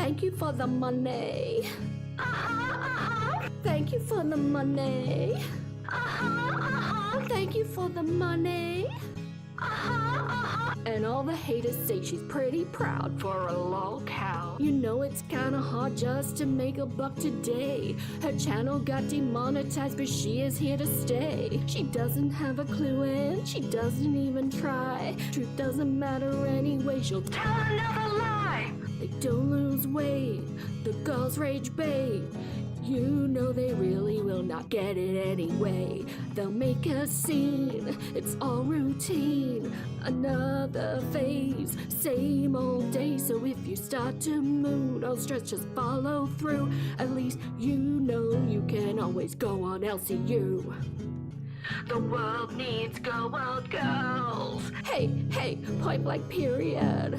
Thank you for the money. Thank you for the money. Thank you for the money. And all the haters say she's pretty proud for a lol cow. You know it's kinda hard just to make a buck today. Her channel got demonetized, but she is here to stay. She doesn't have a clue and she doesn't even try. Truth doesn't matter anyway, she'll tell another lie. They don't lose weight, the girls rage bait. You know they really will not get it anyway. They'll make a scene, it's all routine. Another phase, same old day. So if you start to mood or stress, just follow through. At least you know you can always go on LCU. The world needs Go World girls. Hey, point blank period.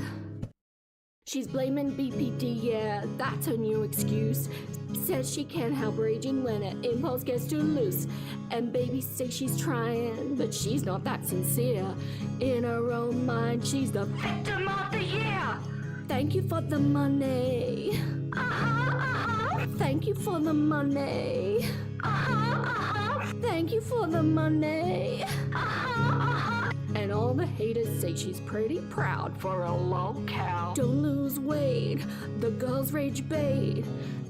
She's blaming BPD, yeah, that's her new excuse. Says she can't help raging when her impulse gets too loose. And babies say she's trying, but she's not that sincere. In her own mind, she's the victim of the year. Thank you for the money. Thank you for the money. Thank you for the money. And all the haters say she's pretty proud for a lol cow. Don't lose weight, the girls rage bait.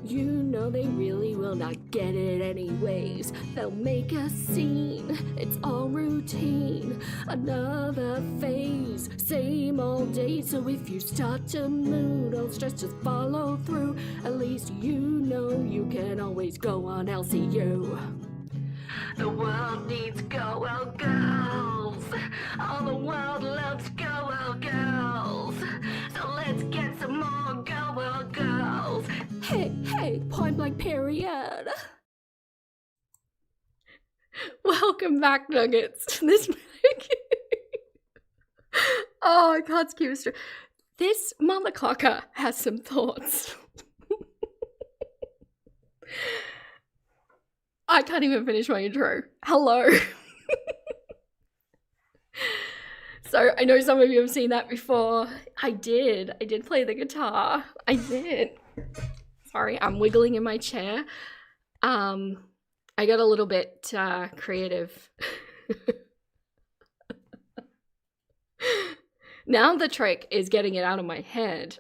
You know they really will not get it anyways. They'll make a scene, it's all routine. Another phase, same old day. So if you start to mood or stress, just follow through. At least you know you can always go on LCU. The world needs Go Well girls. All the world loves Go Well girls. So let's get some more Go Well girls. Hey, point blank period. Welcome back, Nuggets. Oh, I can't keep it straight. This mother Clucker has some thoughts. I can't even finish my intro. Hello. So I know some of you have seen that before. I did play the guitar. I did. Sorry, I'm wiggling in my chair. I got a little bit creative. Now the trick is getting it out of my head.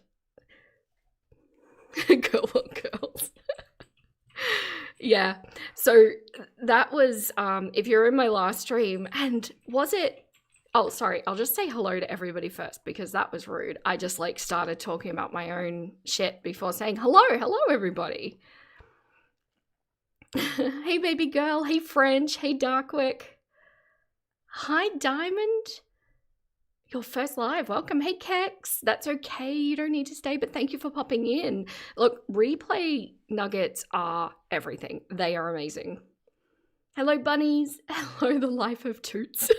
Go on, girls. Yeah, so that was, if you're in my last stream, and was it, oh, sorry, I'll just say hello to everybody first, because that was rude. I just, like, started talking about my own shit before saying hello everybody. Hey, baby girl, hey, French, hey, Darkwick. Hi, Diamond. Your first live, welcome. Hey, Kex, that's okay, you don't need to stay, but thank you for popping in. Look, replay nuggets are everything. They are amazing. Hello, bunnies. Hello, the life of Toots.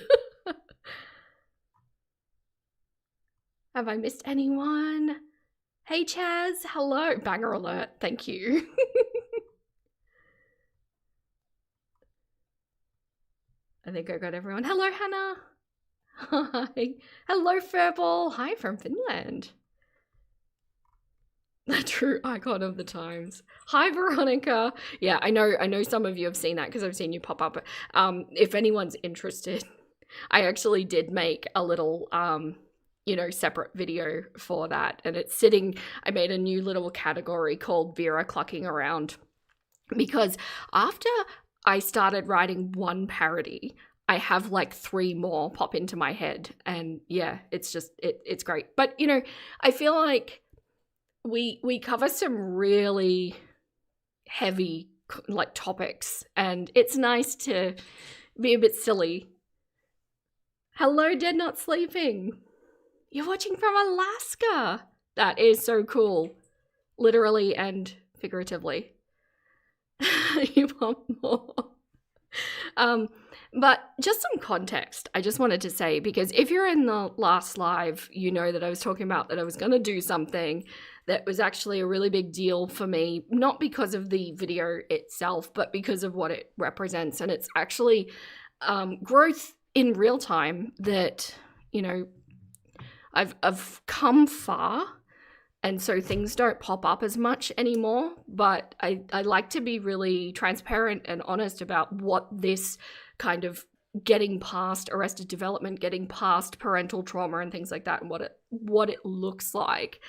Have I missed anyone? Hey, Chaz, hello. Banger alert, thank you. I think I got everyone. Hello, Hannah. Hi. Hello, Furball. Hi from Finland. The true icon of the times. Hi, Veronica. Yeah, I know some of you have seen that because I've seen you pop up. If anyone's interested, I actually did make a little, separate video for that. And it's sitting, I made a new little category called Vera Clucking Around. Because after I started writing one parody, I have like 3 more pop into my head, and yeah, it's just, it's great. But, I feel like we cover some really heavy, like, topics, and it's nice to be a bit silly. Hello, Dead Not Sleeping. You're watching from Alaska. That is so cool, literally and figuratively. You want more? But just some context, I just wanted to say, because if you're in the last live, you know that I was talking about that I was going to do something that was actually a really big deal for me, not because of the video itself, but because of what it represents. And it's actually growth in real time that, I've come far And so things don't pop up as much anymore, but I like to be really transparent and honest about what this kind of getting past arrested development, getting past parental trauma and things like that, and what it looks like.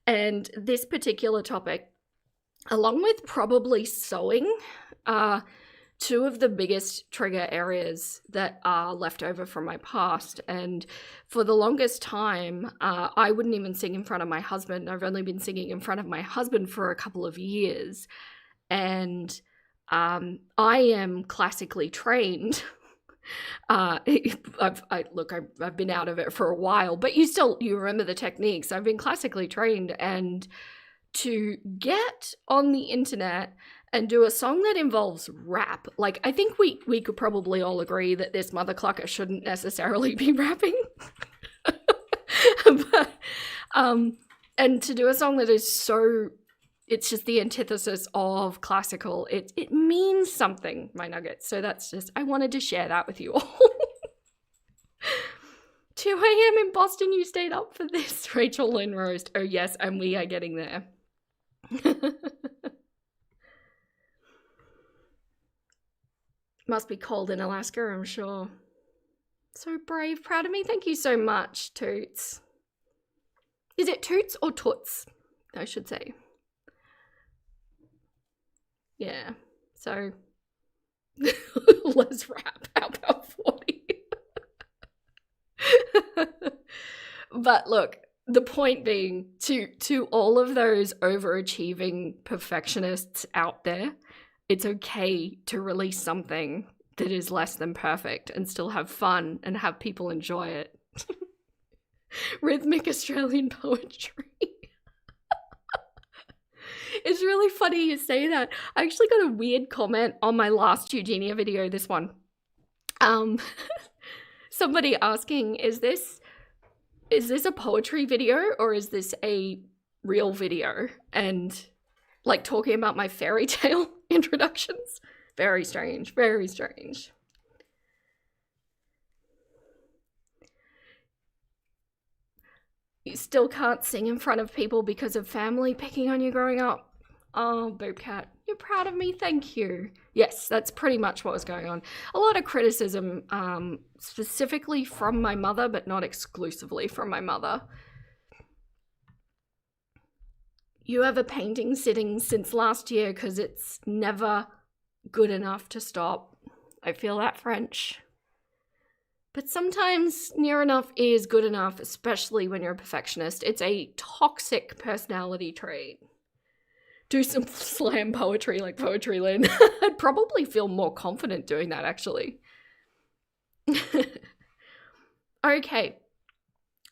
And this particular topic, along with probably sewing, two of the biggest trigger areas that are left over from my past. And for the longest time, I wouldn't even sing in front of my husband. I've only been singing in front of my husband for a couple of years. And I am classically trained. I've been out of it for a while, but you remember the techniques. I've been classically trained, and to get on the internet and do a song that involves rap, like, I think we could probably all agree that this mother clucker shouldn't necessarily be rapping. But and to do a song that is so, it's just the antithesis of classical, it means something, my nuggets. So that's just, I wanted to share that with you all. 2 a.m. in Boston, you stayed up for this, Rachel Lynn Roast. Oh yes, and we are getting there. Must be cold in Alaska, I'm sure. So brave, proud of me. Thank you so much, Toots. Is it Toots or Toots, I should say? Yeah, so let's rap. How about 40? But look, the point being, to all of those overachieving perfectionists out there, it's okay to release something that is less than perfect and still have fun and have people enjoy it. Rhythmic Australian poetry. It's really funny you say that. I actually got a weird comment on my last Eugenia video, this one. Somebody asking, is this a poetry video or is this a real video? And like talking about my fairy tale introductions. Very strange, very strange. You still can't sing in front of people because of family picking on you growing up. Oh, Boobcat, you're proud of me, thank you. Yes, that's pretty much what was going on. A lot of criticism, specifically from my mother, but not exclusively from my mother. You have a painting sitting since last year because it's never good enough to stop. I feel that, French. But sometimes near enough is good enough, especially when you're a perfectionist. It's a toxic personality trait. Do some slam poetry like Poetry Lynn. I'd probably feel more confident doing that, actually. Okay.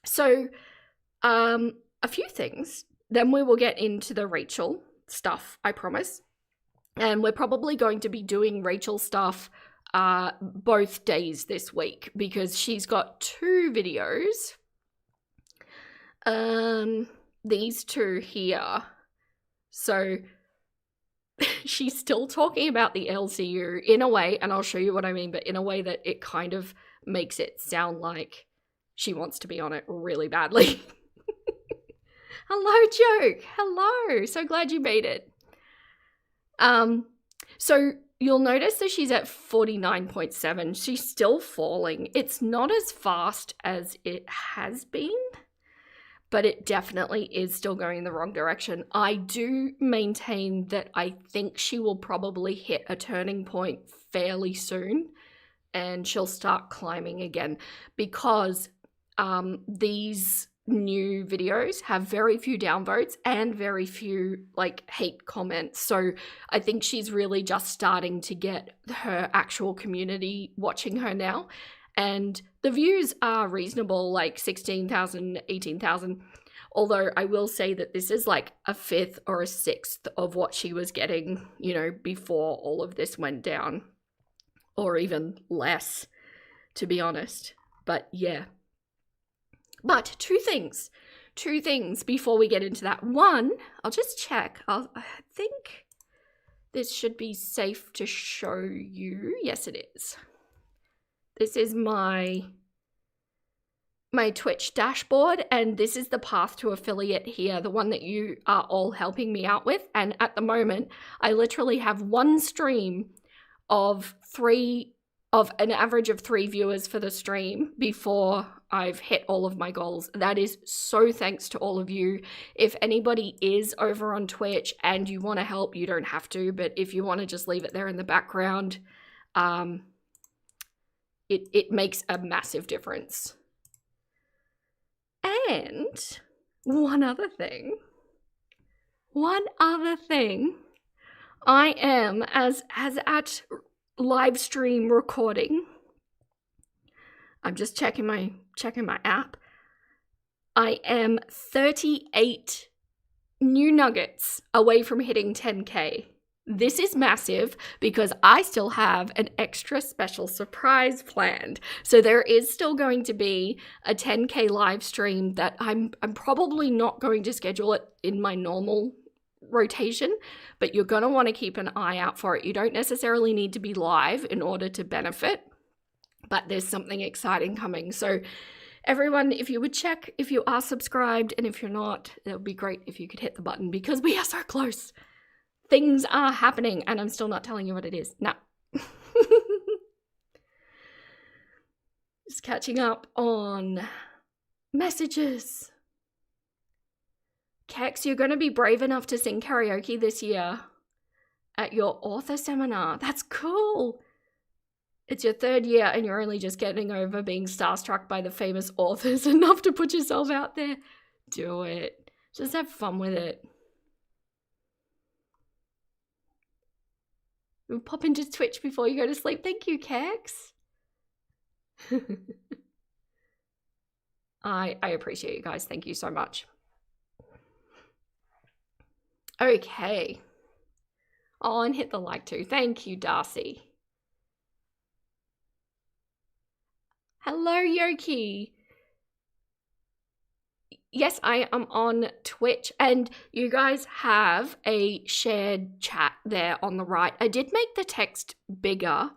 So, a few things. Then we will get into the Rachel stuff, I promise. And we're probably going to be doing Rachel stuff both days this week because she's got 2 videos. These 2 here. So she's still talking about the LCU in a way, and I'll show you what I mean, but in a way that it kind of makes it sound like she wants to be on it really badly. Hello, Joke. Hello. So glad you made it. So you'll notice that she's at 49.7. She's still falling. It's not as fast as it has been, but it definitely is still going in the wrong direction. I do maintain that I think she will probably hit a turning point fairly soon and she'll start climbing again because these new videos have very few downvotes and very few like hate comments. So I think she's really just starting to get her actual community watching her now. And the views are reasonable, like 16,000, 18,000. Although I will say that this is like a 5th or a 6th of what she was getting, you know, before all of this went down. Or even less, to be honest. But yeah. But 2 things before we get into that. One, I'll just check. I think this should be safe to show you. Yes, it is. This is my my Twitch dashboard, and this is the path to affiliate here, the one that you are all helping me out with. And at the moment, I literally have one stream of an average of 3 viewers for the stream before I've hit all of my goals. That is so thanks to all of you. If anybody is over on Twitch and you want to help, you don't have to, but if you want to just leave it there in the background, it makes a massive difference. And one other thing, I am, as at live stream recording, I'm just checking my app, I am 38 new nuggets away from hitting 10K. This is massive because I still have an extra special surprise planned. So there is still going to be a 10K live stream that I'm probably not going to schedule it in my normal rotation, but you're going to want to keep an eye out for it. You don't necessarily need to be live in order to benefit, but there's something exciting coming. So everyone, if you would check if you are subscribed, and if you're not, it would be great if you could hit the button because we are so close. Things are happening, and I'm still not telling you what it is. No. Just catching up on messages. Kex, you're going to be brave enough to sing karaoke this year at your author seminar. That's cool. It's your 3rd year, and you're only just getting over being starstruck by the famous authors enough to put yourself out there. Do it. Just have fun with it. We'll pop into Twitch before you go to sleep. Thank you, Kex. I appreciate you guys. Thank you so much. Okay. Oh, and hit the like too. Thank you, Darcy. Hello, Yoki. Yes, I am on Twitch, and you guys have a shared chat there on the right. I did make the text bigger.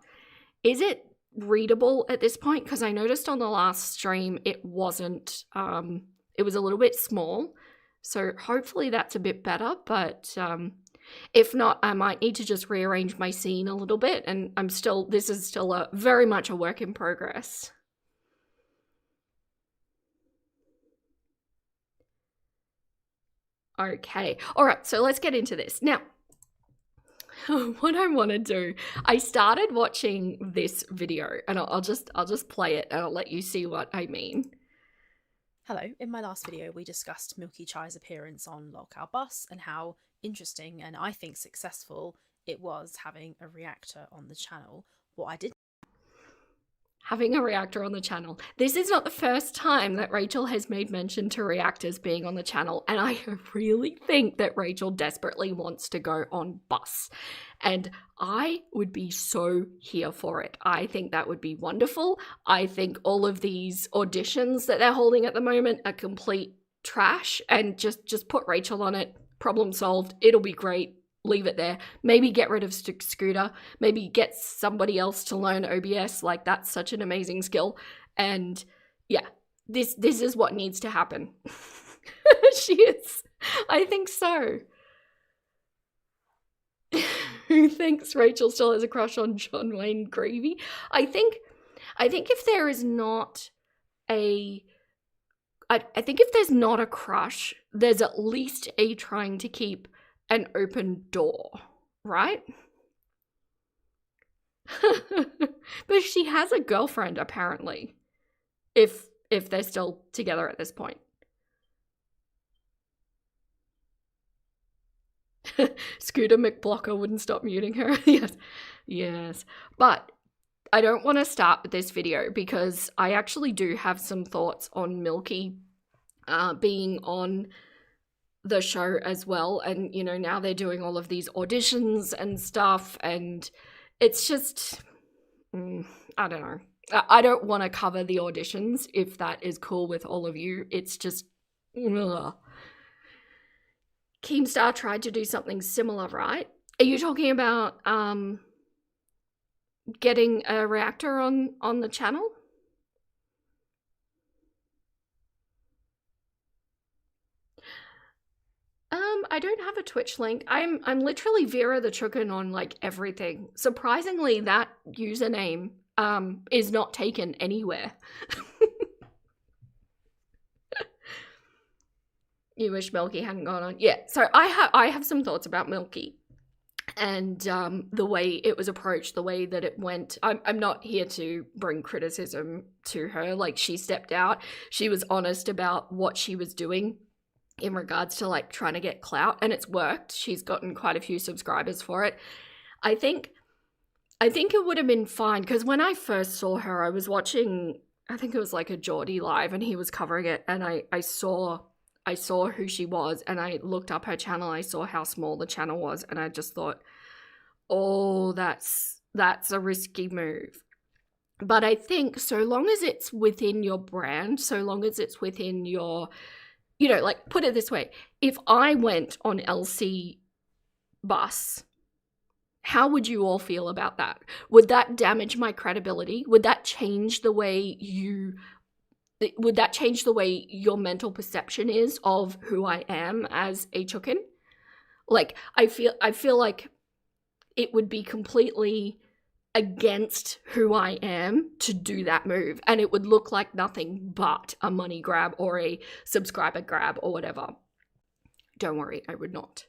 Is it readable at this point? Because I noticed on the last stream it wasn't, it was a little bit small. So hopefully that's a bit better, but if not, I might need to just rearrange my scene a little bit, and this is still very much a work in progress. Okay, all right, so let's get into this. Now, what I want to do, I started watching this video, and I'll just play it and I'll let you see what I mean. Hello, in my last video we discussed Milky Chai's appearance on Lolcow Bus and how interesting and I think successful it was having a reactor on the channel. What I did having a reactor on the channel. This is not the first time that Rachel has made mention to reactors being on the channel, and I really think that Rachel desperately wants to go on Bus, and I would be so here for it. I think that would be wonderful. I think all of these auditions that they're holding at the moment are complete trash, and just put Rachel on it. Problem solved. It'll be great. Leave it there. Maybe get rid of Scooter. Maybe get somebody else to learn OBS. Like, that's such an amazing skill. And yeah, this is what needs to happen. She is. I think so. Who thinks Rachel still has a crush on John Wayne Gravy? I think if there is not I think if there's not a crush, there's at least a trying to keep an open door, right? But she has a girlfriend, apparently, if they're still together at this point. Scooter McBlocker wouldn't stop muting her. Yes. But I don't want to start with this video because I actually do have some thoughts on Milky being on the show as well, and you know, now they're doing all of these auditions and stuff, and it's just I don't know. I don't want to cover the auditions if that is cool with all of you. It's just ugh. Keemstar tried to do something similar, right? Are you talking about getting a reactor on the channel? I don't have a Twitch link. I'm literally Vera the Chicken on like everything. Surprisingly, that username is not taken anywhere. You wish Milky hadn't gone on. Yeah, so I have some thoughts about Milky and the way it was approached, the way that it went. I'm not here to bring criticism to her. Like, she stepped out. She was honest about what she was doing in regards to like trying to get clout, and it's worked. She's gotten quite a few subscribers for it. I think it would have been fine, because when I first saw her, I was watching, I think it was like a Geordie live, and he was covering it, and I saw who she was, and I looked up her channel. I saw how small the channel was, and I just thought, oh, that's a risky move. But I think so long as it's within your brand, so long as it's within your, you know, like, put it this way, if I went on LC bus, how would you all feel about that? Would that damage my credibility? Would that change the way your mental perception is of who I am as a Chukin? Like, I feel like it would be completely against who I am to do that move, and it would look like nothing but a money grab or a subscriber grab or whatever. Don't worry, I would not.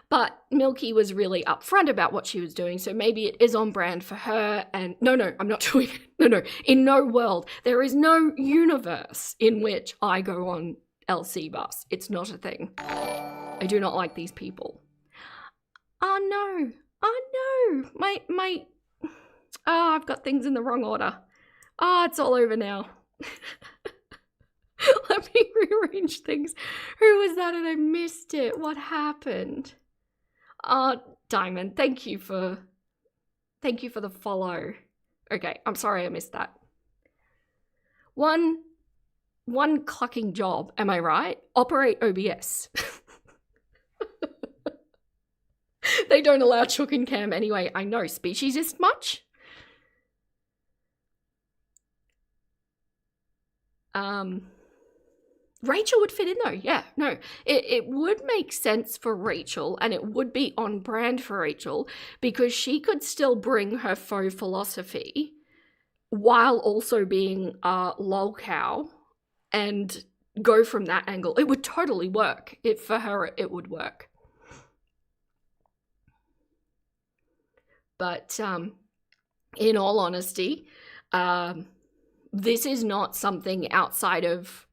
But Milky was really upfront about what she was doing, so maybe it is on brand for her. And no, I'm not doing it. No, in no world, there is no universe in which I go on LC bus. It's not a thing. I do not like these people. Oh no, I've got things in the wrong order. It's all over now. Let me rearrange things. Who was that and I missed it? What happened? Diamond, thank you for the follow. Okay, I'm sorry I missed that. One clucking job, am I right? Operate OBS. They don't allow Chook and Cam anyway. I know. Speciesist much? Rachel would fit in though. Yeah, no. It would make sense for Rachel, and it would be on brand for Rachel, because she could still bring her faux philosophy while also being a lol cow and go from that angle. It would totally work. For her, it would work. But in all honesty, this is not something outside of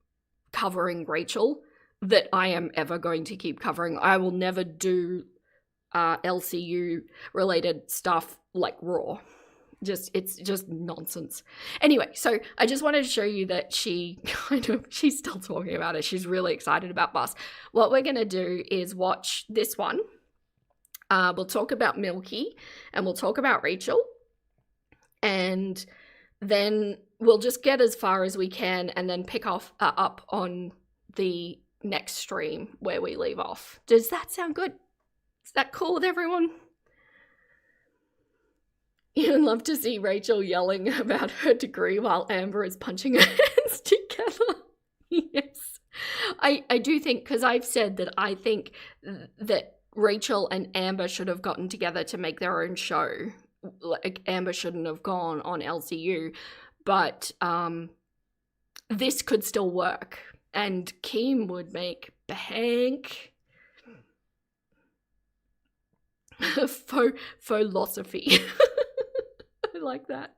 covering Rachel that I am ever going to keep covering. I will never do LCU related stuff like Raw. It's just nonsense. Anyway, so I just wanted to show you that she's still talking about it. She's really excited about Bus. What we're going to do is watch this one. We'll talk about Milky, and we'll talk about Rachel, and then we'll just get as far as we can and then pick up on the next stream where we leave off. Does that sound good? Is that cool with everyone? You'd love to see Rachel yelling about her degree while Amber is punching her hands together. Yes. I do think, because I've said that I think that Rachel and Amber should have gotten together to make their own show. Like, Amber shouldn't have gone on LCU, but this could still work, and Keem would make bank. Philosophy. I like that.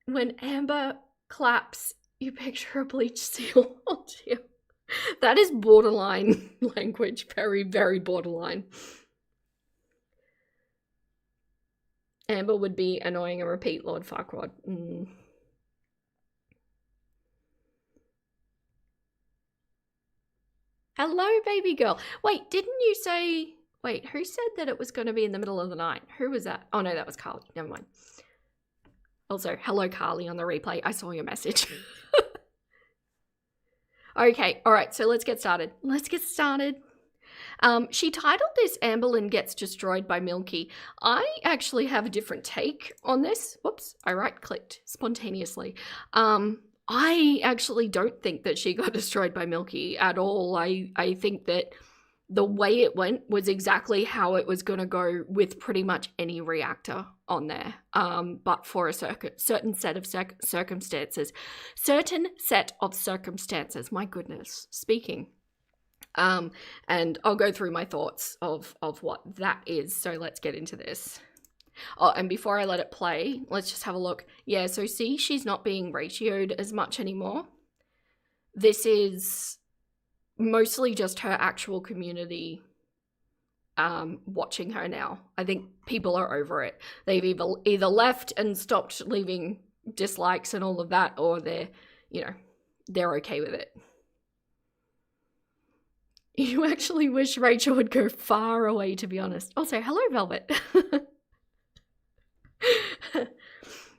When Amber claps, you picture a bleach seal. Oh dear. That is borderline language. Very, very borderline. Amber would be annoying and repeat Lord Farquaad. Hello, baby girl. Wait, didn't you say... Wait, who said that it was going to be in the middle of the night? Who was that? Oh, no, that was Carly. Never mind. Also, hello, Carly, on the replay. I saw your message. Okay, all right, so let's get started. She titled this Amberlynn Gets Destroyed by Milky. I actually have a different take on this. Whoops, I right-clicked spontaneously. I actually don't think that she got destroyed by Milky at all. I think that the way it went was exactly how it was going to go with pretty much any reactor on there, but for a certain set of circumstances. Certain set of circumstances, my goodness, speaking. And I'll go through my thoughts of what that is, so let's get into this. Oh, and before I let it play, let's just have a look. Yeah, so see, she's not being ratioed as much anymore. This is mostly just her actual community watching her now. I think people are over it. They've either left and stopped leaving dislikes and all of that, or they're okay with it. You actually wish Rachel would go far away, to be honest. Also, hello, Velvet.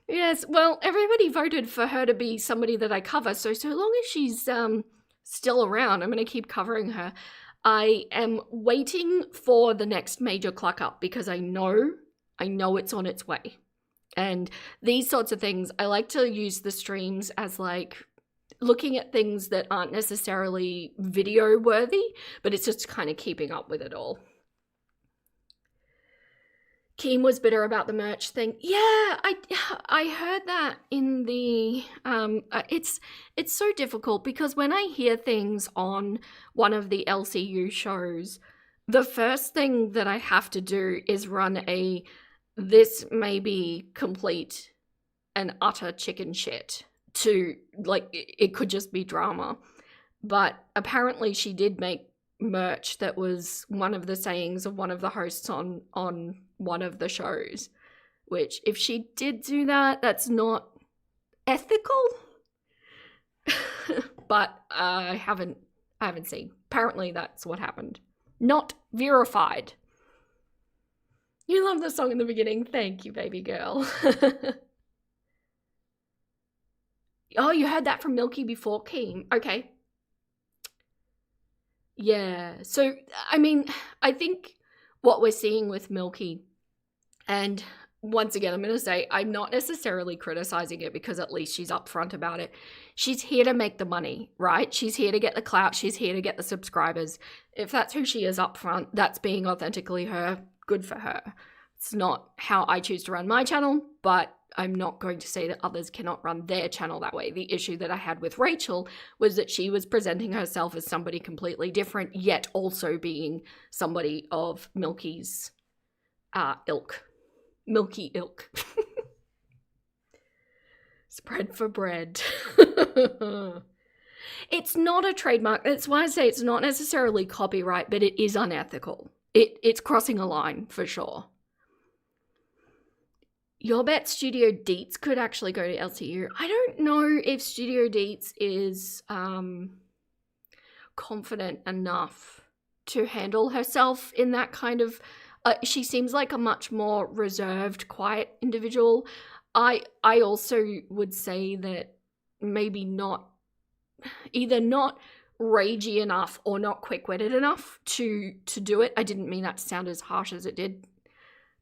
Yes, well, everybody voted for her to be somebody that I cover, so long as she's still around, I'm going to keep covering her. I am waiting for the next major cluck up because I know it's on its way. And these sorts of things, I like to use the streams as like looking at things that aren't necessarily video worthy, but it's just kind of keeping up with it all. Keem was bitter about the merch thing. Yeah, I heard that in the it's so difficult because when I hear things on one of the LCU shows, the first thing that I have to do is run this may be complete and utter chicken shit to, like, it could just be drama. But apparently she did make merch that was one of the sayings of one of the hosts on one of the shows, which if she did do that, that's not ethical. But I haven't seen. Apparently that's what happened. Not verified. You love the song in the beginning. Thank you, baby girl. Oh, you heard that from Milky before, Keem. Okay. Yeah. So, I mean, I think what we're seeing with Milky, and once again, I'm going to say I'm not necessarily criticizing it because at least she's upfront about it. She's here to make the money, right? She's here to get the clout. She's here to get the subscribers. If that's who she is upfront, that's being authentically her. Good for her. It's not how I choose to run my channel, but I'm not going to say that others cannot run their channel that way. The issue that I had with Rachel was that she was presenting herself as somebody completely different, yet also being somebody of Milky's ilk. Milky ilk. Spread for bread. It's not a trademark. That's why I say it's not necessarily copyright, but it is unethical. It's crossing a line for sure. Your bet Studio Deets could actually go to LCU. I don't know if Studio Deets is confident enough to handle herself in that kind of... she seems like a much more reserved, quiet individual. I also would say that maybe either not ragey enough or not quick-witted enough to do it. I didn't mean that to sound as harsh as it did.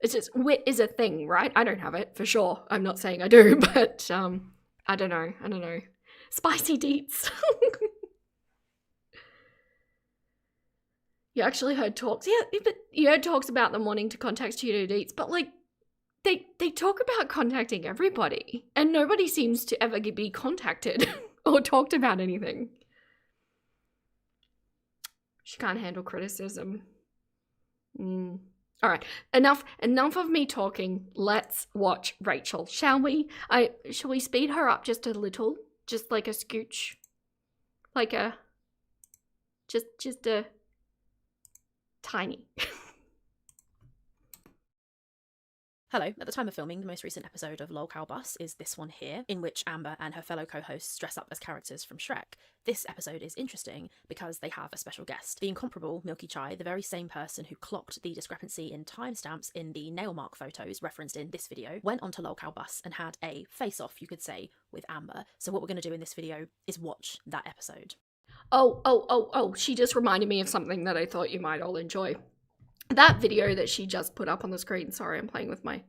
It's just, wit is a thing, right? I don't have it, for sure. I'm not saying I do, but I don't know. Spicy deets. You actually heard talks. Yeah, but you heard talks about them wanting to contact Studio Deets, but like, they talk about contacting everybody, and nobody seems to ever be contacted or talked about anything. She can't handle criticism. All right, enough of me talking. Let's watch Rachel, shall we? Shall we speed her up just a little? Just like a scooch? Like a... Just a... tiny. Hello. At the time of filming, the most recent episode of LOL Cow Bus is this one here, in which Amber and her fellow co-hosts dress up as characters from Shrek. This episode is interesting because they have a special guest. The incomparable Milky Chai, the very same person who clocked the discrepancy in timestamps in the nail mark photos referenced in this video, went onto LOL Cow Bus and had a face-off, you could say, with Amber. So what we're going to do in this video is watch that episode. Oh, she just reminded me of something that I thought you might all enjoy. That video that she just put up on the screen. Sorry, I'm playing with my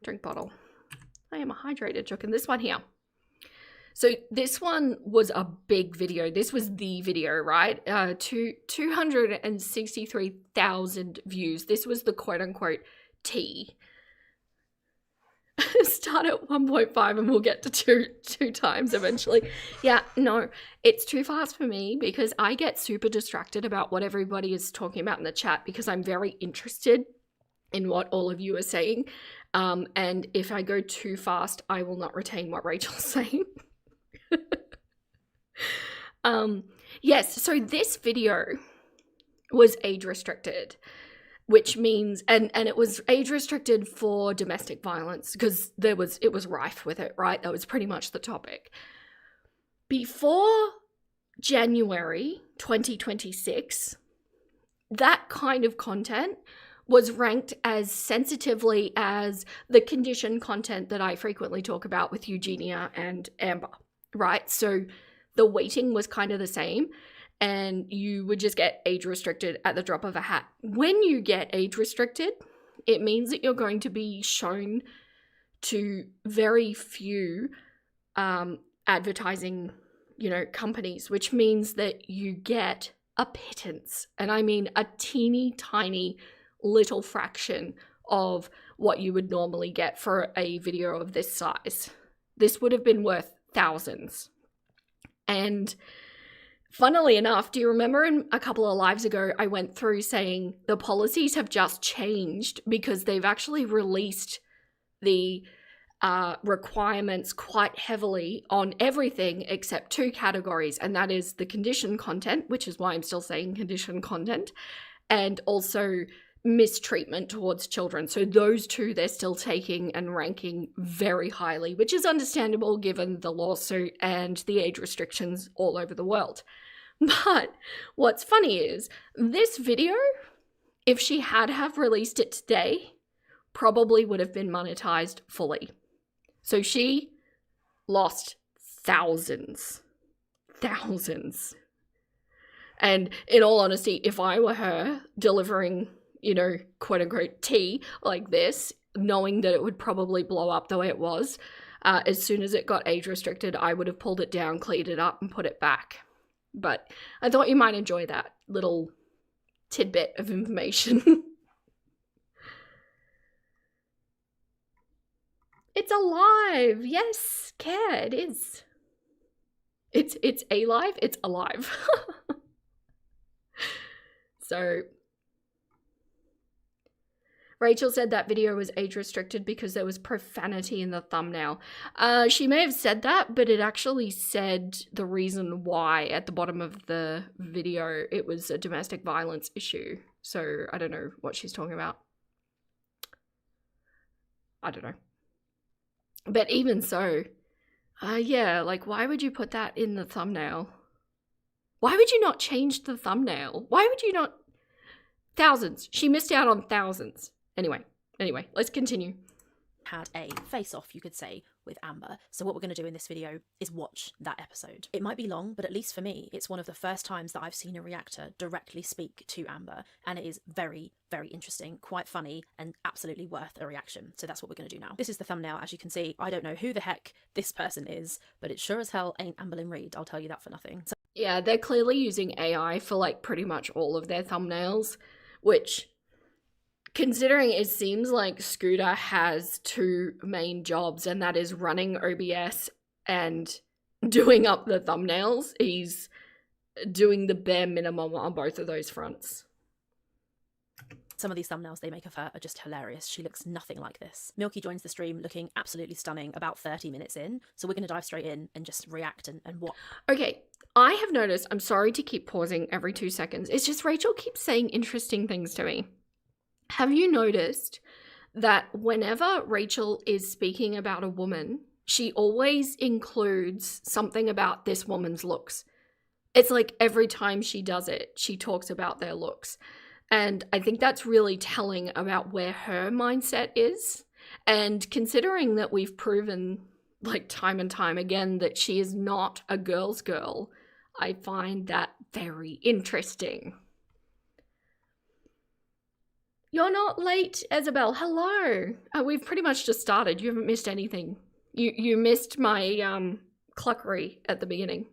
drink bottle. I am a hydrated joke. And this one here. So this one was a big video. This was the video, right? 263,000 views. This was the quote-unquote tea. Start at 1.5 and we'll get to two times eventually. Yeah, no, it's too fast for me because I get super distracted about what everybody is talking about in the chat because I'm very interested in what all of you are saying. And if I go too fast, I will not retain what Rachel's saying. Yes, so this video was age restricted, which means and it was age restricted for domestic violence because it was rife with it, right? That was pretty much the topic. Before January 2026, that kind of content was ranked as sensitively as the condition content that I frequently talk about with Eugenia and Amber, right? So the weighting was kind of the same, and you would just get age restricted at the drop of a hat. When you get age restricted, it means that you're going to be shown to very few advertising, companies, which means that you get a pittance. And I mean a teeny tiny little fraction of what you would normally get for a video of this size. This would have been worth thousands. And funnily enough, do you remember in a couple of lives ago, I went through saying the policies have just changed because they've actually released the requirements quite heavily on everything except two categories, and that is the condition content, which is why I'm still saying condition content, and also mistreatment towards children. So those two they're still taking and ranking very highly, which is understandable given the lawsuit and the age restrictions all over the world. But what's funny is this video, if she had have released it today, probably would have been monetized fully. So she lost thousands. And in all honesty, if I were her delivering, quote unquote tea like this, knowing that it would probably blow up the way it was, as soon as it got age restricted, I would have pulled it down, cleared it up, and put it back. But I thought you might enjoy that little tidbit of information. It's alive. Yes, Care, it is. It's alive. It's alive. So Rachel said that video was age restricted because there was profanity in the thumbnail. She may have said that, but it actually said the reason why at the bottom of the video. It was a domestic violence issue. So I don't know what she's talking about. I don't know. But even so, yeah, like why would you put that in the thumbnail? Why would you not change the thumbnail? Why would you not? Thousands. She missed out on thousands. Anyway, let's continue. Had a face-off, you could say, with Amber. So what we're going to do in this video is watch that episode. It might be long, but at least for me, it's one of the first times that I've seen a reactor directly speak to Amber, and it is very, very interesting, quite funny, and absolutely worth a reaction. So that's what we're going to do now. This is the thumbnail, as you can see. I don't know who the heck this person is, but it sure as hell ain't Amberlyn Reid, I'll tell you that for nothing. So yeah, they're clearly using AI for like pretty much all of their thumbnails, which, considering it seems like Scooter has two main jobs, and that is running OBS and doing up the thumbnails, he's doing the bare minimum on both of those fronts. some of these thumbnails they make of her are just hilarious. She looks nothing like this. Milky joins the stream looking absolutely stunning about 30 minutes in, so we're going to dive straight in and just react and what. Okay, I have noticed, I'm sorry to keep pausing every 2 seconds, it's just Rachel keeps saying interesting things to me. Have you noticed that whenever Rachel is speaking about a woman, she always includes something about this woman's looks? It's like every time she does it, she talks about their looks. And I think that's really telling about where her mindset is. And considering that we've proven, like, time and time again that she is not a girl's girl, I find that very interesting. You're not late, Isabel. Hello. We've pretty much just started. You haven't missed anything. You missed my cluckery at the beginning.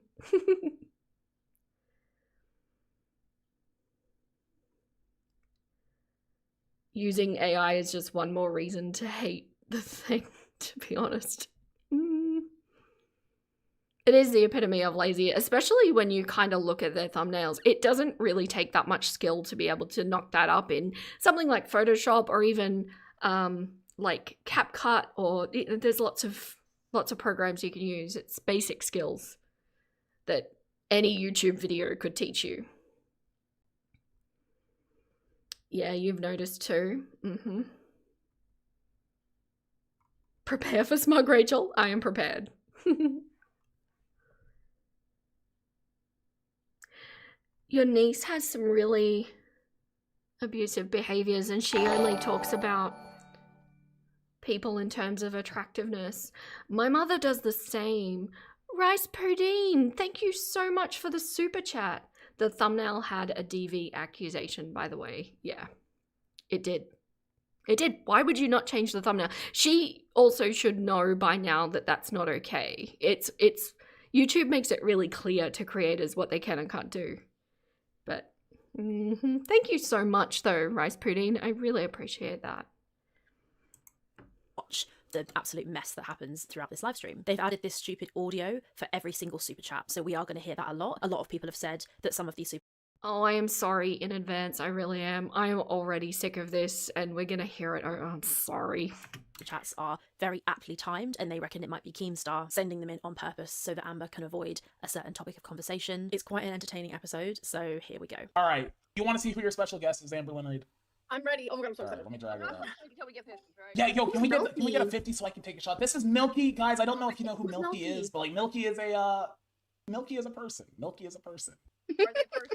Using AI is just one more reason to hate the thing, to be honest. It is the epitome of lazy, especially when you kind of look at their thumbnails. It doesn't really take that much skill to be able to knock that up in something like Photoshop or even like CapCut, or there's lots of programs you can use. It's basic skills that any YouTube video could teach you. Yeah, you've noticed too. Prepare for smug Rachel. I am prepared. Your niece has some really abusive behaviors, and she only talks about people in terms of attractiveness. My mother does the same. Rice Pudding, thank you so much for the super chat. The thumbnail had a DV accusation, by the way. Yeah, it did. It did. Why would you not change the thumbnail? She also should know by now that that's not okay. It's YouTube makes it really clear to creators what they can and can't do. But thank you so much, though, Rice Pudding. I really appreciate that. Watch the absolute mess that happens throughout this live stream. They've added this stupid audio for every single super chat, so we are going to hear that a lot. A lot of people have said that some of these super Oh, I am sorry in advance. I really am. I am already sick of this, and we're gonna hear it. Oh, I'm sorry. chats are very aptly timed, and they reckon it might be Keemstar sending them in on purpose so that Amber can avoid a certain topic of conversation. It's quite an entertaining episode, so here we go. All right. You want to see who your special guest is, Amber Leonard? I'm ready. Oh my god, I'm so All right, excited. let me drag her out. Until we get 50, right? Yeah, yo, can we get a 50 so I can take a shot? This is Milky, guys. I don't know if you know who Who's Milky Milky? is, but like Milky is a person. Milky is a person.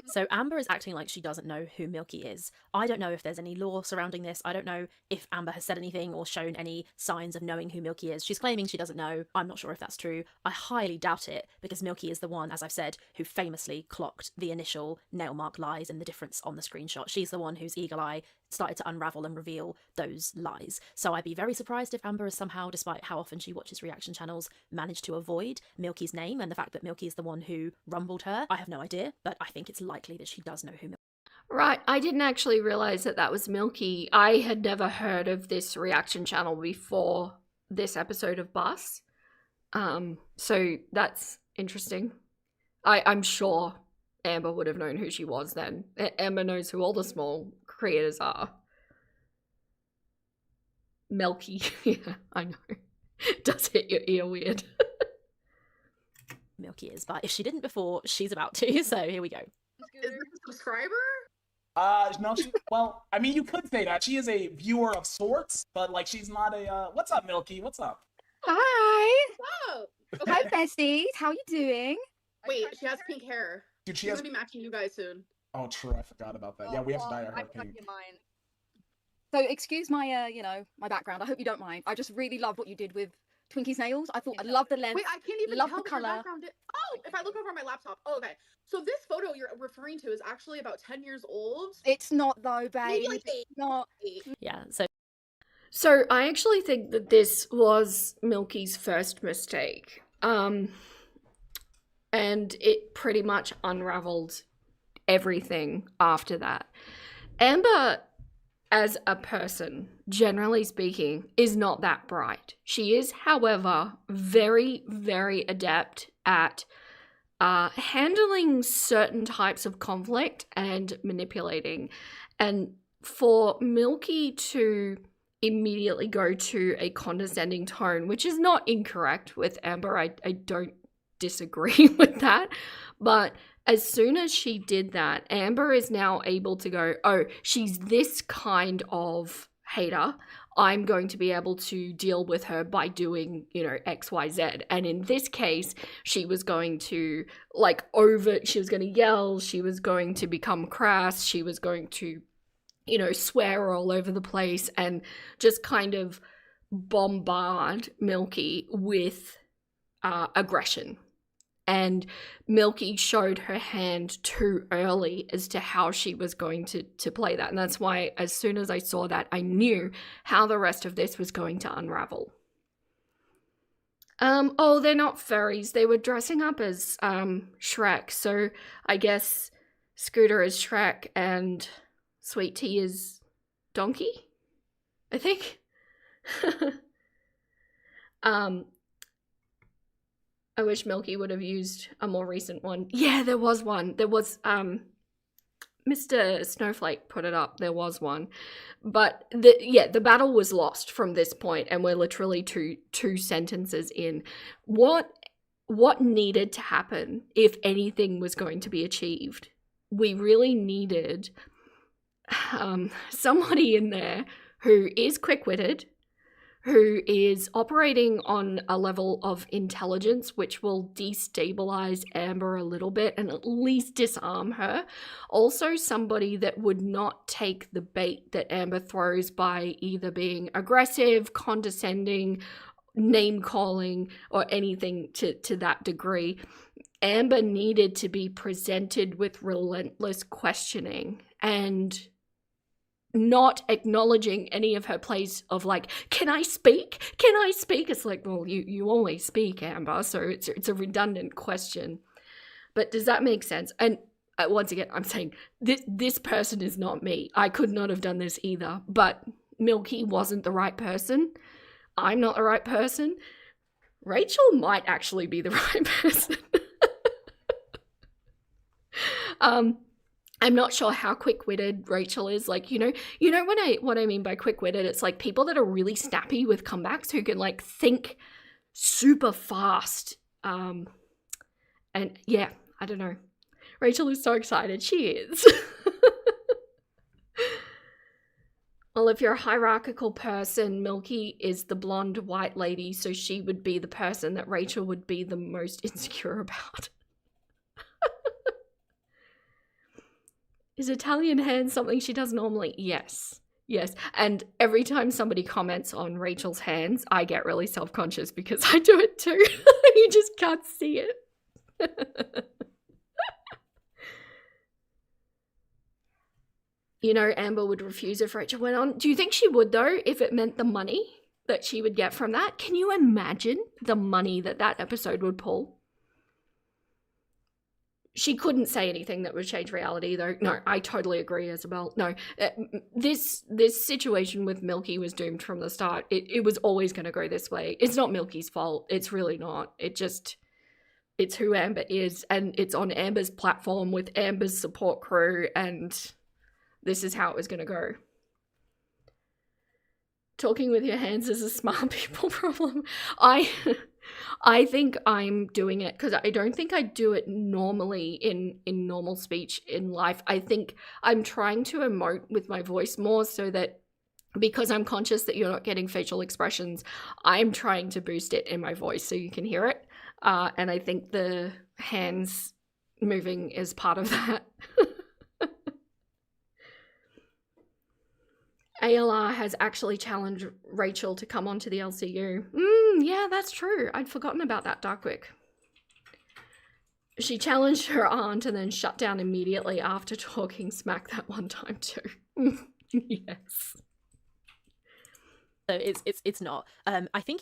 So Amber is acting like she doesn't know who Milky is. I don't know if there's any lore surrounding this. I don't know if Amber has said anything or shown any signs of knowing who Milky is. She's claiming she doesn't know. I'm not sure if that's true. I highly doubt it, because Milky is the one, as I've said, who famously clocked the initial nail mark lies and the difference on the screenshot. She's the one whose eagle eye started to unravel and reveal those lies. So I'd be very surprised if Amber has somehow, despite how often she watches reaction channels, managed to avoid Milky's name and the fact that Milky is the one who rumbled her. I have no idea, but I think it's likely that she does know who Milky is. Right, I didn't actually realize that that was Milky. I had never heard of this reaction channel before this episode of Bus. So that's interesting. I'm sure Amber would have known who she was then. Amber knows who all the small creators are. Milky, yeah, I know. Does hit your ear weird. Milky is, but if she didn't before, she's about to, so here we go. Is this a subscriber? No, well, I mean, you could say that. She is a viewer of sorts, but like she's not a, what's up, Milky? What's up? Hi. Whoa. Hi, besties. How you doing? Wait, she has pink hair. Dude, she She's has, gonna be matching you guys soon. oh, true, I forgot about that. Yeah, we have to dye our hair pink. So, excuse my, my background. I hope you don't mind. I just really loved what you did with Twinkie's nails. I thought I love the length. Wait, I can't even love tell the what your colour. background is. Oh, if I look over my laptop. Oh, okay. So this photo you're referring to is actually about 10 years old. It's not though, babe. Maybe like It's not. 8. Yeah, so So I actually think that this was Milky's first mistake. And it pretty much unraveled everything after that. Amber, as a person, generally speaking, is not that bright. She is, however, very, very adept at handling certain types of conflict and manipulating. And for Milky to immediately go to a condescending tone, which is not incorrect with Amber, I don't disagree with that, but as soon as she did that, Amber is now able to go, oh, she's this kind of hater. I'm going to be able to deal with her by doing, X, Y, Z. And in this case, she was going to she was going to yell, she was going to become crass, she was going to, swear all over the place and just kind of bombard Milky with aggression. And Milky showed her hand too early as to how she was going to play that. And that's why as soon as I saw that, I knew how the rest of this was going to unravel. Oh, they're not furries. They were dressing up as Shrek. So I guess Scooter is Shrek and Sweet Tea is Donkey, I think. I wish Milky would have used a more recent one. Yeah, there was one. There was Mr. Snowflake put it up. There was one. But the battle was lost from this point, and we're literally two sentences in. What needed to happen if anything was going to be achieved? We really needed somebody in there who is quick-witted, who is operating on a level of intelligence which will destabilize Amber a little bit and at least disarm her. Also somebody that would not take the bait that Amber throws by either being aggressive, condescending, name-calling, or anything to that degree. Amber needed to be presented with relentless questioning and not acknowledging any of her plays of like, can I speak? Can I speak? It's like, well, you always speak, Amber, so it's a redundant question. But does that make sense? And once again, I'm saying this person is not me. I could not have done this either. But Milky wasn't the right person. I'm not the right person. Rachel might actually be the right person. I'm not sure how quick-witted Rachel is. Like, you know what I mean by quick-witted? It's like people that are really snappy with comebacks who can like think super fast. And yeah, I don't know. Rachel is so excited. She is. Well, if you're a hierarchical person, Milky is the blonde white lady, so she would be the person that Rachel would be the most insecure about. Is Italian hand something she does normally? Yes. Yes. And every time somebody comments on Rachel's hands, I get really self-conscious because I do it too. You just can't see it. You know, Amber would refuse if Rachel went on. Do you think she would, though, if it meant the money that she would get from that? Can you imagine the money that episode would pull? She couldn't say anything that would change reality, though. No, I totally agree, Isabel. No, this situation with Milky was doomed from the start. It was always going to go this way. It's not Milky's fault. It's really not. It's who Amber is, and it's on Amber's platform with Amber's support crew, and this is how it was going to go. Talking with your hands is a smart people problem. I think I'm doing it because I don't think I do it normally in normal speech in life. I think I'm trying to emote with my voice more so that because I'm conscious that you're not getting facial expressions, I'm trying to boost it in my voice so you can hear it. And I think the hands moving is part of that. ALR has actually challenged Rachel to come onto the LCU. Yeah, that's true. I'd forgotten about that, Darkwick. She challenged her aunt and then shut down immediately after talking smack that one time too. Yes. So it's not. I think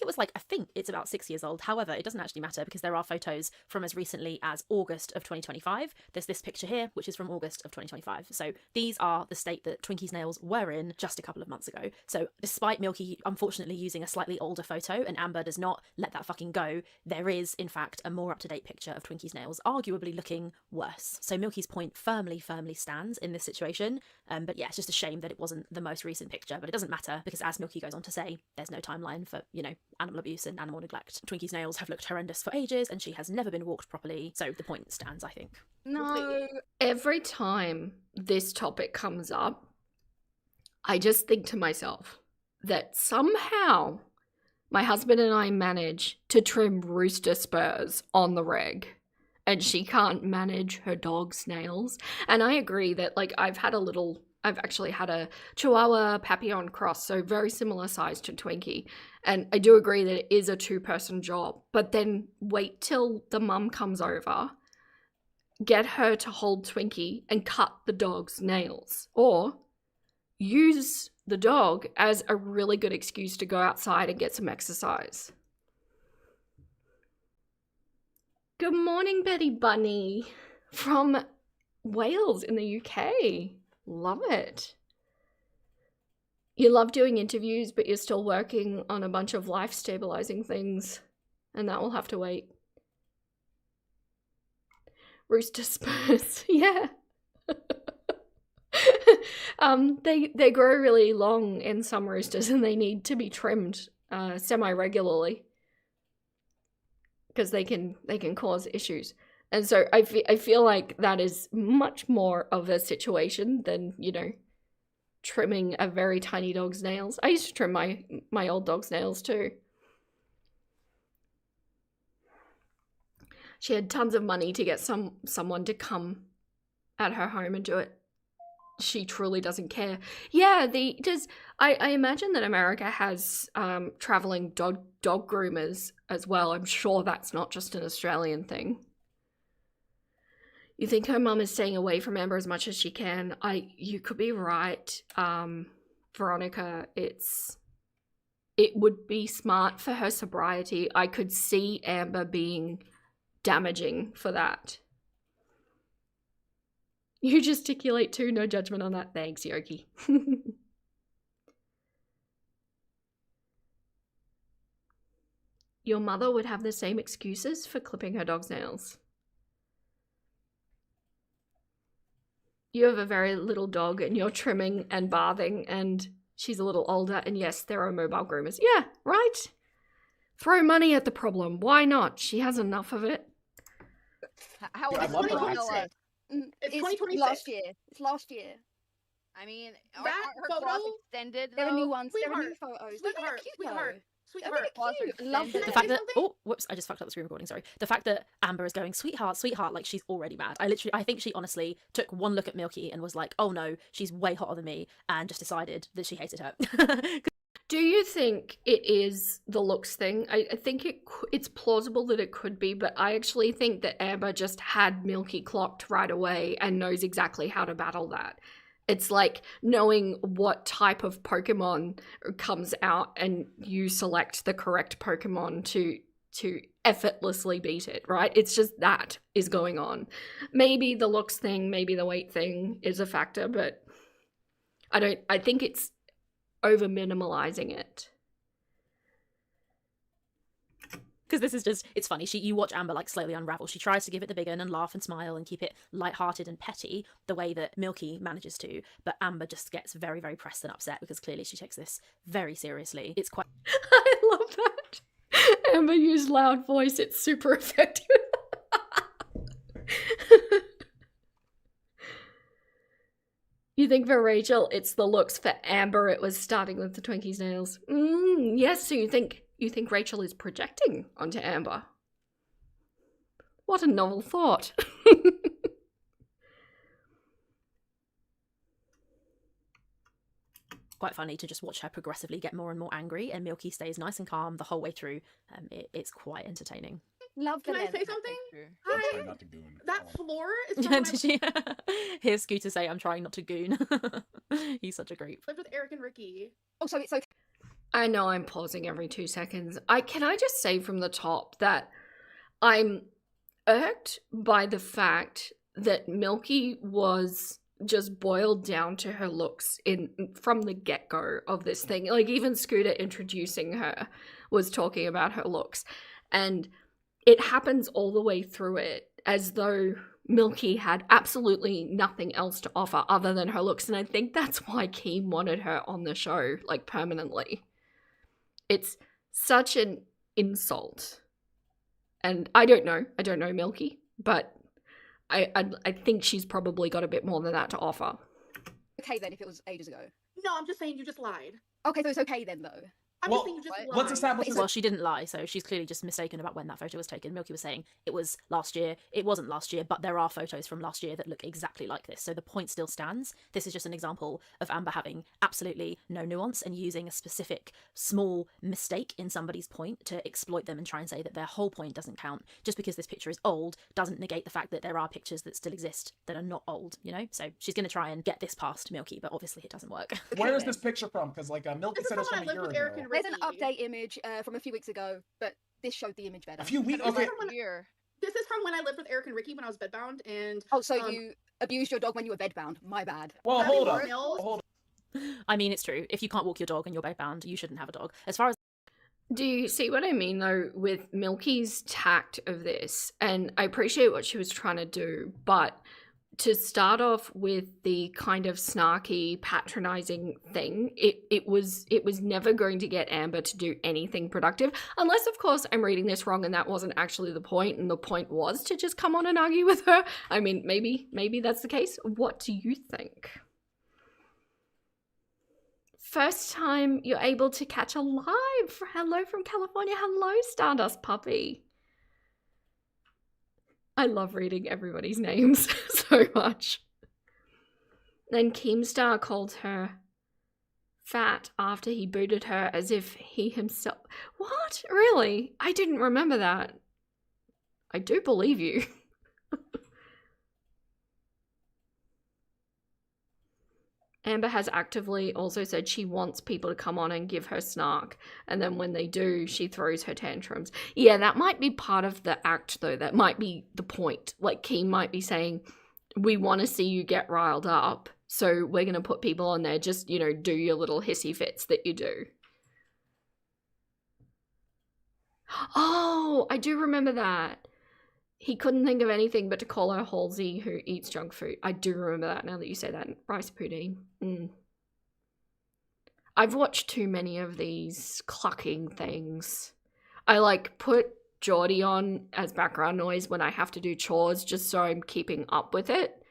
it's about 6 years old. However, it doesn't actually matter because there are photos from as recently as August of 2025. There's this picture here, which is from August of 2025. So these are the state that Twinkie's nails were in just a couple of months ago. So despite Milky unfortunately using a slightly older photo and Amber does not let that fucking go, there is in fact a more up-to-date picture of Twinkie's nails, arguably looking worse. So Milky's point firmly stands in this situation. But yeah, it's just a shame that it wasn't the most recent picture, but it doesn't matter because as Milky goes on to say, there's no timeline for, animal abuse and animal neglect. Twinkie's nails have looked horrendous for ages and she has never been walked properly. So the point stands, I think. No. Every time this topic comes up, I just think to myself that somehow my husband and I manage to trim rooster spurs on the reg. And she can't manage her dog's nails. And I agree that, I've actually had a Chihuahua Papillon cross, so very similar size to Twinkie. And I do agree that it is a two-person job. But then wait till the mum comes over, get her to hold Twinkie and cut the dog's nails. Or use the dog as a really good excuse to go outside and get some exercise. Good morning, Betty Bunny. From Wales in the UK. Love it. You love doing interviews, but you're still working on a bunch of life stabilizing things, and that will have to wait. Rooster Spurs, yeah. They grow really long in some roosters, and they need to be trimmed semi-regularly because they can cause issues. And so I feel like that is much more of a situation than, you know, trimming a very tiny dog's nails. I used to trim my old dog's nails too. She had tons of money to get someone to come at her home and do it. She truly doesn't care. Yeah, I imagine that America has traveling dog groomers as well. I'm sure that's not just an Australian thing. You think her mum is staying away from Amber as much as she can? You could be right, Veronica. It would be smart for her sobriety. I could see Amber being damaging for that. You gesticulate too, no judgment on that. Thanks, Yoki. Your mother would have the same excuses for clipping her dog's nails. You have a very little dog and you're trimming and bathing and she's a little older, and yes, there are mobile groomers. Yeah, right? Throw money at the problem. Why not? She has enough of it. How Yeah, I old love is that. Noah? It's It's 2026. last year. It's last year. I mean, That are her claws photo- extended There are new though? ones. There are new Sweetheart, photos. They're really Sweetheart, cute, sweetheart, though. sweetheart. They're really cute. I love Can I The them. fact say that something? whoops, I just fucked up the screen recording. Sorry. The fact that Amber is going sweetheart, sweetheart, like she's already mad. I think she honestly took one look at Milky and was like, oh no, she's way hotter than me, and just decided that she hated her. Do you think it is the looks thing? I think it's plausible that it could be, but I actually think that Amber just had Milky clocked right away and knows exactly how to battle that. It's like knowing what type of Pokemon comes out and you select the correct Pokemon to effortlessly beat it, right? It's just that is going on. Maybe the looks thing, maybe the weight thing is a factor, but I think it's over minimalizing it. Because this is just, it's funny. You watch Amber like slowly unravel. She tries to give it the big one and laugh and smile and keep it lighthearted and petty the way that Milky manages to, but Amber just gets very, very pressed and upset because clearly she takes this very seriously. It's quite... I love that. Amber used loud voice. It's super effective. You think for Rachel, it's the looks. For Amber, it was starting with the Twinkie's nails. Yes, so you think Rachel is projecting onto Amber? What a novel thought. quite funny to just watch her progressively get more and more angry, and Milky stays nice and calm the whole way through. It's quite entertaining. Love the Can I length. say something? I'm Hi. trying not to goon. That floor is from Yeah, when I did you hear Scooter say, "I'm trying not to goon"? He's such a creep. lived with Eric and Ricky. Oh, so it's okay. I know I'm pausing every 2 seconds. Can I just say from the top that I'm irked by the fact that Milky was just boiled down to her looks from the get-go of this thing. Like, even Scooter introducing her was talking about her looks. And it happens all the way through it as though Milky had absolutely nothing else to offer other than her looks. And I think that's why Keem wanted her on the show, like, permanently. It's such an insult. And I don't know Milky, but I think she's probably got a bit more than that to offer. Okay then, if it was ages ago. No, I'm just saying you just lied. Okay, so it's okay then though. I'm Well, just saying you just lied. let's establish Well, she didn't lie, so she's clearly just mistaken about when that photo was taken. Milky was saying it was last year. It wasn't last year, but there are photos from last year that look exactly like this. So the point still stands. This is just an example of Amber having absolutely no nuance and using a specific small mistake in somebody's point to exploit them and try and say that their whole point doesn't count. Just because this picture is old doesn't negate the fact that there are pictures that still exist that are not old, you know? So she's going to try and get this past Milky, but obviously it doesn't work. Where is this picture from? Because like Milky This is said it's from from when a I lived year with Eric ago. and There's an Ricky. update image from a few weeks ago, but this showed the image better. A few weeks. This is Okay. from when- Year. This is from when I lived with Eric and Ricky when I was bedbound, and Oh, so you abused your dog when you were bedbound. My bad. Well, having hold more up. meals- Hold I mean, it's true. If you can't walk your dog and you're bedbound, you shouldn't have a dog. As far as Do you see what I mean, though, with Milky's tact of this? And I appreciate what she was trying to do, but to start off with the kind of snarky, patronizing thing, it was never going to get Amber to do anything productive, unless, of course, I'm reading this wrong and that wasn't actually the point, and the point was to just come on and argue with her. I mean, maybe that's the case. What do you think? First time you're able to catch a live. Hello from California. Hello, Stardust Puppy. I love reading everybody's names so much. Then Keemstar called her fat after he booted her as if he himself... What? Really? I didn't remember that. I do believe you. Amber has actively also said she wants people to come on and give her snark, and then when they do, she throws her tantrums. Yeah, that might be part of the act, though. That might be the point. Like, Keem might be saying, we want to see you get riled up, so we're going to put people on there. Just, you know, do your little hissy fits that you do. Oh, I do remember that. He couldn't think of anything but to call her Halsey who eats junk food. I do remember that now that you say that. Rice pudding. I've watched too many of these clucking things. I like put Geordie on as background noise when I have to do chores just so I'm keeping up with it.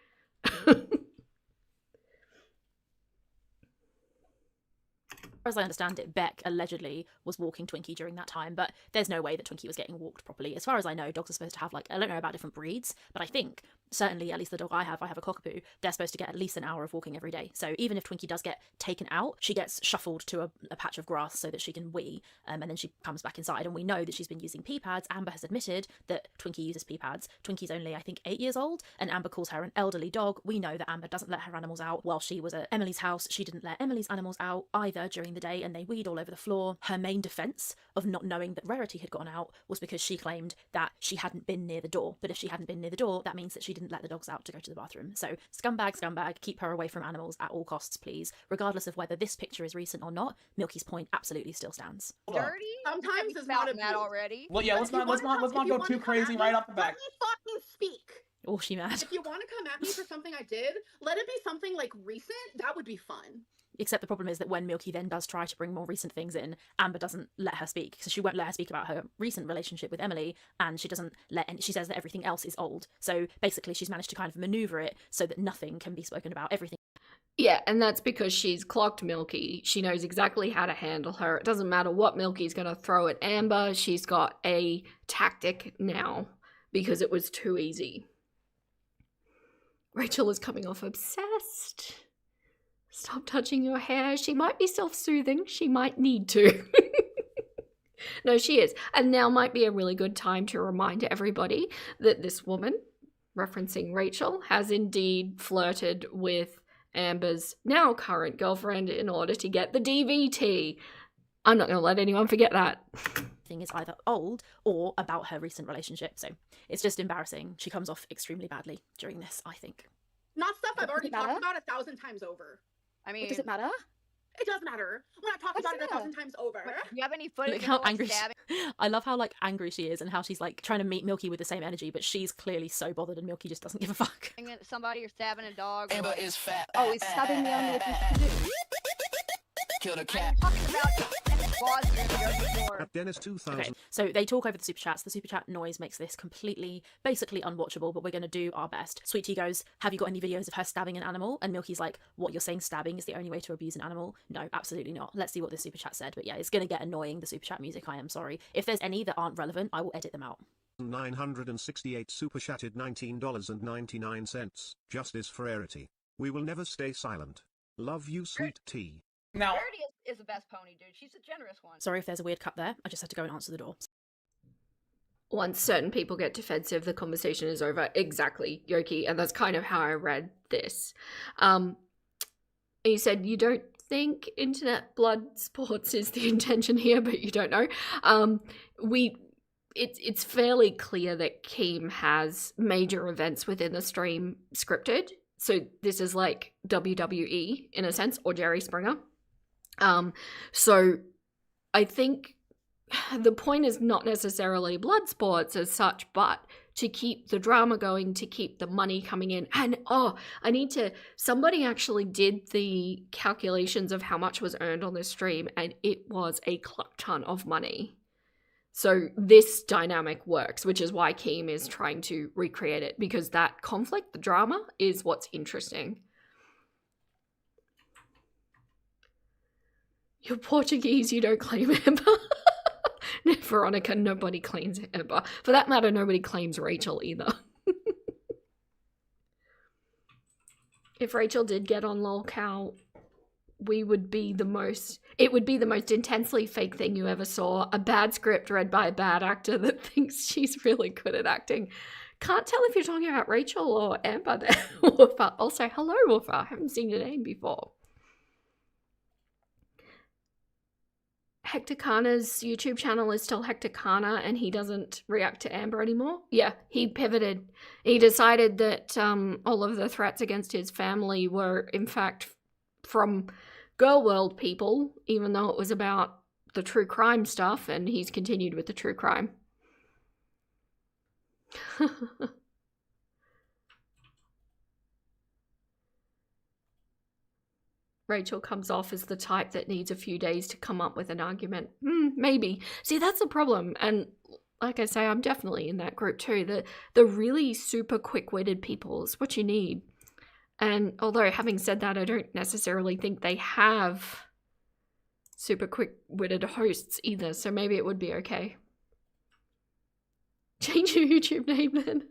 as I understand it, Beck allegedly was walking Twinkie during that time, but there's no way that Twinkie was getting walked properly. As far as I know, dogs are supposed to have, like, I don't know about different breeds, but I think, certainly, at least the dog I have a cockapoo, they're supposed to get at least an hour of walking every day. So even if Twinkie does get taken out, she gets shuffled to a patch of grass so that she can wee, and then she comes back inside. And we know that she's been using pee pads. Amber has admitted that Twinkie uses pee pads. Twinkie's only, I think, 8 years old, and Amber calls her an elderly dog. We know that Amber doesn't let her animals out. While she was at Emily's house, she didn't let Emily's animals out either during the day, and they weed all over the floor. Her main defense of not knowing that Rarity had gotten out was because she claimed that she hadn't been near the door. But if she hadn't been near the door, that means that she didn't let the dogs out to go to the bathroom. So scumbag, keep her away from animals at all costs, please. Regardless of whether this picture is recent or not, Milky's point absolutely still stands. Hold up. Dirty? Sometimes We've it's not found that abuse. already. Well, yeah, But let's not go too crazy right off the Let back. me fucking speak. Oh, she mad. If you want to come at me for something I did, let it be something like recent. That would be fun. Except the problem is that when Milky then does try to bring more recent things in, Amber doesn't let her speak. So she won't let her speak about her recent relationship with Emily, and she doesn't let she says that everything else is old. So basically she's managed to kind of maneuver it so that nothing can be spoken about. Everything. Yeah, and that's because she's clocked Milky. She knows exactly how to handle her. It doesn't matter what Milky's going to throw at Amber. She's got a tactic now because it was too easy. Rachel is coming off obsessed. Stop touching your hair. She might be self-soothing. She might need to. No, she is. And now might be a really good time to remind everybody that this woman, referencing Rachel, has indeed flirted with Amber's now current girlfriend in order to get the DVT. I'm not going to let anyone forget that. Thing is either old or about her recent relationship. So it's just embarrassing. She comes off extremely badly during this, I think. Not stuff I've already Does it talked matter? about 1,000 times over. I mean, Does it matter? It does matter. When I talk What's about it the 1,000 matter? times over. do you have any footage Look of how her, like, angry stabbing I love how, like, angry she is and how she's, like, trying to meet Milky with the same energy, but she's clearly so bothered and Milky just doesn't give a fuck. somebody or stabbing a dog? Amber is fat. Oh, is stabbing the only abuse you can do? Kill the I'm cat. talking about claws through the open door. At Dennis 2000. Okay, so they talk over the super chats. The super chat noise makes this basically unwatchable, but we're going to do our best. Sweet Tea goes, have you got any videos of her stabbing an animal? And Milky's like, what, you're saying stabbing is the only way to abuse an animal? No, absolutely not. Let's see what this super chat said. But yeah, it's going to get annoying, the super chat music, I am sorry. If there's any that aren't relevant, I will edit them out. 968 super chatted $19.99. Justice for Rarity. We will never stay silent. Love you, Sweet Tea. Now, Rarity is the best pony, dude. She's a generous one. Sorry if there's a weird cut there. I just had to go and answer the door. Once certain people get defensive, the conversation is over. Exactly, Yoki. And that's kind of how I read this. You said you don't think internet blood sports is the intention here, but you don't know. it's fairly clear that Keem has major events within the stream scripted. So this is like WWE in a sense, or Jerry Springer. So I think the point is not necessarily blood sports as such, but to keep the drama going, to keep the money coming in. And somebody actually did the calculations of how much was earned on this stream, and it was a cluck ton of money. So this dynamic works, which is why Keem is trying to recreate it, because that conflict, the drama, is what's interesting. You're Portuguese, you don't claim Amber. Veronica, nobody claims Amber. For that matter, nobody claims Rachel either. If Rachel did get on LOLCOW, it would be the most intensely fake thing you ever saw. A bad script read by a bad actor that thinks she's really good at acting. Can't tell if you're talking about Rachel or Amber there. Woofa. Also, hello, Woofa. I haven't seen your name before. Hector Kana's YouTube channel is still Hector Kana, and he doesn't react to Amber anymore. Yeah, he pivoted. He decided that all of the threats against his family were, in fact, from Girl World people, even though it was about the true crime stuff, and he's continued with the true crime. Rachel comes off as the type that needs a few days to come up with an argument. Maybe. See, that's the problem. And like I say, I'm definitely in that group too. The really super quick-witted people is what you need. And although having said that, I don't necessarily think they have super quick-witted hosts either, so maybe it would be okay. Change your YouTube name then.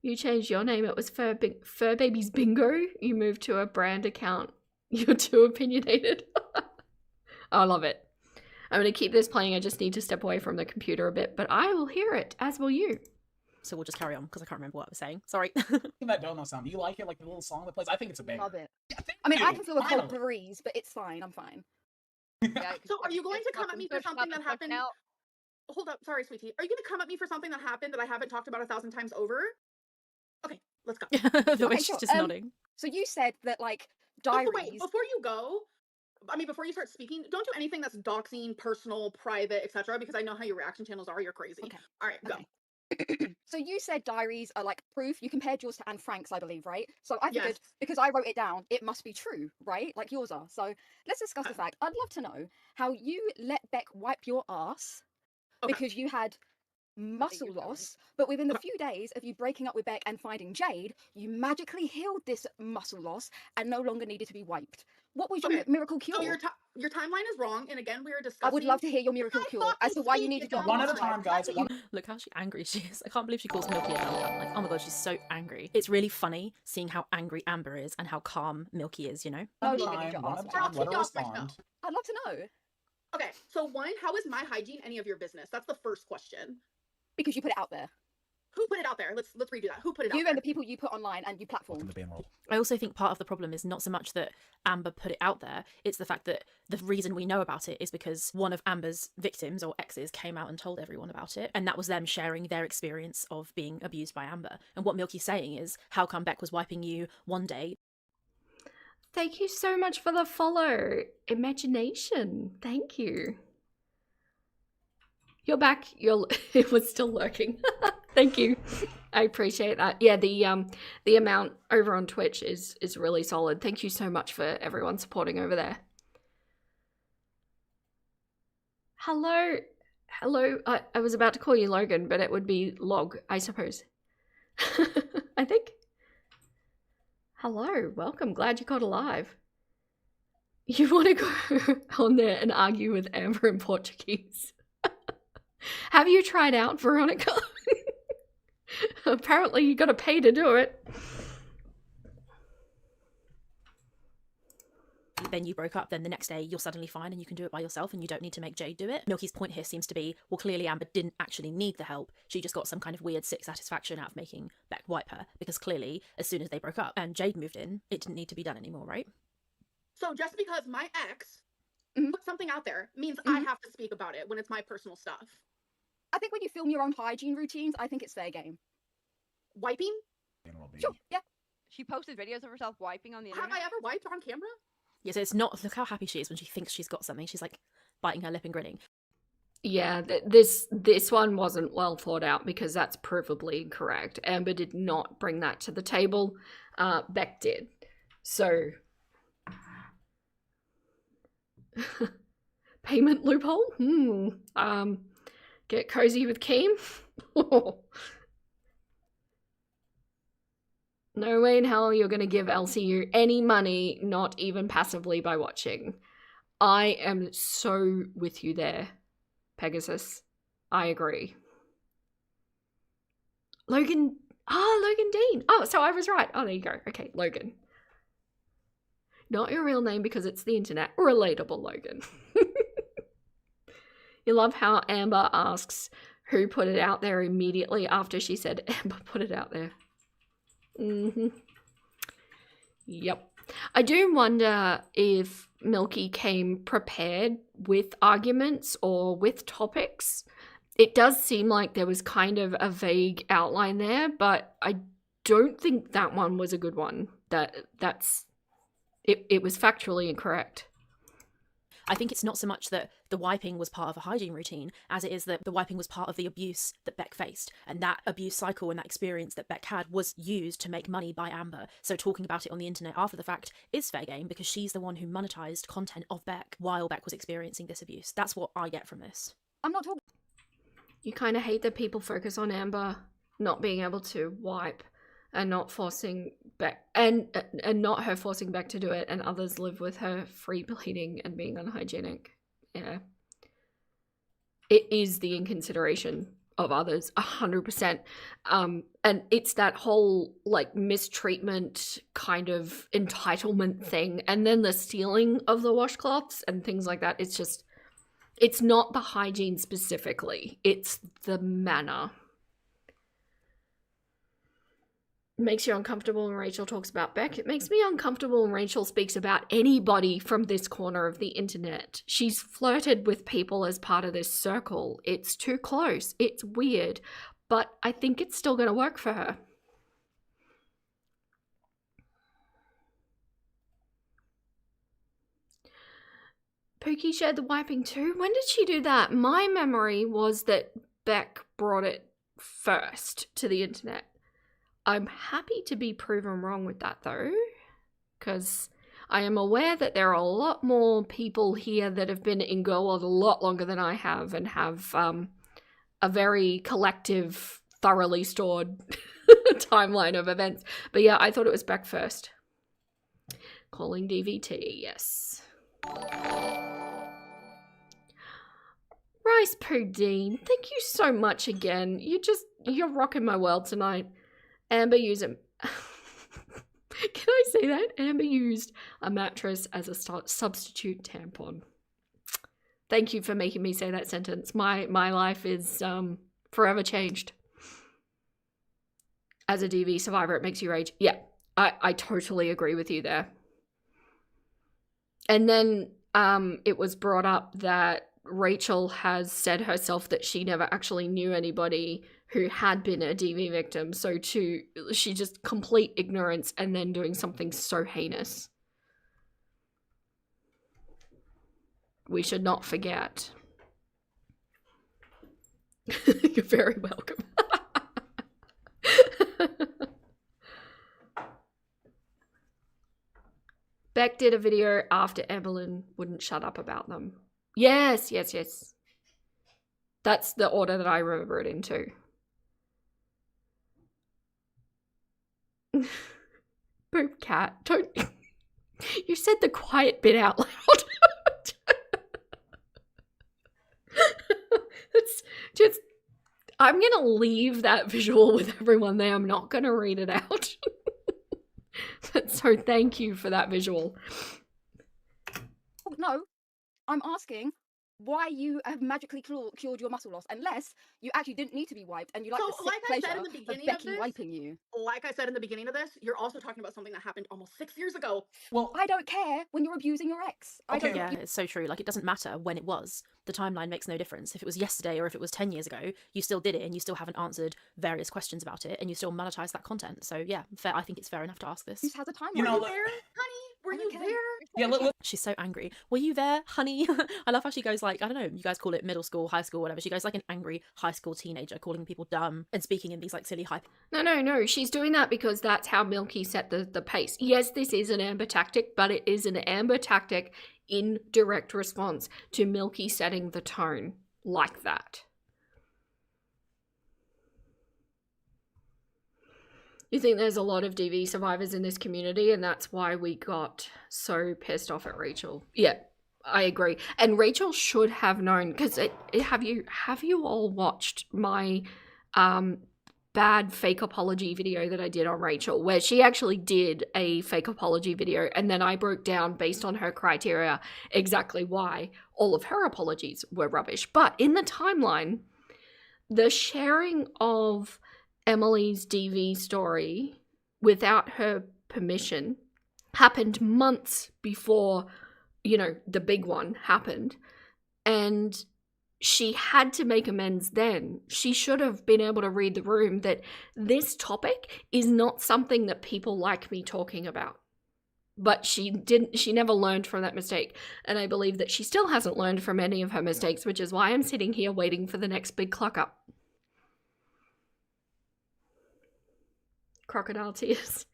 You changed your name. It was Fur Babies Bingo. You moved to a brand account. You're too opinionated. I love it. I'm going to keep this playing. I just need to step away from the computer a bit, but I will hear it, as will you. So we'll just carry on, because I can't remember what I was saying. Sorry. That dono sound. Do you like it? Like the little song that plays? I think it's a banger. Love it. Yeah, I mean, I can feel a cold finally. breeze, but it's fine. I'm fine. Yeah, So are you going to come at me for something that happened? Hold up, sorry, sweetie. Are you going to come at me for something that happened that I haven't talked about 1,000 times over? Okay, let's go. The way Okay, she's sure. just nodding. So you said that, like, Oh, diaries. wait, before you go, before you start speaking, don't do anything that's doxing, personal, private, etc. Because I know how your reaction channels are. You're crazy. Okay. All right, go. Okay. So you said diaries are like proof. You compared yours to Anne Frank's, I believe, right? So I figured Yes. because I wrote it down, it must be true, right? Like yours are. So let's discuss the fact. I'd love to know how you let Beck wipe your ass Okay. because you had muscle you're going. loss, but within the few days of you breaking up with Beck and finding Jade, you magically healed this muscle loss and no longer needed to be wiped. What was your Okay, miracle cure? So your timeline is wrong, and again, we are I discussing. would love to hear your miracle cure as to why you needed your One at a ass time, wiped. guys. Look how angry she is. I can't believe she calls Milky a dumb cunt. Like, oh my god, she's so angry. It's really funny seeing how angry Amber is and how calm Milky is, you know? No, One you at a needed time, your one ass at a wiped. time. I'll Let her take you off my respond. show. I'd love to know. Okay, so one, how is my hygiene any of your business? That's the first question. Because you put it out there. Who put it out there? Let's redo that. Who put it out You there? and the people you put online and you platform. Welcome to Bane World. I also think part of the problem is not so much that Amber put it out there, it's the fact that the reason we know about it is because one of Amber's victims or exes came out and told everyone about it, and that was them sharing their experience of being abused by Amber. And what Milky's saying is, how come Beck was wiping you one day? Thank you so much for the follow. Imagination. Thank you. You're back. It was still lurking. Thank you. I appreciate that. Yeah, the amount over on Twitch is really solid. Thank you so much for everyone supporting over there. Hello. I was about to call you Logan, but it would be Log, I suppose. I think. Hello, welcome. Glad you got alive. You want to go on there and argue with Amber in Portuguese? Have you tried out, Veronica? Apparently you gotta pay to do it. Then you broke up, then the next day you're suddenly fine and you can do it by yourself and you don't need to make Jade do it. Milky's point here seems to be, well, clearly Amber didn't actually need the help. She just got some kind of weird sick satisfaction out of making Beck wipe her, because clearly as soon as they broke up and Jade moved in, it didn't need to be done anymore, right? So just because my ex put something out there means I have to speak about it when it's my personal stuff. I think when you film your own hygiene routines, I think it's fair game. Wiping? Sure, yeah. She posted videos of herself wiping on the Have internet. I ever wiped on camera? Yeah, so it's not, look how happy she is when she thinks she's got something. She's like biting her lip and grinning. Yeah, this one wasn't well thought out because that's provably incorrect. Amber did not bring that to the table. Beck did. So, payment loophole? Get cozy with Keem? No way in hell you're going to give LCU any money, not even passively by watching. I am so with you there, Pegasus. I agree. Logan Dean. Oh, so I was right. Oh, there you go. Okay, Logan. Not your real name because it's the internet. Relatable Logan. You love how Amber asks who put it out there immediately after she said Amber put it out there. Yep. I do wonder if Milky came prepared with arguments or with topics. It does seem like there was kind of a vague outline there, but I don't think that one was a good one. It was factually incorrect. I think it's not so much that the wiping was part of a hygiene routine as it is that the wiping was part of the abuse that Beck faced. And that abuse cycle and that experience that Beck had was used to make money by Amber. So talking about it on the internet after the fact is fair game because she's the one who monetized content of Beck while Beck was experiencing this abuse. That's what I get from this. I'm not talking. You kind of hate that people focus on Amber not being able to wipe and not forcing Beck and not her forcing Beck to do it, and others live with her free bleeding and being unhygienic. Yeah, it is the inconsideration of others 100%. And it's that whole like mistreatment kind of entitlement thing, and then the stealing of the washcloths and things like that. It's not the hygiene specifically, it's the manner. Makes you uncomfortable when Rachel talks about Beck. It makes me uncomfortable when Rachel speaks about anybody from this corner of the internet. She's flirted with people as part of this circle. It's too close. It's weird, but I think it's still going to work for her. Pookie shared the wiping too. When did she do that? My memory was that Beck brought it first to the internet. I'm happy to be proven wrong with that though, because I am aware that there are a lot more people here that have been in Girl World a lot longer than I have and have a very collective, thoroughly stored timeline of events. But yeah, I thought it was Beck first. Calling DVT, yes. Rice Pudding, thank you so much again. You're rocking my world tonight. Amber used can I say that? Amber used a mattress as a substitute tampon. Thank you for making me say that sentence. My life is forever changed. As a DV survivor, it makes you rage. Yeah, I totally agree with you there. And then it was brought up that Rachel has said herself that she never actually knew anybody who had been a DV victim. So she just complete ignorance and then doing something so heinous. We should not forget. You're very welcome. Beck did a video after Evelyn wouldn't shut up about them. Yes. That's the order that I remember it in too. Poop cat, don't. You said the quiet bit out loud. It's just. I'm gonna leave that visual with everyone there. I'm not gonna read it out. So thank you for that visual. Oh, no, I'm asking why you have magically cured your muscle loss, unless you actually didn't need to be wiped and you like So, the sick like I said pleasure in the of beginning of Becky this, wiping you. like I said in the beginning of this, you're also talking about something that happened almost 6 years ago. Well, I don't care when you're abusing your ex. I Okay. don't. Yeah, it's so true. Like, it doesn't matter when it was. The timeline makes no difference. If it was yesterday or if it was 10 years ago, you still did it and you still haven't answered various questions about it and you still monetize that content. So, yeah, fair. I think it's fair enough to ask this. Abuse has a timeline. You know, Were you there, honey? Were you Okay. there? yeah, She's so angry. Were you there, honey? I love how she goes like, I don't know, you guys call it middle school, high school, whatever. She goes like an angry high school teenager, calling people dumb and speaking in these like silly hype. No. She's doing that because that's how Milky set the pace. Yes, this is an Amber tactic, but it is an Amber tactic in direct response to Milky setting the tone like that. You think there's a lot of DV survivors in this community, and that's why we got so pissed off at Rachel. Yeah, I agree. And Rachel should have known, because have you all watched my bad fake apology video that I did on Rachel, where she actually did a fake apology video, and then I broke down based on her criteria exactly why all of her apologies were rubbish. But in the timeline, the sharing of Emily's DV story without her permission happened months before, the big one happened. And she had to make amends then. She should have been able to read the room that this topic is not something that people like me talking about. But she never learned from that mistake. And I believe that she still hasn't learned from any of her mistakes, which is why I'm sitting here waiting for the next big Clucker. Crocodile tears.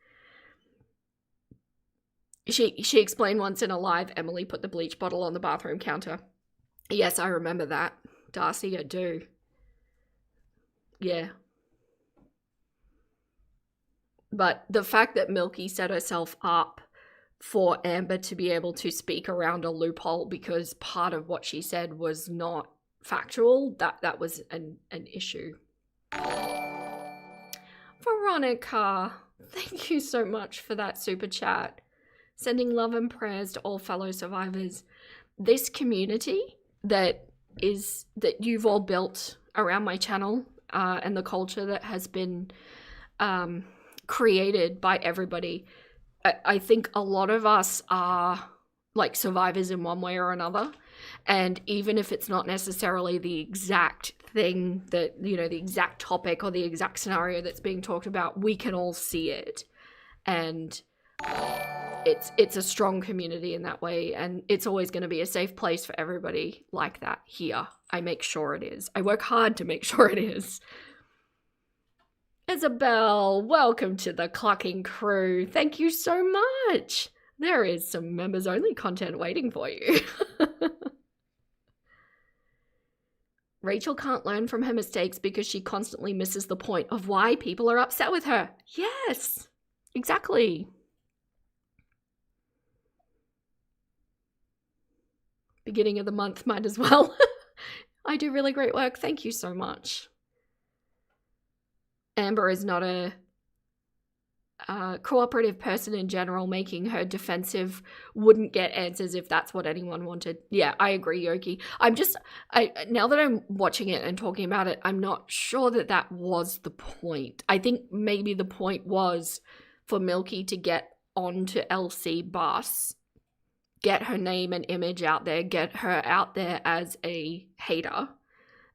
She explained once in a live, Emily put the bleach bottle on the bathroom counter. Yes, I remember that. Darcy, I do. Yeah. But the fact that Milky set herself up for Amber to be able to speak around a loophole because part of what she said was not factual, that was an issue. Veronica, thank you so much for that super chat. Sending love and prayers to all fellow survivors. This community that you've all built around my channel and the culture that has been created by everybody, I think a lot of us are like survivors in one way or another. And even if it's not necessarily the exact thing that, the exact topic or the exact scenario that's being talked about, we can all see it. And it's a strong community in that way. And it's always going to be a safe place for everybody like that here. I make sure it is. I work hard to make sure it is. Isabel, welcome to the Clucking crew. Thank you so much. There is some members only content waiting for you. Rachel can't learn from her mistakes because she constantly misses the point of why people are upset with her. Yes, exactly. Beginning of the month, might as well. I do really great work. Thank you so much. Amber is not a cooperative person in general. Making her defensive wouldn't get answers if that's what anyone wanted. Yeah, I agree, Yoki. Now that I'm watching it and talking about it, I'm not sure that was the point. I think maybe the point was for Milky to get onto LC bus, get her name and image out there, get her out there as a hater.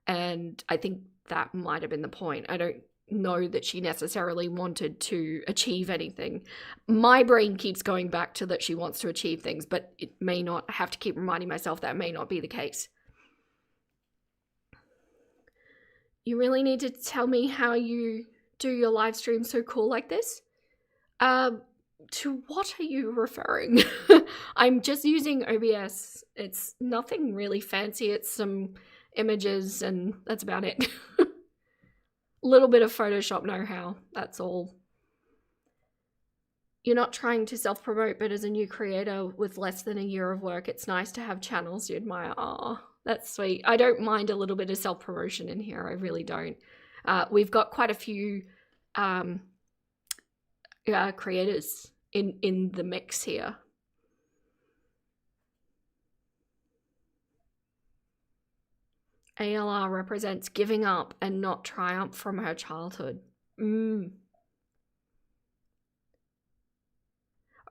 And I think that might have been the point. I don't know that she necessarily wanted to achieve anything. My brain keeps going back to that she wants to achieve things, but it may not. I have to keep reminding myself that may not be the case. You really need to tell me how you do your live stream so cool like this? To what are you referring? I'm just using OBS. It's nothing really fancy. It's some images and that's about it. Little bit of Photoshop know-how, that's all. You're not trying to self-promote, but as a new creator with less than a year of work, it's nice to have channels you admire. Aw, that's sweet. I don't mind a little bit of self-promotion in here, I really don't. We've got quite a few creators in the mix here. ALR represents giving up and not triumph from her childhood.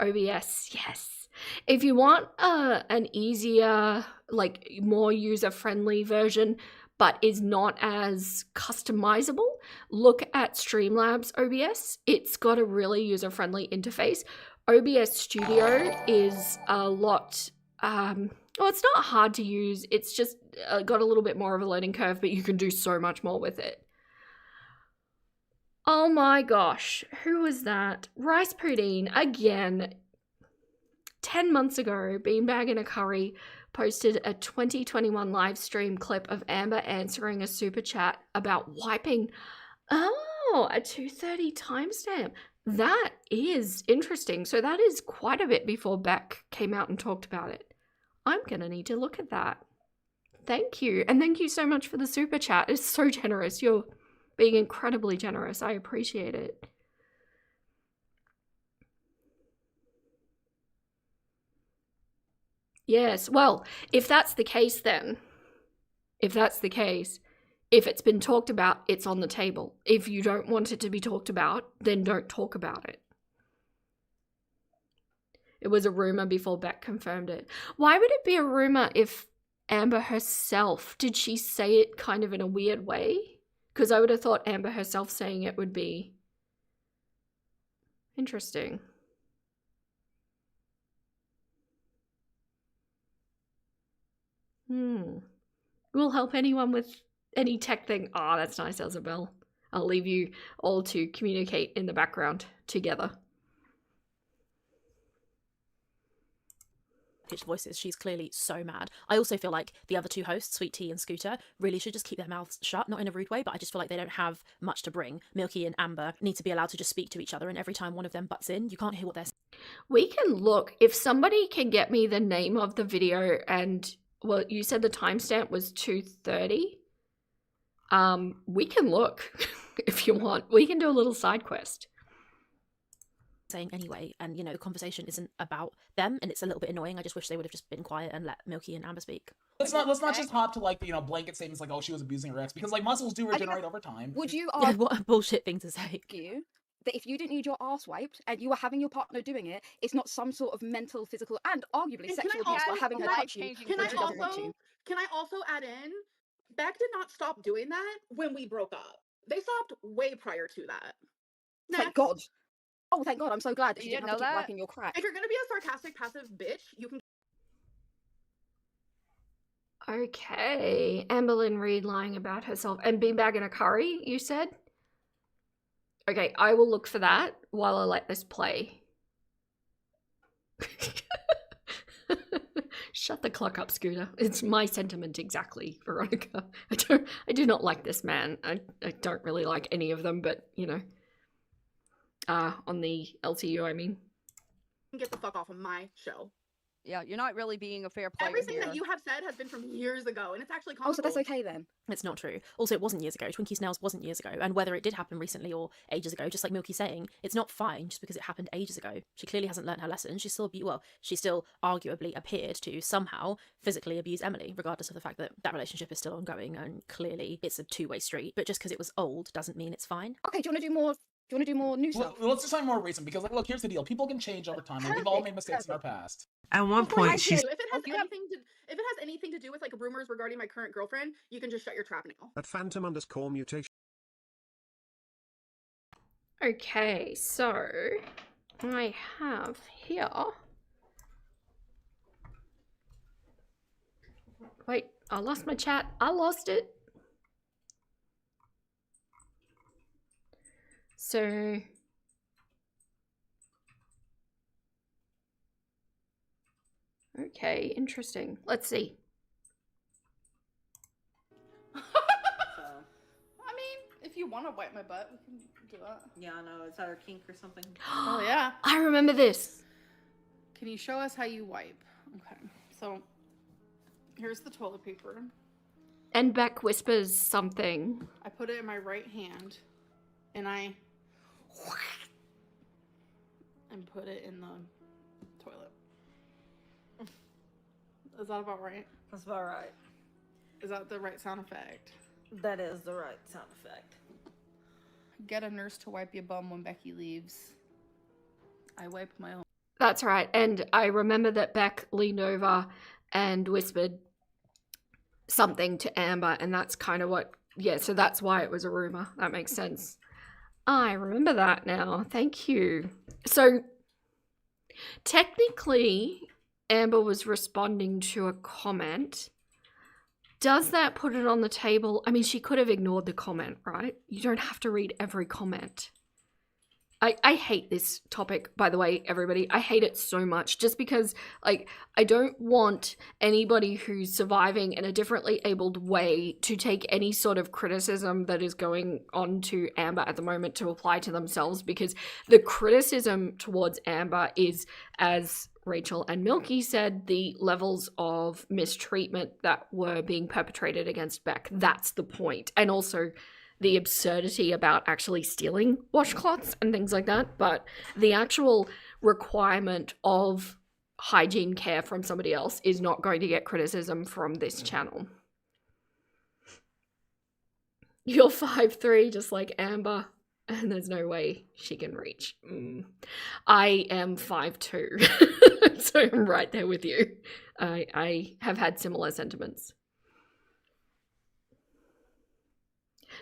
OBS, yes. If you want an easier, like more user-friendly version, but is not as customizable, look at Streamlabs OBS. It's got a really user-friendly interface. OBS Studio is a lot, well, it's not hard to use. It's just got a little bit more of a learning curve, but you can do so much more with it. Oh my gosh, who was that? Rice Pudding, again. 10 months ago, Beanbag in a Curry posted a 2021 live stream clip of Amber answering a super chat about wiping. Oh, a 2:30 timestamp. That is interesting. So that is quite a bit before Beck came out and talked about it. I'm going to need to look at that. Thank you. And thank you so much for the super chat. It's so generous. You're being incredibly generous. I appreciate it. Yes, well, if that's the case then, if it's been talked about, it's on the table. If you don't want it to be talked about, then don't talk about it. It was a rumor before Beck confirmed it. Why would it be a rumor if Amber herself, did she say it kind of in a weird way? Because I would have thought Amber herself saying it would be interesting. Will help anyone with any tech thing. Oh, that's nice, Elzabel. I'll leave you all to communicate in the background together. Pitched voices. She's clearly so mad. I also feel like the other two hosts, Sweet Tea and Scooter, really should just keep their mouths shut, not in a rude way, but I just feel like they don't have much to bring. Milky and Amber need to be allowed to just speak to each other, and every time one of them butts in, you can't hear what they're saying. We can look. If somebody can get me the name of the video and, well, you said the timestamp was 2:30. We can look if you want. We can do a little side quest. Saying anyway, and you know, the conversation isn't about them, and it's a little bit annoying. I just wish they would have just been quiet and let Milky and Amber speak. Let's not just hop to like, you know, blanket statements like, oh, she was abusing her ex, because like muscles do regenerate over time. Would you Yeah, what a bullshit thing to say. argue that if you didn't need your ass wiped and you were having your partner doing it, it's not some sort of mental, physical, and arguably And sexual abuse by having her touch you Can when I she doesn't want to? Can I also add in, Beck did not stop doing that when we broke up. They stopped way prior to that. Thank Next. God. Oh, thank God! I'm so glad that You you didn't didn't have to know keep that? wiping your crack. If you're gonna be a sarcastic, passive bitch, you can. Okay. Amberlynn Reed lying about herself. And Beanbag in a Curry, you said? Okay, I will look for that while I let this play. Shut the clock up, Scooter. It's my sentiment exactly, Veronica. I do not like this man. I don't really like any of them, but you know. On the LCU, I mean. Get the fuck off of my show. Yeah, you're not really being a fair player Everything here. that you have said has been from years ago, and it's actually Oh, so comical. that's okay then. It's not true. Also, it wasn't years ago. Twinkie Snails wasn't years ago. And whether it did happen recently or ages ago, just like Milky saying, it's not fine just because it happened ages ago. She clearly hasn't learned her lesson. She still arguably appeared to somehow physically abuse Emily, regardless of the fact that that relationship is still ongoing and clearly it's a two-way street. But just because it was old doesn't mean it's fine. Okay, do you want to do more? Do you want to do more new stuff? Let's do something more recent, because like, look, here's the deal: people can change over time, and we've all made mistakes in our past. At one Before you point, do, she's if it has anything to do with like rumors regarding my current girlfriend, you can just shut your trap now. At Phantom_mutation. Okay, so I have here. Wait, I lost my chat. I lost it. So okay, interesting. Let's see. I mean, if you want to wipe my butt, we can do that. Yeah, I know. Is that our kink or something? Oh yeah. I remember this. Can you show us how you wipe? Okay, so here's the toilet paper. And Beck whispers something. I put it in my right hand, and I put it in the toilet. Is that about right? That's about right. Is that the right sound effect? That is the right sound effect. Get a nurse to wipe your bum when Becky leaves. I wipe my own. That's right. And I remember that Beck leaned over and whispered something to Amber, and that's kind of what, yeah, so that's why it was a rumor. That makes sense. I remember that now. Thank you. So technically, Amber was responding to a comment. Does that put it on the table? I mean, she could have ignored the comment, right? You don't have to read every comment. I hate this topic, by the way, everybody. I hate it so much just because, like, I don't want anybody who's surviving in a differently abled way to take any sort of criticism that is going on to Amber at the moment to apply to themselves, because the criticism towards Amber is, as Rachel and Milky said, the levels of mistreatment that were being perpetrated against Beck. That's the point. And also the absurdity about actually stealing washcloths and things like that, but the actual requirement of hygiene care from somebody else is not going to get criticism from this channel. You're 5'3", just like Amber, and there's no way she can reach. I am 5'2", so I'm right there with you. I have had similar sentiments.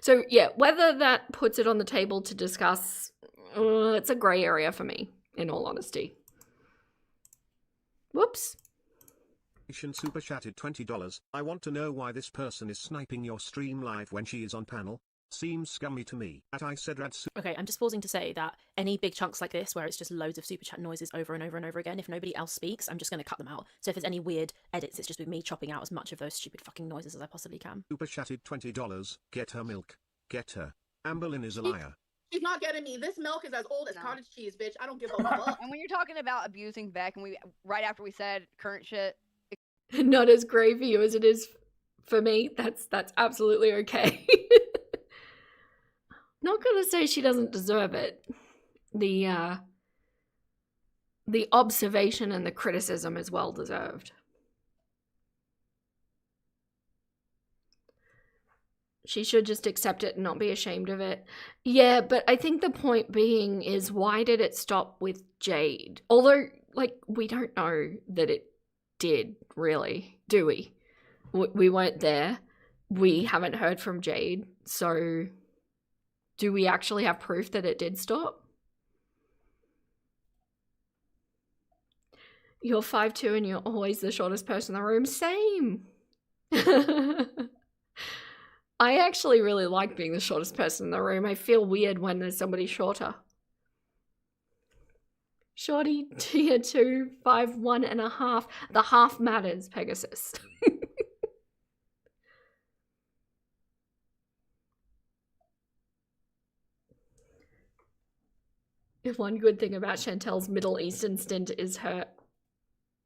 So yeah, whether that puts it on the table to discuss, it's a grey area for me, in all honesty. Whoops. Super chatted $20. I want to know why this person is sniping your stream live when she is on panel. Seems scummy to me. Okay, I'm just pausing to say that any big chunks like this, where it's just loads of super chat noises over and over and over again, if nobody else speaks, I'm just going to cut them out. So if there's any weird edits, it's just with me chopping out as much of those stupid fucking noises as I possibly can. Super chatted $20. Get her milk. Get her. Amberlynn is a liar. She's not getting me. This milk is as old as cottage cheese, bitch. I don't give a fuck. And when you're talking about abusing Beck, and right after we said current shit, Not as grey for you as it is for me. That's absolutely okay. Not gonna say she doesn't deserve it. The observation and the criticism is well deserved. She should just accept it and not be ashamed of it. Yeah, but I think the point being is, why did it stop with Jade? Although, like, we don't know that it did, really, do we? We weren't there. We haven't heard from Jade, so do we actually have proof that it did stop? You're 5'2" and you're always the shortest person in the room. Same. I actually really like being the shortest person in the room. I feel weird when there's somebody shorter. Shorty, tier 2, 5'1.5". The half matters, Pegasus. One good thing about Chantel's Middle Eastern stint is her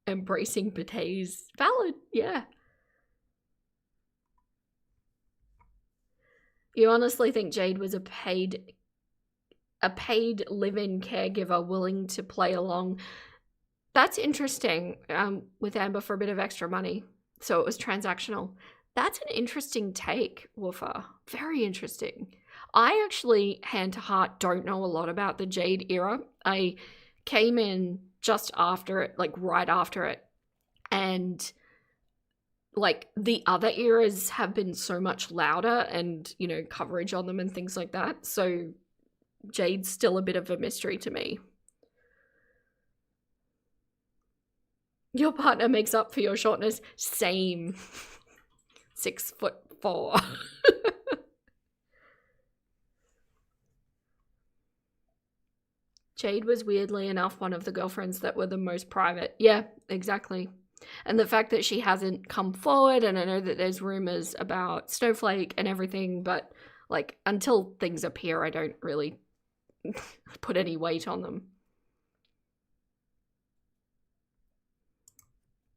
embracing bites. Valid, yeah. You honestly think Jade was a paid live-in caregiver willing to play along? That's interesting, with Amber for a bit of extra money. So it was transactional. That's an interesting take, Woofer. Very interesting. I actually, hand to heart, don't know a lot about the Jade era. I came in just after it, like right after it. And like the other eras have been so much louder and, you know, coverage on them and things like that. So Jade's still a bit of a mystery to me. Your partner makes up for your shortness. Same. 6'4". Jade was weirdly enough one of the girlfriends that were the most private. Yeah, exactly. And the fact that she hasn't come forward, and I know that there's rumors about Snowflake and everything, but like until things appear, I don't really put any weight on them.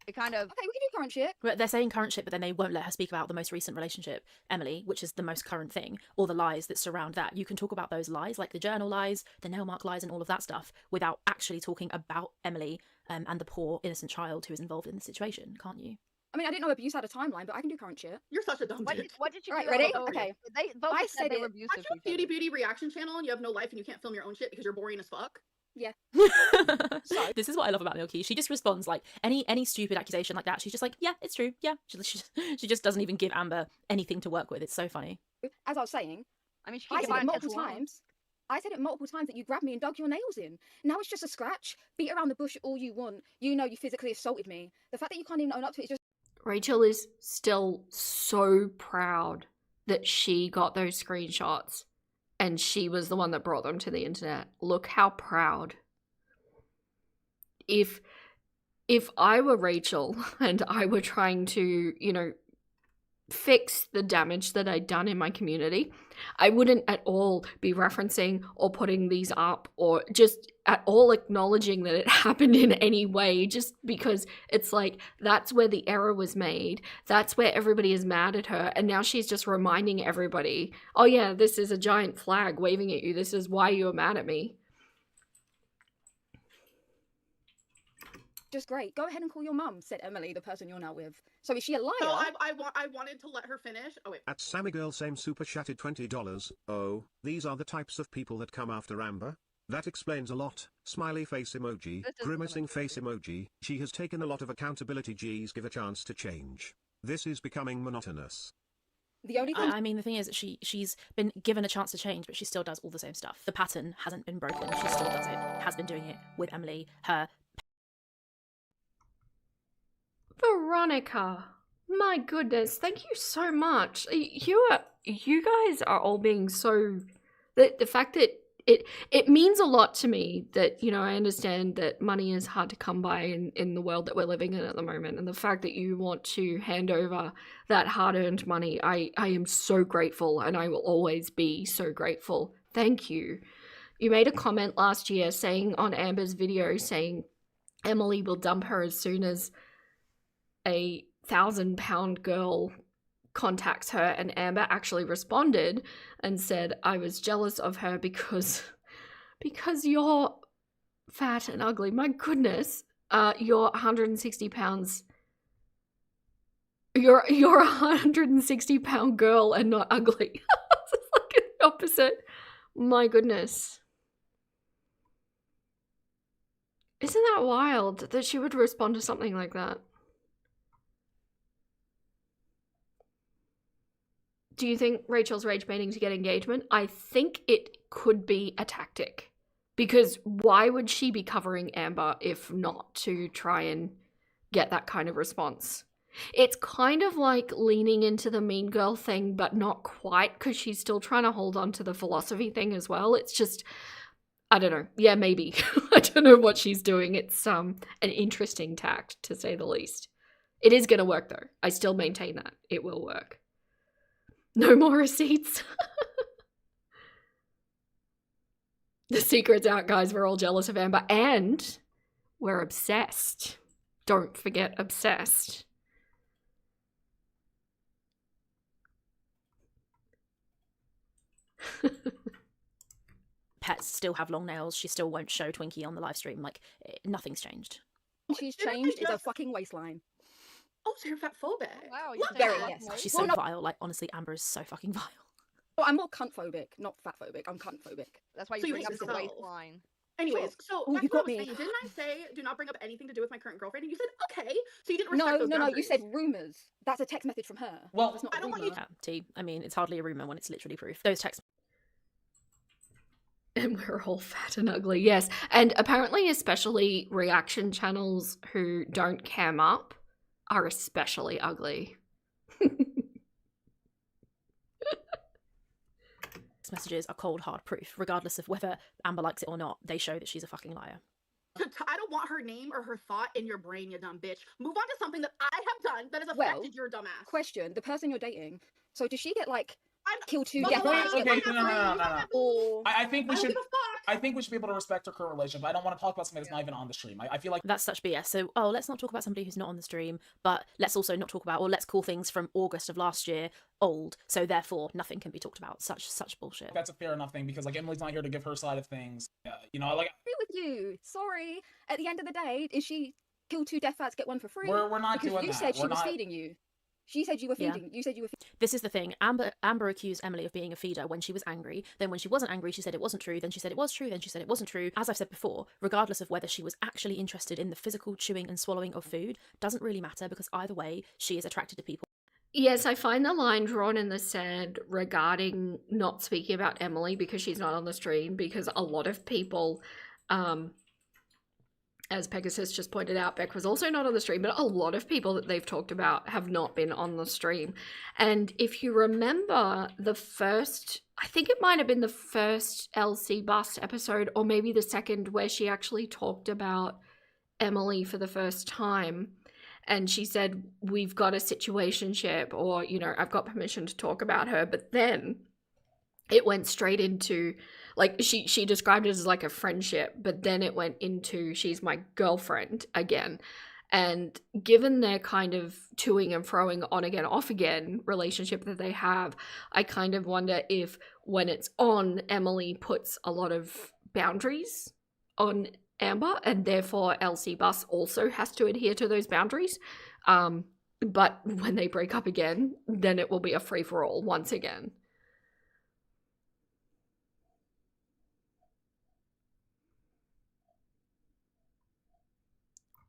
it kind of... Okay, we can do current shit. But they're saying current shit, but then they won't let her speak about the most recent relationship, Emily, which is the most current thing, or the lies that surround that. You can talk about those lies, like the journal lies, the nail mark lies, and all of that stuff, without actually talking about Emily and the poor innocent child who is involved in the situation, can't you? I mean, I didn't know abuse had a timeline, but I can do current shit. You're such a dumb What bitch. did you Alright, do? ready? Oh, Okay. They both I said said they were it. abusive Aren't to you each a other. beauty reaction channel and you have no life and you can't film your own shit because you're boring as fuck? Yeah. So this is what I love about Milky. She just responds like any stupid accusation like that. She's just like, yeah, it's true. Yeah, she just doesn't even give Amber anything to work with. It's so funny. As I was saying, I mean, she I can said it find multiple alone. times. I said it multiple times that you grabbed me and dug your nails in. Now it's just a scratch. Beat around the bush all you want. You know you physically assaulted me. The fact that you can't even own up to it is just... Rachel is still so proud that she got those screenshots and she was the one that brought them to the internet. Look how proud. If I were Rachel and I were trying to, you know, fix the damage that I'd done in my community, I wouldn't at all be referencing or putting these up or just at all acknowledging that it happened in any way, just because it's like that's where the error was made. That's where everybody is mad at her. And now she's just reminding everybody, oh yeah, this is a giant flag waving at you. This is why you're mad at me. just great. Go ahead and call your mum, said Emily, the person you're now with. So is she a liar? So I wanted to let her finish. Oh wait. At Sammygirl same super chatted $20. Oh, these are the types of people that come after Amber. That explains a lot. Smiley face emoji, grimacing face emoji. She has taken a lot of accountability. Geez, give a chance to change. This is becoming monotonous. The only thing... I mean, the thing is, she's been given a chance to change, but she still does all the same stuff. The pattern hasn't been broken. She still does it. Has been doing it with Emily. Her... Veronica, my goodness, thank you so much. You guys are all being so... The fact that it means a lot to me that, you know, I understand that money is hard to come by in the world that we're living in at the moment, and the fact that you want to hand over that hard-earned money, I am so grateful, and I will always be so grateful. Thank you. You made a comment last year saying on Amber's video saying Emily will dump her as soon as a 1,000-pound girl contacts her, and Amber actually responded and said, I was jealous of her because you're fat and ugly. My goodness, you're 160 pounds. You're a 160-pound girl and not ugly. It's like the opposite. My goodness. Isn't that wild that she would respond to something like that? Do you think Rachel's rage baiting to get engagement? I think it could be a tactic. Because why would she be covering Amber if not to try and get that kind of response? It's kind of like leaning into the mean girl thing, but not quite, because she's still trying to hold on to the philosophy thing as well. It's just, I don't know. Yeah, maybe. I don't know what she's doing. It's an interesting tact, to say the least. It is going to work, though. I still maintain that. It will work. No more receipts. The secret's out, guys. We're all jealous of Amber. And we're obsessed. Don't forget obsessed. Pets still have long nails. She still won't show Twinkie on the live stream. Like, nothing's changed. She's changed is a fucking waistline. Oh, so you're fatphobic. Wow, What you Very, said yes. that. She's Well, so no- vile. Like, honestly, Amber is so fucking vile. Oh, I'm more cunt-phobic, not fat-phobic. I'm cunt-phobic. That's why So you you bring up hate the yourself. waistline. Anyways, so Oh, that's you what I got was me. saying. Didn't I say do not bring up anything to do with my current girlfriend? And you said okay. So you didn't respect No, those no, no, you boundaries. said rumours. That's a text message from her. Well, That's not I a don't want rumour. you Yeah, T. I mean, it's hardly a rumour when it's literally proof. Those texts. And we're all fat and ugly, yes. And apparently, especially reaction channels who don't cam up are especially ugly. Messages are cold hard proof. Regardless of whether Amber likes it or not, they show that she's a fucking liar. I don't want her name or her thought in your brain, you dumb bitch. Move on to something that I have done that has Well, affected your dumb ass. Question, the person you're dating, so does she get, like, I'm kill two, Well, death okay, match, okay, get no, no, no, no, no. or... I think we I don't should. give a fuck. I think we should be able to respect her current relationship. I don't want to talk about something that's not even on the stream. I feel like That's such BS. So, let's not talk about somebody who's not on the stream, but let's also not talk about, or let's call things from August of last year old, so therefore nothing can be talked about. Such bullshit. that's a fair enough thing because like Emily's not here to give her side of things. You know, like I agree with you. Sorry. At the end of the day, is she kill 2 death rats, get 1 for free. We're not because doing you that. said she We're was not... feeding you. She said you were feeding. You said you were feeding. This is the thing. Amber accused Emily of being a feeder when she was angry. Then when she wasn't angry, she said it wasn't true. Then she said it was true. Then she said it wasn't true. As I've said before, regardless of whether she was actually interested in the physical chewing and swallowing of food, doesn't really matter because either way, she is attracted to people. Yes, I find the line drawn in the sand regarding not speaking about Emily because she's not on the stream, because a lot of people, as Pegasus just pointed out, Beck was also not on the stream, but a lot of people that they've talked about have not been on the stream. And if you remember the first, I think it might have been the first LC Bust episode, or maybe the second, where she actually talked about Emily for the first time. And she said, we've got a situationship, or, you know, I've got permission to talk about her. But then it went straight into, like, she described it as like a friendship, but then it went into she's my girlfriend again. And given their kind of toing and froing on again, off again relationship that they have, I kind of wonder if when it's on, Emily puts a lot of boundaries on Amber, and therefore LC Bus also has to adhere to those boundaries. But when they break up again, then it will be a free-for-all once again.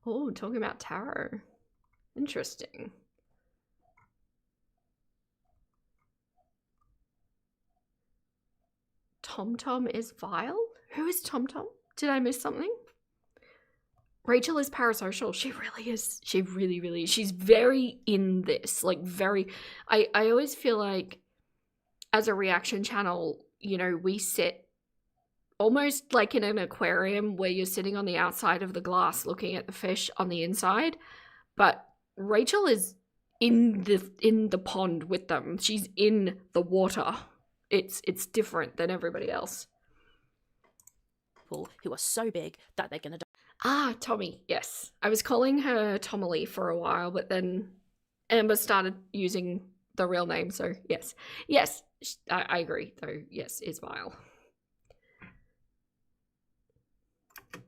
Oh, talking about tarot. Interesting. TomTom is vile? Who is TomTom? Did I miss something? Rachel is parasocial. She really is. She really, she's very in this. Like, very... I always feel like, as a reaction channel, you know, we sit almost like in an aquarium where you're sitting on the outside of the glass looking at the fish on the inside. But Rachel is in the pond with them. She's in the water. It's different than everybody else. People who are so big that they're gonna die. Ah, Tommy, yes. I was calling her Tomily for a while, but then Amber started using the real name, so yes. Yes, I agree, though, yes, is vile.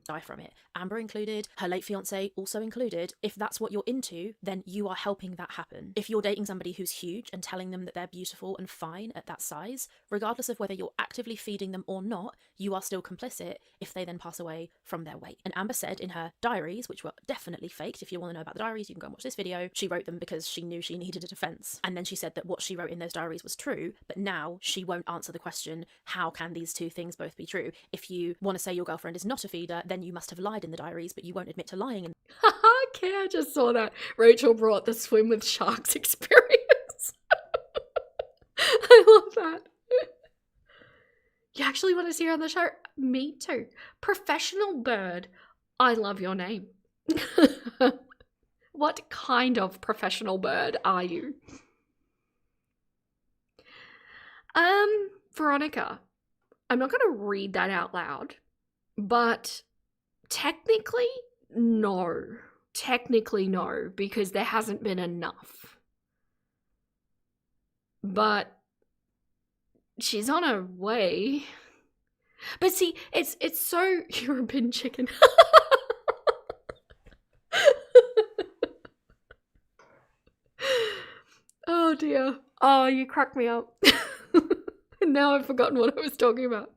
Die from it. Amber included, her late fiance also included. If that's what you're into, then you are helping that happen. If you're dating somebody who's huge and telling them that they're beautiful and fine at that size, regardless of whether you're actively feeding them or not, you are still complicit if they then pass away from their weight. And Amber said in her diaries, which were definitely faked, if you want to know about the diaries, you can go and watch this video, she wrote them because she knew she needed a defense. And then she said that what she wrote in those diaries was true, but now she won't answer the question, how can these two things both be true? If you want to say your girlfriend is not a feeder, then you must have lied in the diaries, but you won't admit to lying. And okay, I just saw that. Rachel brought the swim with sharks experience. I love that. You actually want to see her on the show? Me too. Professional Bird. I love your name. What kind of professional bird are you? Veronica, I'm not going to read that out loud, but technically, no. Technically, no, because there hasn't been enough. But she's on her way. But see, it's so European chicken. Oh dear. Oh, you cracked me up. Now I've forgotten what I was talking about.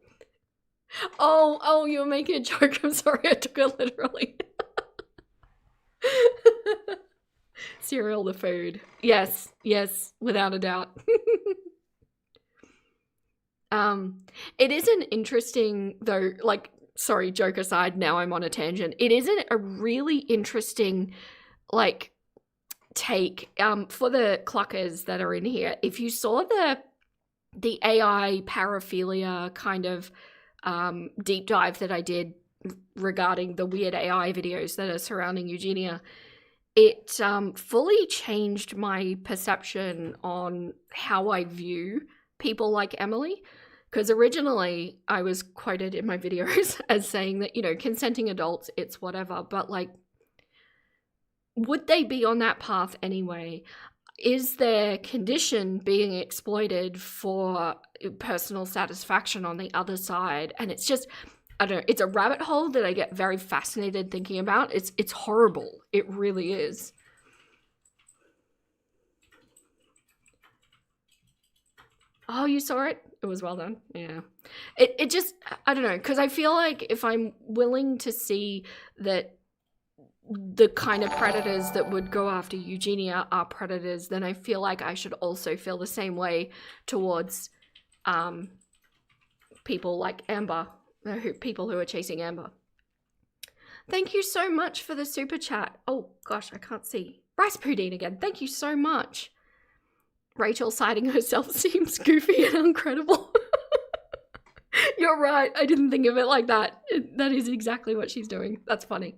Oh, you were making a joke. I'm sorry, I took it literally. Cereal the food. Yes, without a doubt. It is an interesting, though, like, sorry, joke aside, now I'm on a tangent. It isn't a really interesting, like, take for the cluckers that are in here. If you saw the AI paraphilia kind of deep dive that I did regarding the weird AI videos that are surrounding Eugenia, it fully changed my perception on how I view people like Emily. Because originally I was quoted in my videos as saying that, you know, consenting adults, it's whatever. But, like, would they be on that path anyway? Is their condition being exploited for personal satisfaction on the other side? And it's just, I don't know, it's a rabbit hole that I get very fascinated thinking about. It's horrible. It really is. Oh, you saw it? It was well done. Yeah. It just, I don't know, because I feel like if I'm willing to see that the kind of predators that would go after Eugenia are predators, then I feel like I should also feel the same way towards people like Amber, people who are chasing Amber. Thank you so much for the super chat. Oh gosh, I can't see. Rice Pudding again. Thank you so much. Rachel citing herself seems goofy and incredible. You're right. I didn't think of it like that. That is exactly what she's doing. That's funny.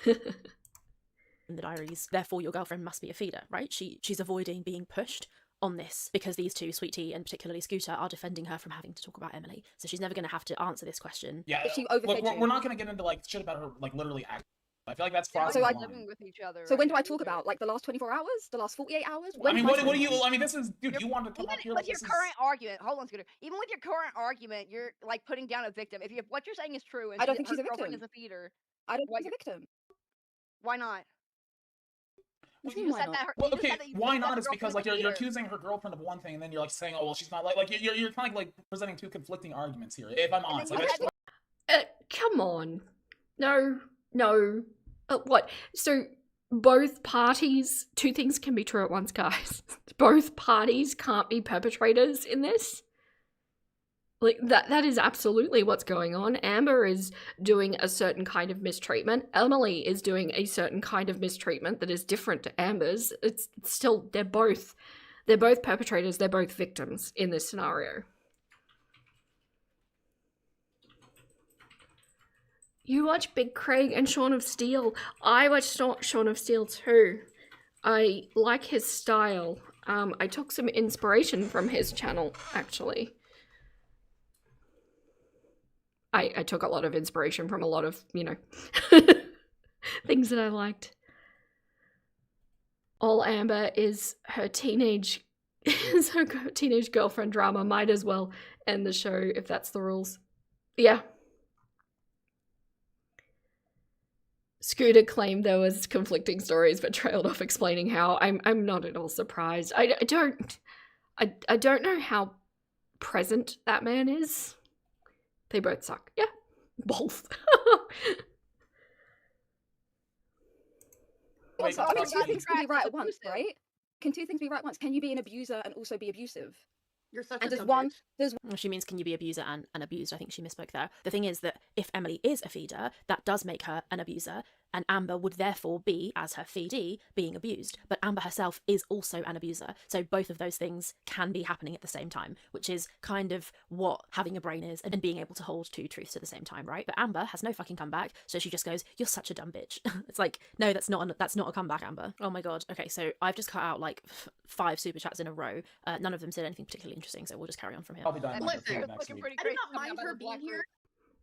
In the diaries, therefore your girlfriend must be a feeder, right? She's avoiding being pushed on this because these two, Sweet Tea and particularly Scooter, are defending her from having to talk about Emily. So she's never going to have to answer this question. Yeah, If she look, overfed you. we're not going to get into like shit about her like literally acting. I feel like that's They're crossing So the not line. living with each other. So when do I right? talk about? Like the last 24 hours? The last 48 hours? I When mean, do what do talk? you? I mean, this is, dude. You wanted to come Even up here with like your this current argument, hold on, Scooter. Even with your current argument, you're like putting down a victim. If what you're saying is true, and I don't think her she's a girlfriend victim. is a feeder, I don't What think she's a victim. why not? What do You you just mean, said why not? that. Well, You just okay, said that you why think that not? her It's because girlfriend like is a you're feeder. accusing her girlfriend of one thing, and then you're like saying, oh well, she's not like you're kind of like presenting two conflicting arguments here. If I'm honest, then like, you I just, Come on. No. What? So both parties, two things can be true at once, guys. Both parties can't be perpetrators in this. Like, that is absolutely what's going on. Amber is doing a certain kind of mistreatment. Emily is doing a certain kind of mistreatment that is different to Amber's. It's still, they're both perpetrators, they're both victims in this scenario. You watch Big Craig and Shaun of Steel. I watched Shaun of Steel too. I like his style. I took some inspiration from his channel, actually. I took a lot of inspiration from a lot of, you know, things that I liked. All Amber is her teenage girlfriend drama. Might as well end the show if that's the rules. Yeah. Scooter claimed there was conflicting stories, but trailed off explaining how. I'm not at all surprised. I don't know how present that man is. They both suck. Yeah, both. Also, I mean, two things can be right at It's once, abusive. right? Can two things be right at once? Can you be an abuser and also be abusive? You're such And a there's dumb one, bitch. there's Well, she means can you be abuser and abused? I think she misspoke there. The thing is that if Emily is a feeder, that does make her an abuser, and Amber would therefore be, as her feedee, being abused. But Amber herself is also an abuser. So both of those things can be happening at the same time, which is kind of what having a brain is and being able to hold two truths at the same time, right? But Amber has no fucking comeback, so she just goes, "You're such a dumb bitch." It's like, no, that's not a comeback, Amber. Oh my god. Okay, so I've just cut out like 5 super chats in a row. None of them said anything particularly interesting, so we'll just carry on from here. I'll be done. And with listen, it it's next looking week. pretty I great did not coming mind out of her the being Black here. Room.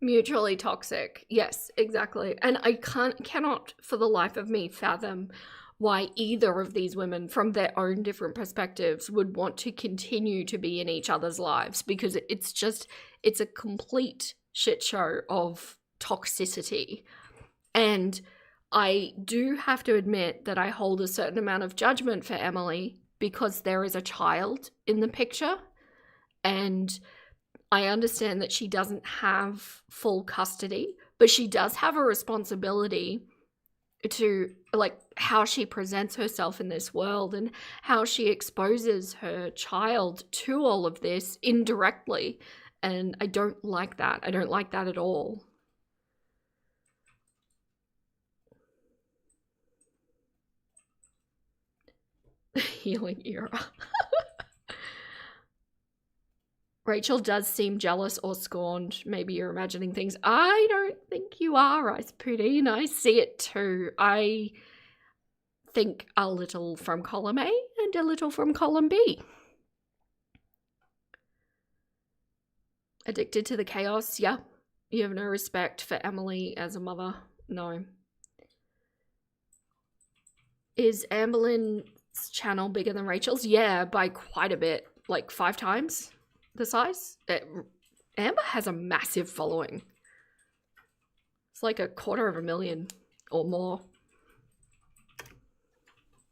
Mutually toxic. Yes, exactly. And I cannot for the life of me fathom why either of these women, from their own different perspectives, would want to continue to be in each other's lives, because it's a complete shit show of toxicity. And I do have to admit that I hold a certain amount of judgment for Emily because there is a child in the picture, and I understand that she doesn't have full custody, but she does have a responsibility to, like, how she presents herself in this world and how she exposes her child to all of this indirectly. And I don't like that. I don't like that at all. Healing era. Rachel does seem jealous or scorned. Maybe you're imagining things. I don't think you are, Ice Pudding. I see it too. I think a little from column A and a little from column B. Addicted to the chaos? Yeah. You have no respect for Emily as a mother? No. Is Amberlynn's channel bigger than Rachel's? Yeah, by quite a bit. Like 5 times the size. Amber has a massive following. It's like 250,000 or more.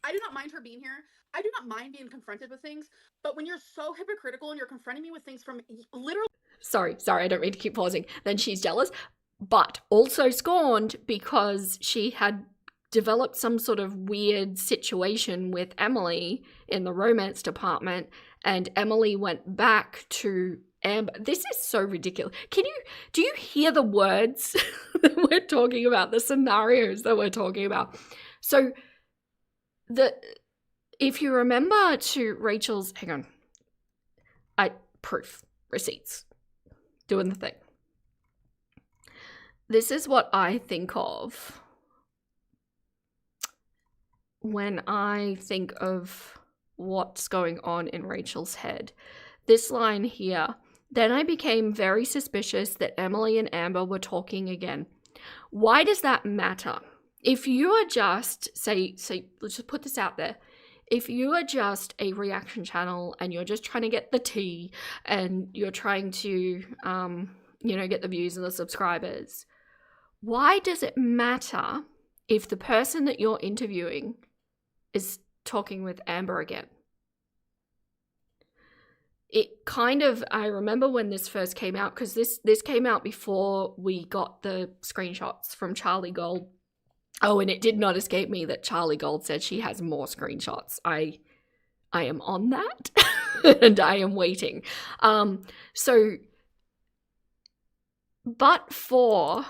I do not mind her being here. I do not mind being confronted with things, but when you're so hypocritical and you're confronting me with things from literally... Sorry, I don't mean to keep pausing. Then she's jealous, but also scorned because she had developed some sort of weird situation with Emily in the romance department, and Emily went back to Amber. This is so ridiculous. Do you hear the words that we're talking about, the scenarios that we're talking about? So if you remember to Rachel's, hang on, proof, receipts, doing the thing. This is what I think of when I think of what's going on in Rachel's head. This line here, then I became very suspicious that Emily and Amber were talking again. Why does that matter? If you are just, say, let's just put this out there. If you are just a reaction channel and you're just trying to get the tea and you're trying to, get the views and the subscribers, why does it matter if the person that you're interviewing is talking with Amber again? It kind of, I remember when this first came out, because this came out before we got the screenshots from Charlie Gold. Oh, and it did not escape me that Charlie Gold said she has more screenshots. I am on that and I am waiting. But for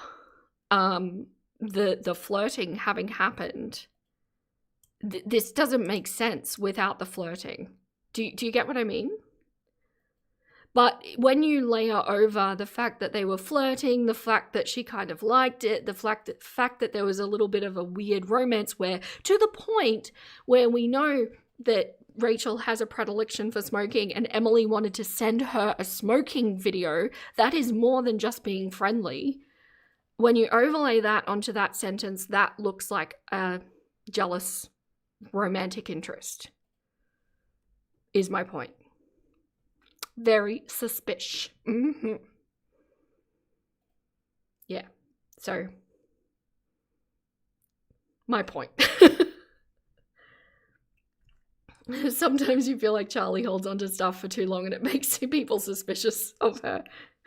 the flirting having happened, this doesn't make sense without the flirting. Do you get what I mean? But when you layer over the fact that they were flirting, the fact that she kind of liked it, the fact that there was a little bit of a weird romance where, to the point where we know that Rachel has a predilection for smoking and Emily wanted to send her a smoking video, that is more than just being friendly. When you overlay that onto that sentence, that looks like a jealous romantic interest, is my point. Very suspicious. Mm-hmm. Yeah, so my point. Sometimes you feel like Charlie holds on to stuff for too long and it makes people suspicious of her.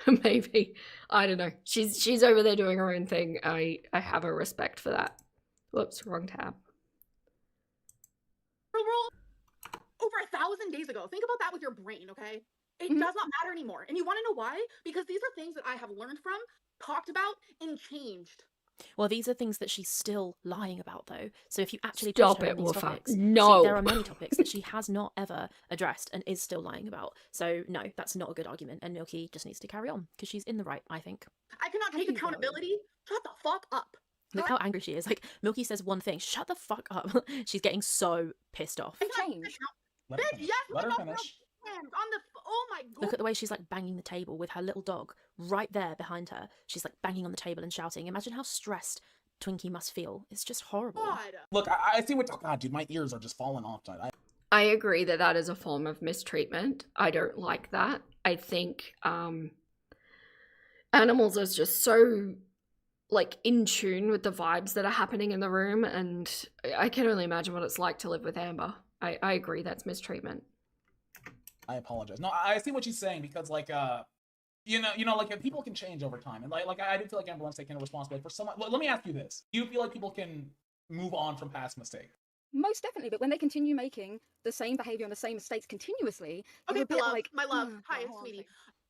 Maybe. I don't know. She's over there doing her own thing. I have a respect for that. Whoops, wrong tab. Over 1,000 days ago. Think about that with your brain, okay? It does not matter anymore. And you want to know why? Because these are things that I have learned from, talked about, and changed. Well, these are things that she's still lying about, though. So if you actually stop push her it, on these Woofa. topics, No, there are many topics that she has not ever addressed and is still lying about. So no, that's not a good argument, and Milky just needs to carry on because she's in the right, I think. I cannot take accountability. Shut the fuck up. Look how angry she is. Like, Milky says one thing, shut the fuck up. She's getting so pissed off. Let her finish. Oh my god. Look at the way she's like banging the table with her little dog right there behind her. She's like banging on the table and shouting. Imagine how stressed Twinkie must feel. It's just horrible. God. Look, I see what. Oh god, dude, my ears are just falling off tonight. I agree that is a form of mistreatment. I don't like that. I think animals are just so like in tune with the vibes that are happening in the room, and I can only imagine what it's like to live with Amber. I agree that's mistreatment. I apologize. No, I see what she's saying because, like, like people can change over time, and like I do feel like everyone's taking responsibility for someone. Let me ask you this: do you feel like people can move on from past mistakes? Most definitely, but when they continue making the same behavior and the same mistakes continuously, okay, you're a bit like, my love, hi, sweetie.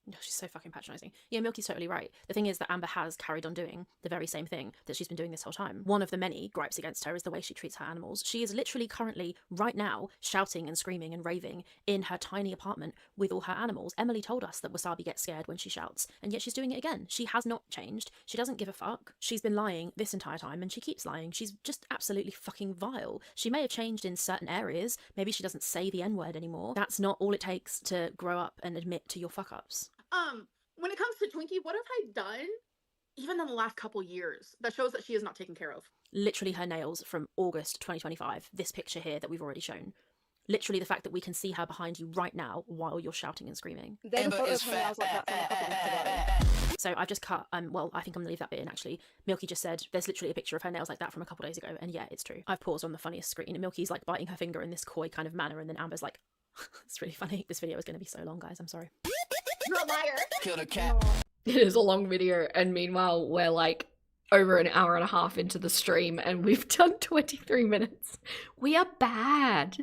Oh, she's so fucking patronising. Yeah, Milky's totally right. The thing is that Amber has carried on doing the very same thing that she's been doing this whole time. One of the many gripes against her is the way she treats her animals. She is literally currently, right now, shouting and screaming and raving in her tiny apartment with all her animals. Emily told us that Wasabi gets scared when she shouts, and yet she's doing it again. She has not changed. She doesn't give a fuck. She's been lying this entire time, and she keeps lying. She's just absolutely fucking vile. She may have changed in certain areas. Maybe she doesn't say the N-word anymore. That's not all it takes to grow up and admit to your fuck-ups. When it comes to Twinkie, what have I done, even in the last couple years, that shows that she is not taken care of? Literally her nails from August 2025. This picture here that we've already shown. Literally the fact that we can see her behind you right now while you're shouting and screaming. There's a Amber photo is of her when I was like that from a couple fat. weeks ago. So I've just cut, well, I think I'm gonna leave that bit in actually. Milky just said there's literally a picture of her nails like that from a couple days ago, and yeah, it's true. I've paused on the funniest screen, and Milky's like biting her finger in this coy kind of manner, and then Amber's like, it's really funny. This video is gonna be so long, guys, I'm sorry. You're a liar. Kill the cat. It is a long video, and meanwhile, we're like over an hour and a half into the stream, and we've done 23 minutes. We are bad.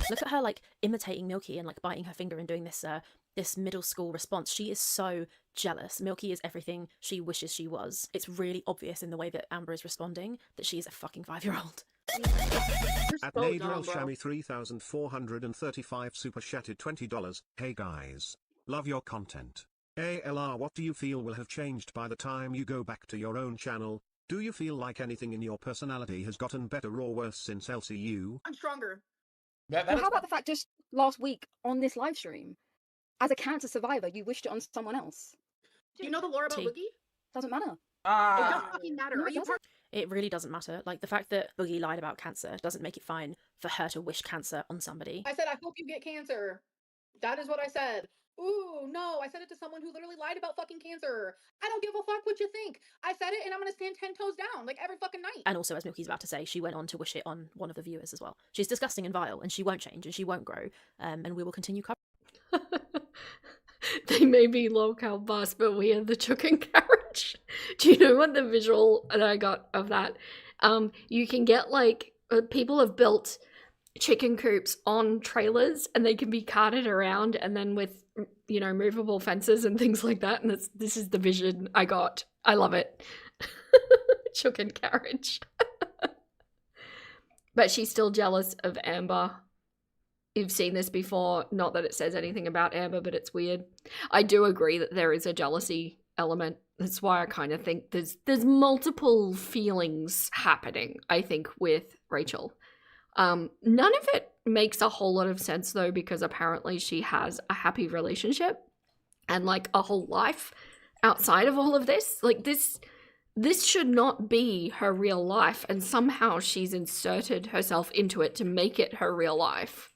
Look at her like imitating Milky and like biting her finger and doing this this middle school response. She is so jealous. Milky is everything she wishes she was. It's really obvious in the way that Amber is responding that she is a fucking 5-year-old. At Nadrel Shami 3435 super chatted $20. Hey guys. Love your content. ALR, what do you feel will have changed by the time you go back to your own channel? Do you feel like anything in your personality has gotten better or worse since LCU? I'm stronger. That Well, is how about the fact just last week on this live stream, as a cancer survivor, you wished it on someone else? Do you know the lore about T. Boogie? Doesn't matter. It Ah, doesn't fucking matter. No, Are it you doesn't. It really doesn't matter. Like the fact that Boogie lied about cancer doesn't make it fine for her to wish cancer on somebody. I said, I hope you get cancer. That is what I said. Ooh, no, I said it to someone who literally lied about fucking cancer. I don't give a fuck what you think. I said it and I'm gonna stand 10 toes down, like every fucking night. And also, as Milky's about to say, she went on to wish it on one of the viewers as well. She's disgusting and vile, and she won't change, and she won't grow, and we will continue covering. They may be low-cal bus, but we are the chicken carriage. Do you know what the visual that I got of that? You can get like people have built chicken coops on trailers, and they can be carted around, and then with movable fences and things like that. And this is the vision I got. I love it. Chicken carriage. But she's still jealous of Amber. You've seen this before. Not that it says anything about Amber, but it's weird. I do agree that there is a jealousy element. That's why I kind of think there's multiple feelings happening, I think, with Rachel. None of it makes a whole lot of sense, though, because apparently she has a happy relationship and like a whole life outside of all of this. Like this should not be her real life, and somehow she's inserted herself into it to make it her real life.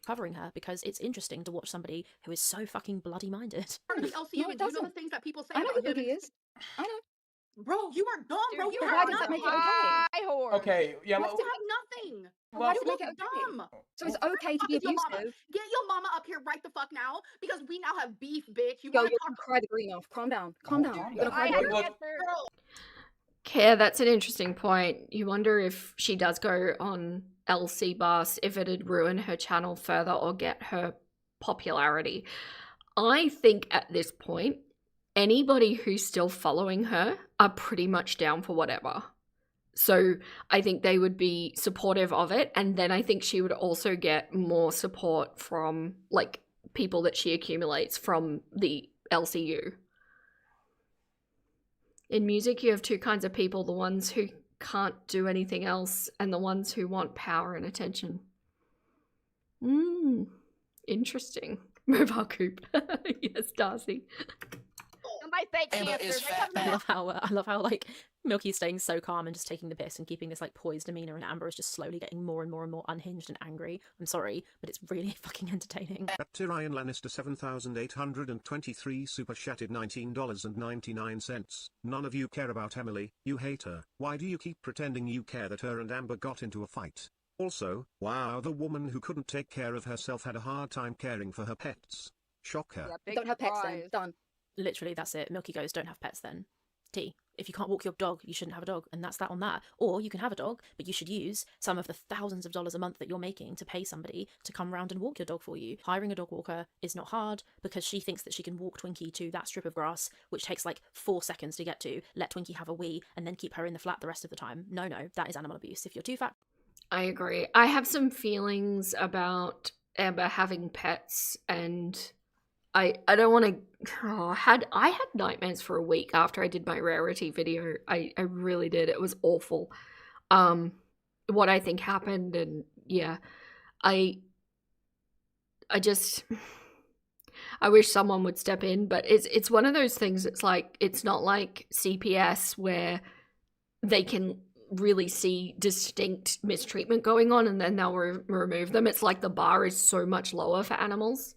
Covering her because it's interesting to watch somebody who is so fucking bloody minded. The LCU, No, it and do you know the doesn't. things that people say I know about who him? Boogie is. I know. Bro, you are dumb, Dude, bro. you You Why have does that nothing. make it okay? High horse. okay, yeah. You Well, have nothing. well, Why You does it look make it okay? dumb. So it's Well, okay to Fuck be is your mama? abusive. Get your mama up here right the fuck now, because we now have beef, bitch. You Girl, want to you're talk? gonna cry the green off. Calm down. Calm down. calm You're gonna down. cry I the had green off. cancer. Girl, Care, that's an interesting point. You wonder if she does go on LC Bus, if it'd ruin her channel further or get her popularity. I think at this point, anybody who's still following her are pretty much down for whatever. So I think they would be supportive of it, and then I think she would also get more support from like people that she accumulates from the LCU. In music, you have two kinds of people, the ones who can't do anything else and the ones who want power and attention. Interesting. Mobile Coop. Yes, Darcy. Somebody fake Amber cancer. is They fat. come back. I love how like Milky's staying so calm and just taking the piss and keeping this like poised demeanor, and Amber is just slowly getting more and more and more unhinged and angry. I'm sorry, but it's really fucking entertaining. At Tyrion Lannister 7823 super chatted $19.99. None of you care about Emily, you hate her. Why do you keep pretending you care that her and Amber got into a fight? Also, wow, the woman who couldn't take care of herself had a hard time caring for her pets. Shocker. Yeah, big Don't have pets then. surprise. Done. Literally, that's it. Milky goes, don't have pets then. T, if you can't walk your dog, you shouldn't have a dog, and that's that on that. Or you can have a dog, but you should use some of the thousands of dollars a month that you're making to pay somebody to come round and walk your dog for you. Hiring a dog walker is not hard because she thinks that she can walk Twinkie to that strip of grass, which takes like 4 seconds to get to, let Twinkie have a wee, and then keep her in the flat the rest of the time. No, that is animal abuse. If you're too fat. I agree. I have some feelings about Amber having pets, and I don't want to. I had nightmares for a week after I did my rarity video. I really did. It was awful. What I think happened, and yeah, I wish someone would step in, but it's one of those things. It's like it's not like CPS where they can really see distinct mistreatment going on, and then they'll remove them. It's like the bar is so much lower for animals.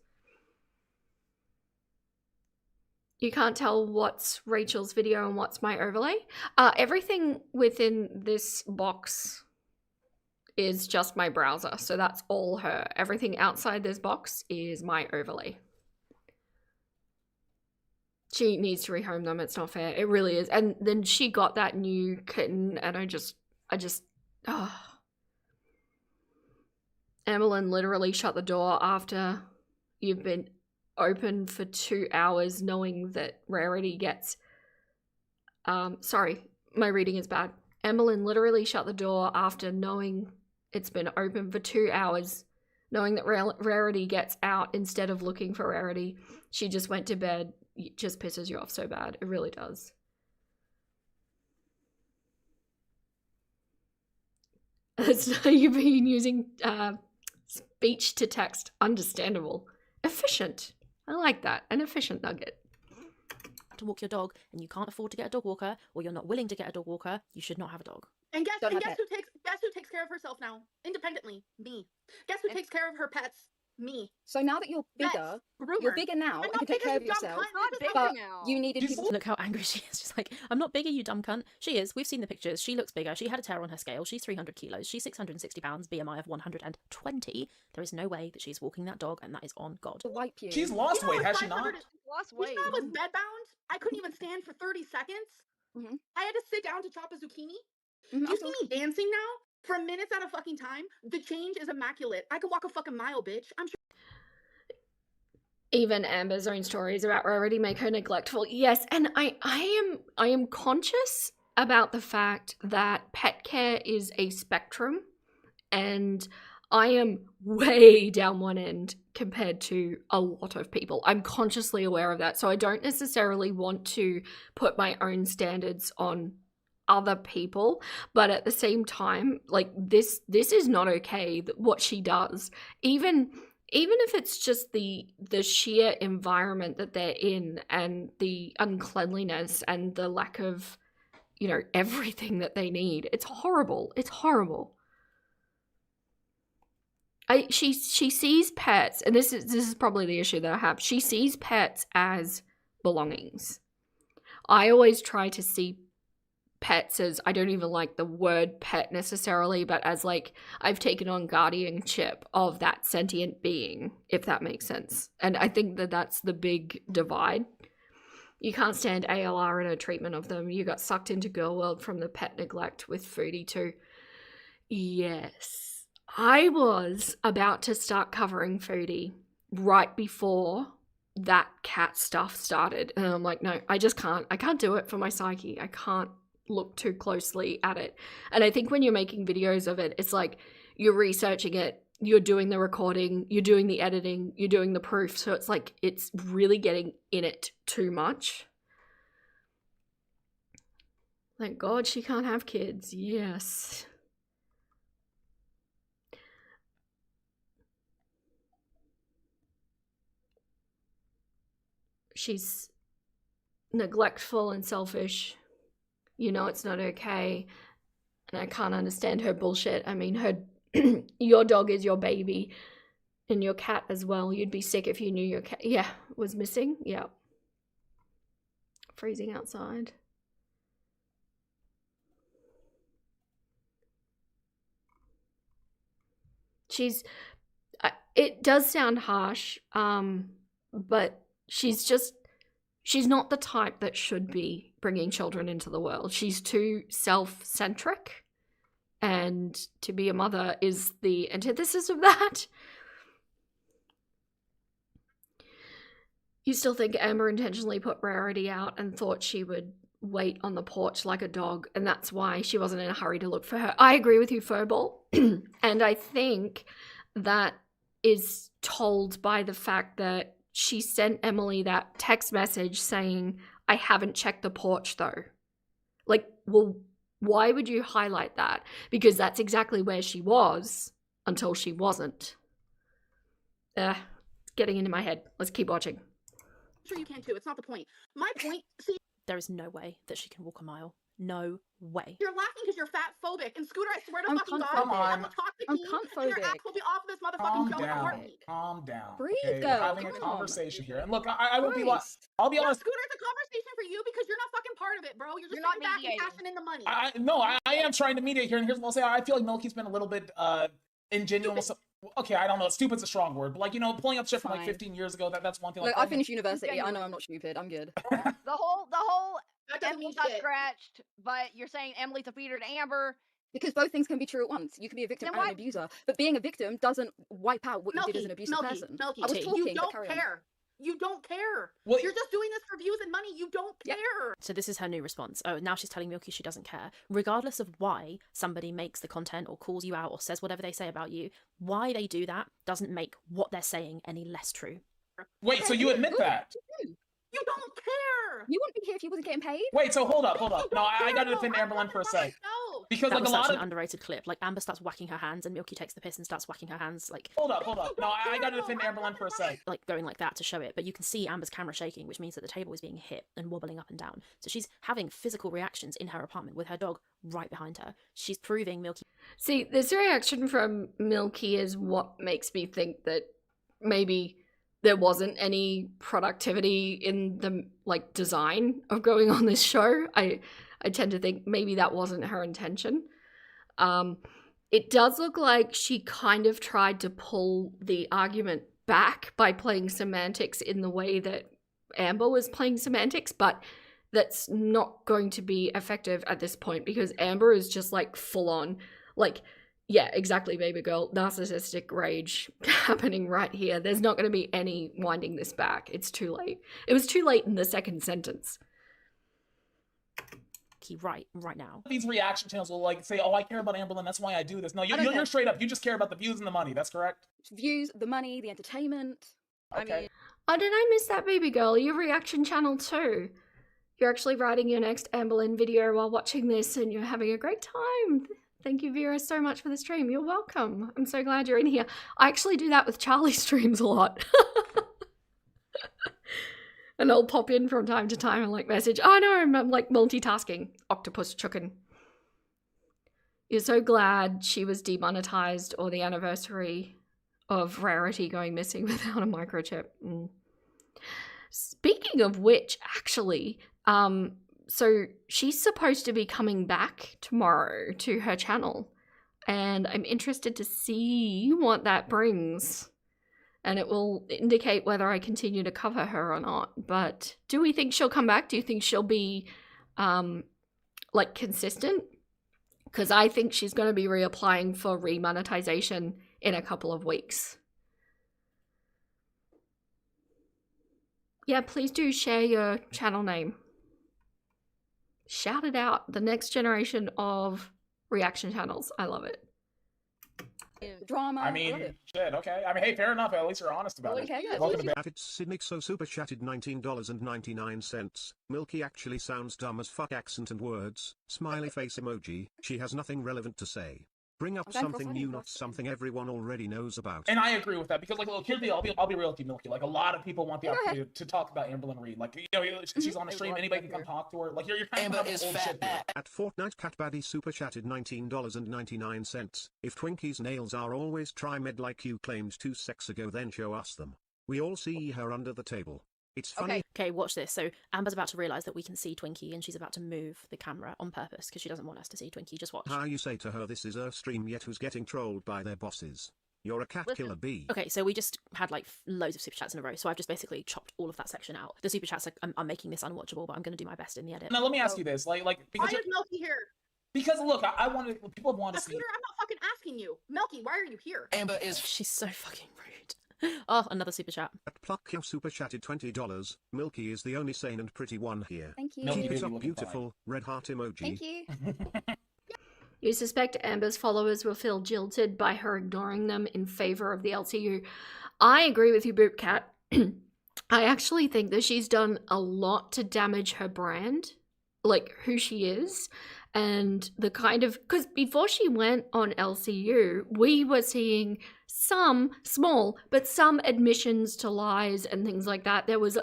You can't tell what's Rachel's video and what's my overlay. Everything within this box is just my browser, so that's all her. Everything outside this box is my overlay. She needs to rehome them. It's not fair. It really is. And then she got that new kitten, and I just, Emmeline literally shut the door after you've been open for 2 hours knowing that Rarity gets, sorry, my reading is bad. Emmeline literally shut the door after knowing it's been open for 2 hours, knowing that Rarity gets out instead of looking for Rarity. She just went to bed. It just pisses you off so bad. It really does. You've been using speech to text. Understandable. Efficient. I like that. An efficient nugget. To walk your dog and you can't afford to get a dog walker, or you're not willing to get a dog walker, you should not have a dog. And guess who takes care of herself now? Independently. Me. Guess who takes care of her pets? Me. So now that you're bigger, you're bigger now and can take care of yourself. But you needed people. Look how angry she is. She's like, I'm not bigger, you dumb cunt. She is. We've seen the pictures. She looks bigger. She had a tear on her scale. She's 300 kilos. She's 660 pounds. BMI of 120. There is no way that she's walking that dog, and that is on God. To wipe you. She's lost weight, has she not? Lost weight. You know I was bedbound? I couldn't even stand for 30 seconds. I had to sit down to chop a zucchini. You see me dancing now? For minutes at a fucking time? The change is immaculate. I could walk a fucking mile, bitch. I'm sure. Even Amber's own stories about Rarity make her neglectful. Yes, and I am conscious about the fact that pet care is a spectrum, and I am way down one end compared to a lot of people. I'm consciously aware of that, so I don't necessarily want to put my own standards on other people, but at the same time, like this is not okay, what she does. Even if it's just the sheer environment that they're in and the uncleanliness and the lack of, you know, everything that they need. It's horrible. It's horrible. She sees pets, and this is probably the issue that I have. She sees pets as belongings. I always try to see pets as, I don't even like the word pet necessarily, but as like I've taken on guardianship of that sentient being, if that makes sense. And I think that that's the big divide. You can't stand ALR in a treatment of them. You got sucked into girl world from the pet neglect with Foodie too. Yes. I was about to start covering Foodie right before that cat stuff started. And I'm like, no, I just can't. I can't do it for my psyche. I can't look too closely at it. And I think when you're making videos of it, it's like you're researching it, you're doing the recording, you're doing the editing, you're doing the proof. So it's like it's really getting in it too much. Thank God she can't have kids. Yes. She's neglectful and selfish. You know it's not okay. And I can't understand her bullshit. I mean, your dog is your baby. And your cat as well. You'd be sick if you knew your cat, was missing. Yeah. Freezing outside. It does sound harsh, but she's not the type that should be bringing children into the world. She's too self-centric, and to be a mother is the antithesis of that. You still think Amber intentionally put Rarity out and thought she would wait on the porch like a dog, and that's why she wasn't in a hurry to look for her. I agree with you, Furball. And I think that is told by the fact that she sent Emily that text message saying, I haven't checked the porch though. Like, well, why would you highlight that? Because that's exactly where she was until she wasn't. Getting into my head. Let's keep watching. I'm sure you can too. It's not the point. My point, see, There is no way that she can walk a mile. No way. You're laughing because you're fat phobic. And Scooter, I swear to I'm fucking God, Come I on. will talk to I'm Keem, and your cunt-phobic. ass will be off of this motherfucking Calm show in a down. heartbeat. Calm down. Breathe, Okay, girl. we're having a Come on. conversation here. And look, I won't be like, Christ. I'll be Yeah, honest. Scooter, it's a conversation for you because you're not fucking part of it, bro. You're just You're not sitting back and mediating. cashing in the money. I am trying to mediate here, and here's what I'll say. I feel like Milky's been a little bit ingenuous. Okay, I don't know. Stupid's a strong word, but like, you know, pulling up shit from like Fine. 15 years ago, that's one thing. Look, Like, I finished university. I genuine. know I'm not stupid. I'm good. The whole That doesn't Emily mean got shit. scratched, but you're saying Emily's a feeder to Amber. Because both things can be true at once. You can be a victim Then and an why- abuser. But being a victim doesn't wipe out what you did as an abusive person. Melky, I was talking, you but don't carry on. care. You don't care. Well, You're just doing this for views and money. You don't Yep. care. So this is her new response. Oh, now she's telling Milky she doesn't care. Regardless of why somebody makes the content or calls you out or says whatever they say about you, why they do that doesn't make what they're saying any less true. wait, so you admit that? You don't care. You wouldn't be here if you wasn't getting paid. Wait, so hold up. You No, don't I care, gotta though. defend I Amberlyn want for a it sec. myself. Because That like was a such lot an of underrated clip. Like Amber starts whacking her hands and Milky takes the piss and starts whacking her hands, like hold up. No, I gotta defend Amberlyn for a sec. like going like that to show it. But you can see Amber's camera shaking, which means that the table is being hit and wobbling up and down. So she's having physical reactions in her apartment with her dog right behind her. She's proving Milky. See, this reaction from Milky is what makes me think that maybe there wasn't any productivity in the like design of going on this show. I tend to think maybe that wasn't her intention. It does look like she kind of tried to pull the argument back by playing semantics in the way that Amber was playing semantics, but that's not going to be effective at this point because Amber is just like full on, like, yeah, exactly, baby girl, narcissistic rage happening right here. There's not going to be any winding this back. It's too late. It was too late in the second sentence. right now. These reaction channels will like say, "Oh, I care about Amberlyn. That's why I do this." No, I don't you're care. straight up. You just care about the views and the money. That's correct. Views, the money, the entertainment. Okay. I mean, Oh, did I miss that, baby girl? Your reaction channel too. You're actually writing your next Amberlyn video while watching this and you're having a great time. Thank you, Vera, so much for the stream. You're welcome. I'm so glad you're in here. I actually do that with Charlie's streams a lot. And I'll pop in from time to time and like message, oh no, I'm like multitasking. Octopus chuckin'. You're so glad she was demonetized or the anniversary of Rarity going missing without a microchip. Speaking of which, actually, so she's supposed to be coming back tomorrow to her channel, and I'm interested to see what that brings, and it will indicate whether I continue to cover her or not. But do we think she'll come back? Do you think she'll be, like, consistent? Because I think she's going to be reapplying for remonetization in a couple of weeks. Yeah, please do share your channel name. Shout it out. The next generation of reaction channels. I love it. drama. I love mean, it. shit. Okay. I mean, hey, fair enough. At least you're honest about it. Okay, yeah. Welcome to At its Sidnixo super chatted $19.99. Milky actually sounds dumb as fuck accent and words. Smiley face emoji. She has nothing relevant to say. Bring up I'm going something cross-eyed, new, not cross-eyed. something everyone already knows about. And I agree with that because, like, look, here's the deal. I'll be real with you, Milky. Like, a lot of people want the Go ahead. opportunity to talk about Amberlyn Reed. Like, you know, she's on the stream. Anybody can come talk to her. Like, you're trying to Amber come is up with old shit. fat. At Fortnite Cat Baddie super chatted $19.99. If Twinkie's nails are always tri-med like you claimed 2 secs ago, then show us them. We all see her under the table. It's funny. Okay, watch this. So Amber's about to realise that we can see Twinkie and she's about to move the camera on purpose because she doesn't want us to see Twinkie. Just watch. How you say to her this is her stream yet who's getting trolled by their bosses. You're a cat Listen. killer bee. Okay, so we just had like loads of super chats in a row, so I've just basically chopped all of that section out. The super chats are making this unwatchable, but I'm going to do my best in the edit. Now, let me ask you this. Like, Why because is Melky here? look, I wanted people have wanted to see. Scooter, I'm not fucking asking you. Melky, why are you here? Amber is She's so fucking rude. Oh, another super chat. At Pluck super chatted $20. Milky is the only sane and pretty one here. Thank you. Milky Keep baby it up, looking beautiful. Red heart emoji. Thank you. You suspect Amber's followers will feel jilted by her ignoring them in favor of the LCU. I agree with you, Boopcat. I actually think that she's done a lot to damage her brand, like who she is, and the kind of, because before she went on LCU, we were seeing some small, but some admissions to lies and things like that. It was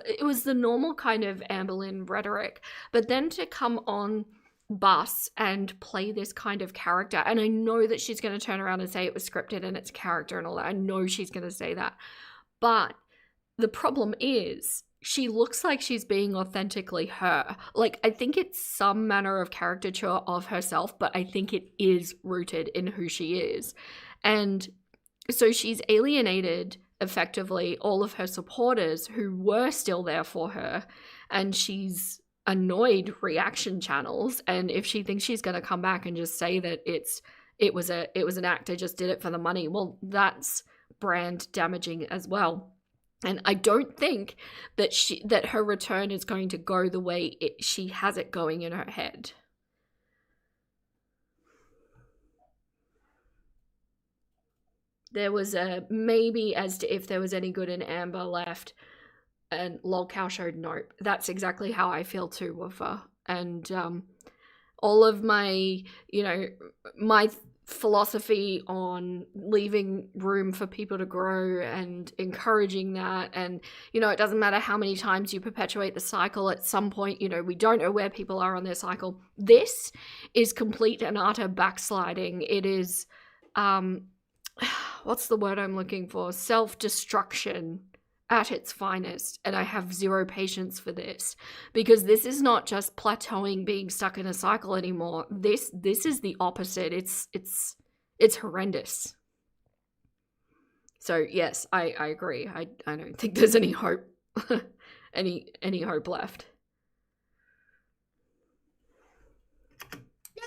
the normal kind of Amberlyn rhetoric, but then to come on bus and play this kind of character. And I know that she's going to turn around and say it was scripted and it's character and all that. I know she's going to say that. But the problem is she looks like she's being authentically her. Like, I think it's some manner of caricature of herself, but I think it is rooted in who she is. And so she's alienated effectively all of her supporters who were still there for her, and she's annoyed reaction channels. And if she thinks she's going to come back and just say that it was an actor, just did it for the money, well, that's brand damaging as well. And I don't think that her return is going to go the way she has it going in her head. There was a maybe as to if there was any good in Amber left, and LOLcow showed nope. That's exactly how I feel too with her. And all of my, my philosophy on leaving room for people to grow and encouraging that, and it doesn't matter how many times you perpetuate the cycle, at some point we don't know where people are on their cycle. This is complete and utter backsliding. It is what's the word I'm looking for, self-destruction at its finest. And I have zero patience for this, because this is not just plateauing, being stuck in a cycle anymore. This is the opposite. It's horrendous. So yes, I agree. I don't think there's any hope any hope left.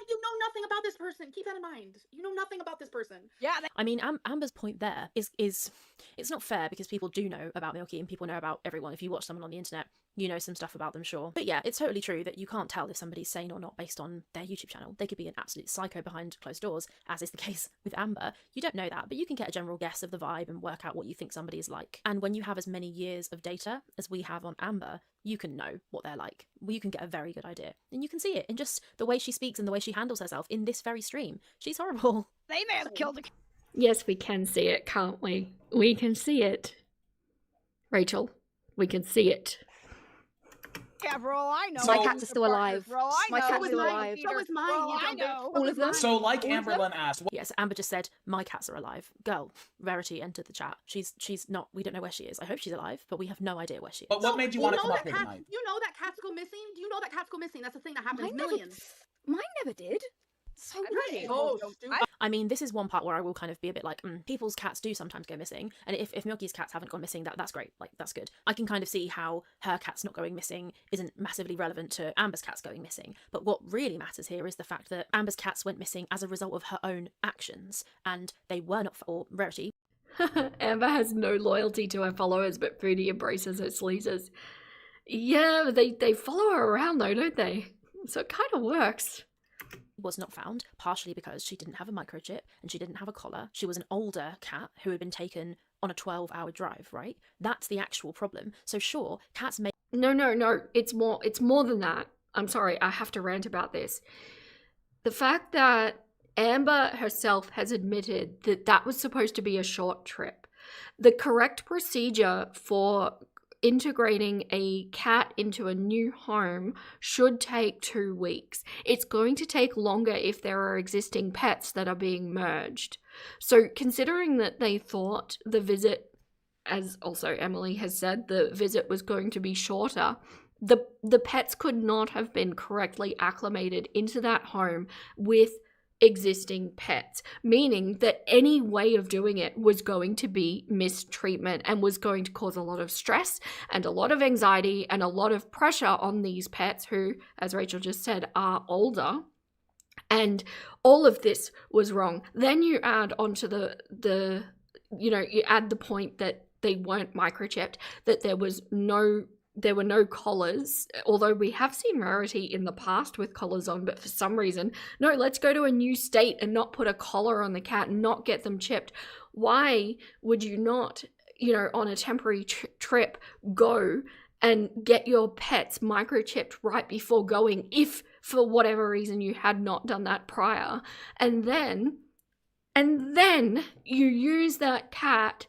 You know nothing about this person. Keep that in mind. You know nothing about this person. Yeah. I mean, Amber's point there is it's not fair, because people do know about Milky and people know about everyone. If you watch someone on the internet, you know some stuff about them, sure. But yeah, it's totally true that you can't tell if somebody's sane or not based on their YouTube channel. They could be an absolute psycho behind closed doors, as is the case with Amber. You don't know that, but you can get a general guess of the vibe and work out what you think somebody is like. And when you have as many years of data as we have on Amber, you can know what they're like. You can get a very good idea. And you can see it in just the way she speaks and the way she handles herself in this very stream. She's horrible. They may have killed her. Yes, we can see it, can't we? We can see it. Rachel, we can see it. Yeah, for all I know. My cats are still alive. For all I My know. cats are still alive. So is mine. For all You I dumb bitch. know. All of them. So, like All of them? Amberlyn asked, Yes, Amber just said, my cats are alive. Girl, Rarity entered the chat. She's not, we don't know where she is. I hope she's alive, but we have no idea where she is. but what made you want to come up here that tonight? you know that cats go missing? Do you know that cats go missing? That's the thing that happens Mine millions. Mine never did. So weird. Oh, stupid. I mean, this is one part where I will kind of be a bit like, people's cats do sometimes go missing. And if Milky's cats haven't gone missing, that's great. Like, that's good. I can kind of see how her cats not going missing isn't massively relevant to Amber's cats going missing. But what really matters here is the fact that Amber's cats went missing as a result of her own actions. And they were not, or Rarity. Amber has no loyalty to her followers, but Foodie embraces her sleazers. Yeah, they follow her around though, don't they? So it kind of works. Was not found, partially because she didn't have a microchip and she didn't have a collar. She was an older cat who had been taken on a 12-hour drive, right? That's the actual problem. So sure, cats may... No. It's more than that. I'm sorry, I have to rant about this. The fact that Amber herself has admitted that that was supposed to be a short trip. The correct procedure for integrating a cat into a new home should take 2 weeks. It's going to take longer if there are existing pets that are being merged. So considering that they thought the visit, as also Emily has said, the visit was going to be shorter, the pets could not have been correctly acclimated into that home with existing pets, meaning that any way of doing it was going to be mistreatment and was going to cause a lot of stress and a lot of anxiety and a lot of pressure on these pets who, as Rachel just said, are older. And all of this was wrong. Then you add onto you add the point that they weren't microchipped, that there were no collars, although we have seen Rarity in the past with collars on, but for some reason, no, let's go to a new state and not put a collar on the cat and not get them chipped. Why would you not, on a temporary trip, go and get your pets microchipped right before going, if for whatever reason you had not done that prior, and then you use that cat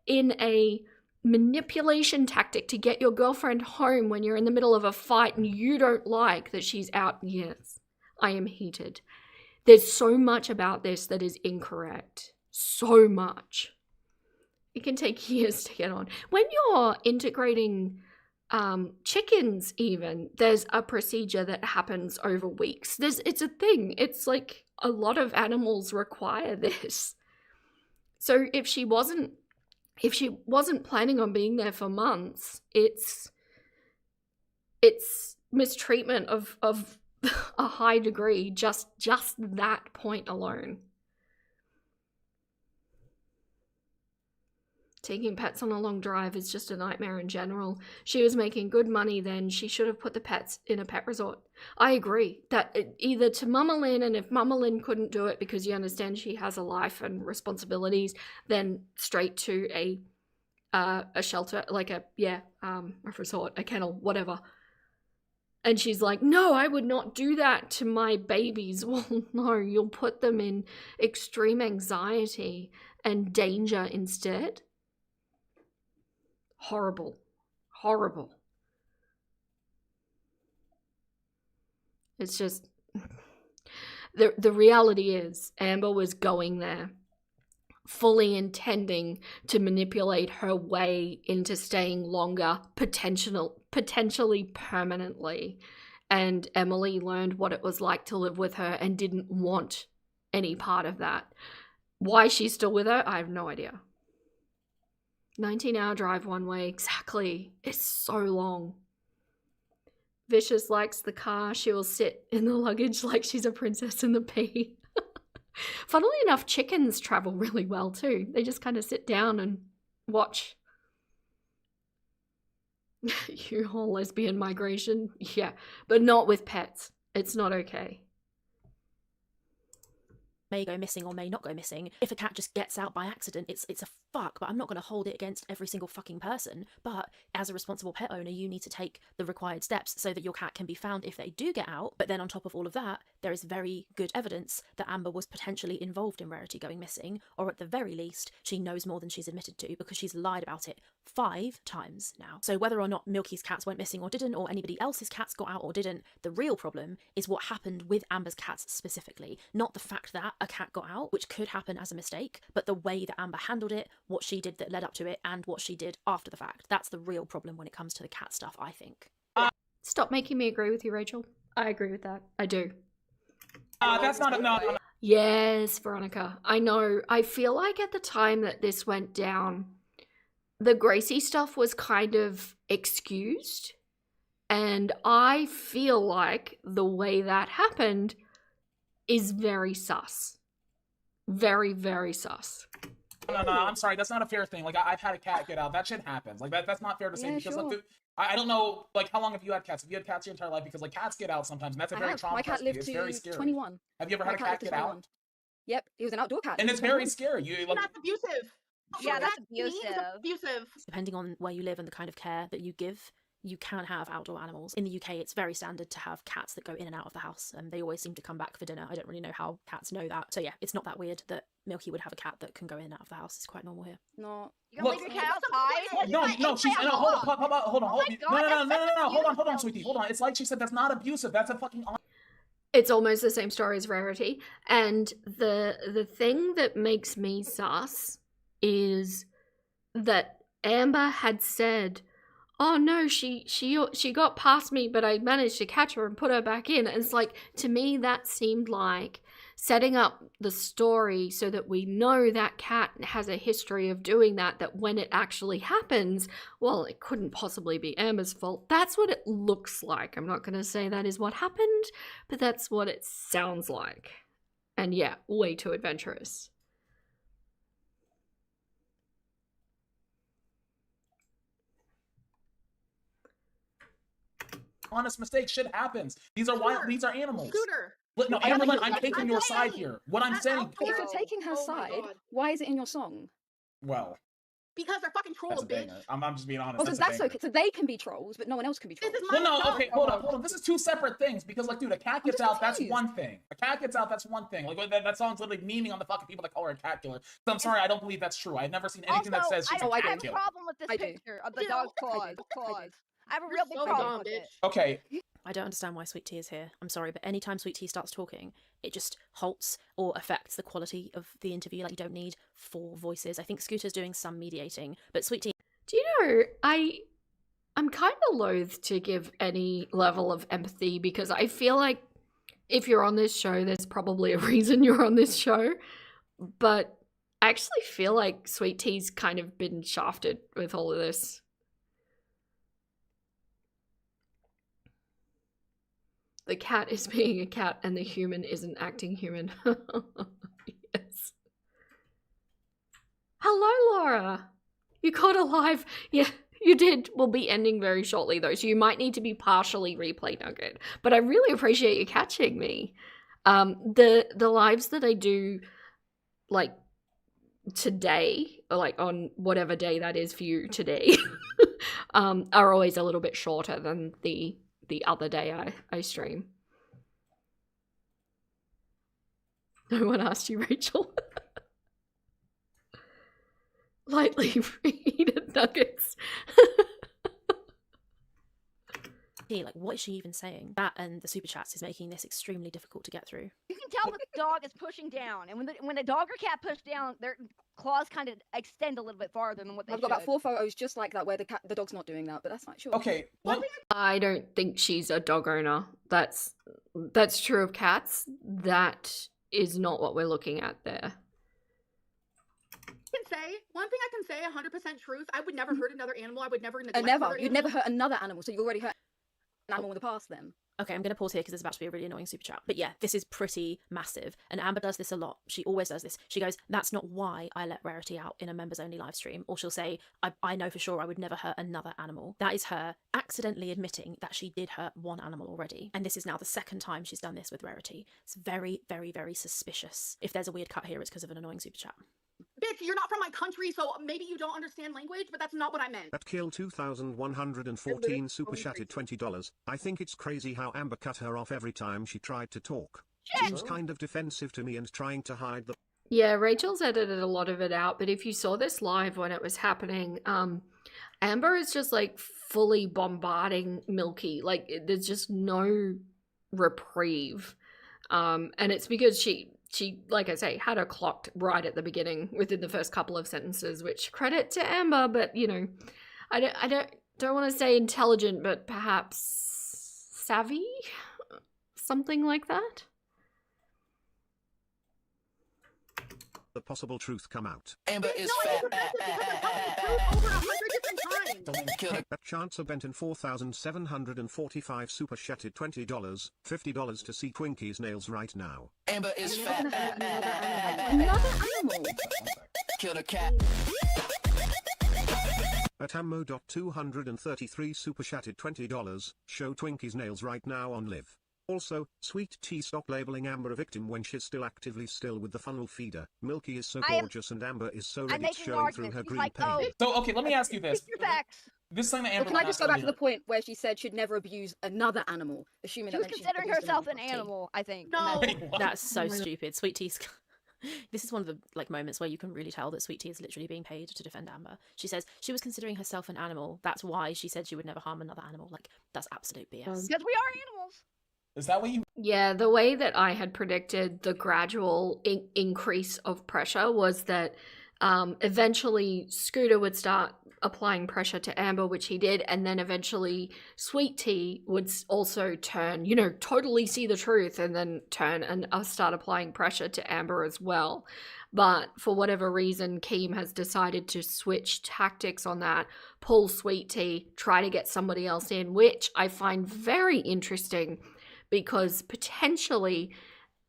in a manipulation tactic to get your girlfriend home when you're in the middle of a fight and you don't like that she's out. Yes, I am heated. There's so much about this that is incorrect. So much. It can take years to get on. When you're integrating chickens even, there's a procedure that happens over weeks. It's a thing. It's like a lot of animals require this. So if she wasn't planning on being there for months, it's mistreatment of a high degree, just that point alone. Taking pets on a long drive is just a nightmare in general. She was making good money then. She should have put the pets in a pet resort. I agree. That either to Mama Lynn, and if Mama Lynn couldn't do it because you understand she has a life and responsibilities, then straight to a shelter, like a resort, a kennel, whatever. And she's like, no, I would not do that to my babies. Well, no, you'll put them in extreme anxiety and danger instead. Horrible. Horrible. It's just, the reality is Amber was going there fully intending to manipulate her way into staying longer, potentially permanently. And Emily learned what it was like to live with her and didn't want any part of that. Why she's still with her, I have no idea. 19-hour drive one way, exactly. It's so long. Vicious likes the car. She will sit in the luggage like she's a princess in the pea. Funnily enough, chickens travel really well too. They just kind of sit down and watch. You whole lesbian migration? Yeah, but not with pets. It's not okay. May go missing or may not go missing. If a cat just gets out by accident, it's a fuck, but I'm not going to hold it against every single fucking person. But as a responsible pet owner, you need to take the required steps so that your cat can be found if they do get out. But then on top of all of that, there is very good evidence that Amber was potentially involved in Rarity going missing, or at the very least, she knows more than she's admitted to because she's lied about it 5 times now. So whether or not Milky's cats went missing or didn't, or anybody else's cats got out or didn't, the real problem is what happened with Amber's cats specifically. Not the fact that a cat got out, which could happen as a mistake, but the way that Amber handled it, what she did that led up to it, and what she did after the fact. That's the real problem when it comes to the cat stuff, I think. Stop making me agree with you, Rachel. I agree with that. I do. That's not no. Yes, Veronica. I know. I feel like at the time that this went down, the Gracie stuff was kind of excused. And I feel like the way that happened is very sus. Very, very sus. No, I'm sorry. That's not a fair thing. Like, I've had a cat get out. That shit happens. Like, that's not fair to say because, sure. like, I don't know, like, how long have you had cats? Have you had cats your entire life? Because, like, cats get out sometimes, and that's a very traumatizing. My cat lived it's to very scary. 21. Have you ever had a cat get out? Yep, he was an outdoor cat. And it's very scary. You like, That's abusive. Yeah, that's To me is abusive. Depending on where you live and the kind of care that you give, you can have outdoor animals. In the UK, it's very standard to have cats that go in and out of the house, and they always seem to come back for dinner. I don't really know how cats know that. So yeah, it's not that weird that Milky would have a cat that can go in and out of the house. It's quite normal here. No. You gonna leave your cat outside? no, she's no, hold on, hold on, Oh my God, no, hold on, sweetie, hold on. It's like she said, that's not abusive. That's a fucking. It's almost the same story as Rarity. And the thing that makes me sus is that Amber had said, oh no, she got past me, but I managed to catch her and put her back in. And it's like, to me, that seemed like setting up the story so that we know that cat has a history of doing that when it actually happens, well, it couldn't possibly be Amber's fault. That's what it looks like. I'm not going to say that is what happened, but that's what it sounds like. And yeah, way too adventurous. Honest mistake. Shit happens. These are wild. These are animals. Scooter. No, Amberlynn, I'm taking your side here. What I'm saying. If you're taking her side, why is it in your song? Well, Because they're fucking trolls, that's a bitch. banger. I'm just being honest. Oh, so that's okay. So they can be trolls, but no one else can be trolls. This is Well, my no, song. okay, hold on. This is 2 separate things because, like, dude, a cat gets just out, that's confused. one thing. A cat gets out, that's one thing. Like, that song's literally memeing on the fucking people that call her a cat killer. So I'm sorry, I don't believe that's true. I've never seen anything that says she's a I cat have a killer. problem with this I do. picture of the I dog's do. paws. I do. I have a You're real big so problem dumb, with bitch. it. Okay, I don't understand why Sweet Tea is here. I'm sorry, but anytime Sweet Tea starts talking, it just halts or affects the quality of the interview. Like, you don't need 4 voices. I think Scooter's doing some mediating, but Sweet Tea... Do you know, I'm kind of loath to give any level of empathy because I feel like if you're on this show, there's probably a reason you're on this show. But I actually feel like Sweet Tea's kind of been shafted with all of this. The cat is being a cat and the human isn't acting human. Yes. Hello, Laura. You caught alive. Yeah, you did. We'll be ending very shortly, though, so you might need to be partially replay nugget. But I really appreciate you catching me. The lives that I do, like, today, or like on whatever day that is for you today, are always a little bit shorter than the other day I stream. No one asked you, Rachel. Lightly reheated nuggets. Like, what is she even saying? That and the super chats is making this extremely difficult to get through. You can tell the dog is pushing down, and when the dog or cat push down, their claws kind of extend a little bit farther than what they I've should. got about 4 photos just like that where the dog's not doing that, but that's fine, sure. Okay. Well, I don't think she's a dog owner. That's true of cats. That is not what we're looking at there. One thing I can say 100% truth, I would never hurt another animal. I would never neglect Never. other You'd never hurt another animal, so you already hurt an animal in the past then. Okay, I'm going to pause here because there's about to be a really annoying super chat. But yeah, this is pretty massive. And Amber does this a lot. She always does this. She goes, that's not why I let Rarity out in a members only live stream. Or she'll say, I know for sure I would never hurt another animal. That is her accidentally admitting that she did hurt one animal already. And this is now the 2nd time she's done this with Rarity. It's very, very, very suspicious. If there's a weird cut here, it's because of an annoying super chat. Bitch, you're not from my country, so maybe you don't understand language, but that's not what I meant. At Kill 2114 super chatted $20. I think it's crazy how Amber cut her off every time she tried to talk. Seems kind of defensive to me and trying to hide the... Yeah, Rachel's edited a lot of it out, but if you saw this live when it was happening, Amber is just like fully bombarding Milky. Like, there's just no reprieve. And it's because she, like I say, had her clocked right at the beginning within the first couple of sentences, which credit to Amber, but you know, I don't want to say intelligent, but perhaps savvy? Something like that? The possible truth come out. Amber is Over 100 different times. That Chancer Benton 4745 super chatted $20, $50 to see Twinkies nails right now. Amber is fat. Another animal. Kill the cat. At Ammo.233 super chatted $20, show Twinkies nails right now on live. Also, Sweet Tea stop labeling Amber a victim when she's still actively still with the funnel feeder. Milky is so gorgeous and Amber is so ready showing through her green paint. So, okay, let me ask you this. This thing that Amber... Can I just go back to the point where she said she'd never abuse another animal, assuming she that was considering herself an animal, I think. No. That's so stupid. Sweet Tea's... This is one of the moments where you can really tell that Sweet Tea is literally being paid to defend Amber. She says she was considering herself an animal. That's why she said she would never harm another animal. Like, that's absolute BS. Because we are animals. Is that what you... Yeah, the way that I had predicted the gradual increase of pressure was that eventually Scooter would start applying pressure to Amber, which he did, and then eventually Sweet Tea would also turn, you know, totally see the truth and then turn and start applying pressure to Amber as well. But for whatever reason, Keem has decided to switch tactics on that, pull Sweet Tea, try to get somebody else in, which I find very interesting because potentially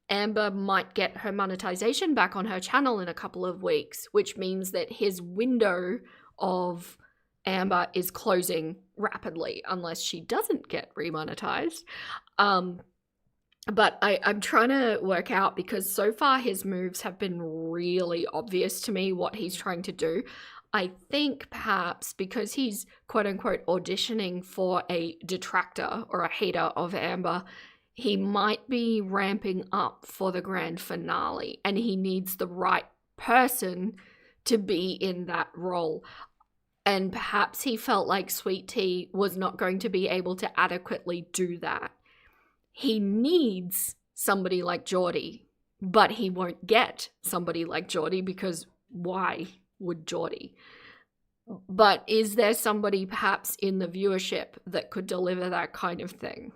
Amber might get her monetization back on her channel in a couple of weeks, which means that his window of Amber is closing rapidly unless she doesn't get remonetized. But I'm trying to work out, because so far his moves have been really obvious to me what he's trying to do. I think perhaps because he's quote unquote auditioning for a detractor or a hater of Amber, he might be ramping up for the grand finale and he needs the right person to be in that role. And perhaps he felt like Sweet Tea was not going to be able to adequately do that. He needs somebody like Geordie, but he won't get somebody like Geordie because why would Geordie? But is there somebody perhaps in the viewership that could deliver that kind of thing?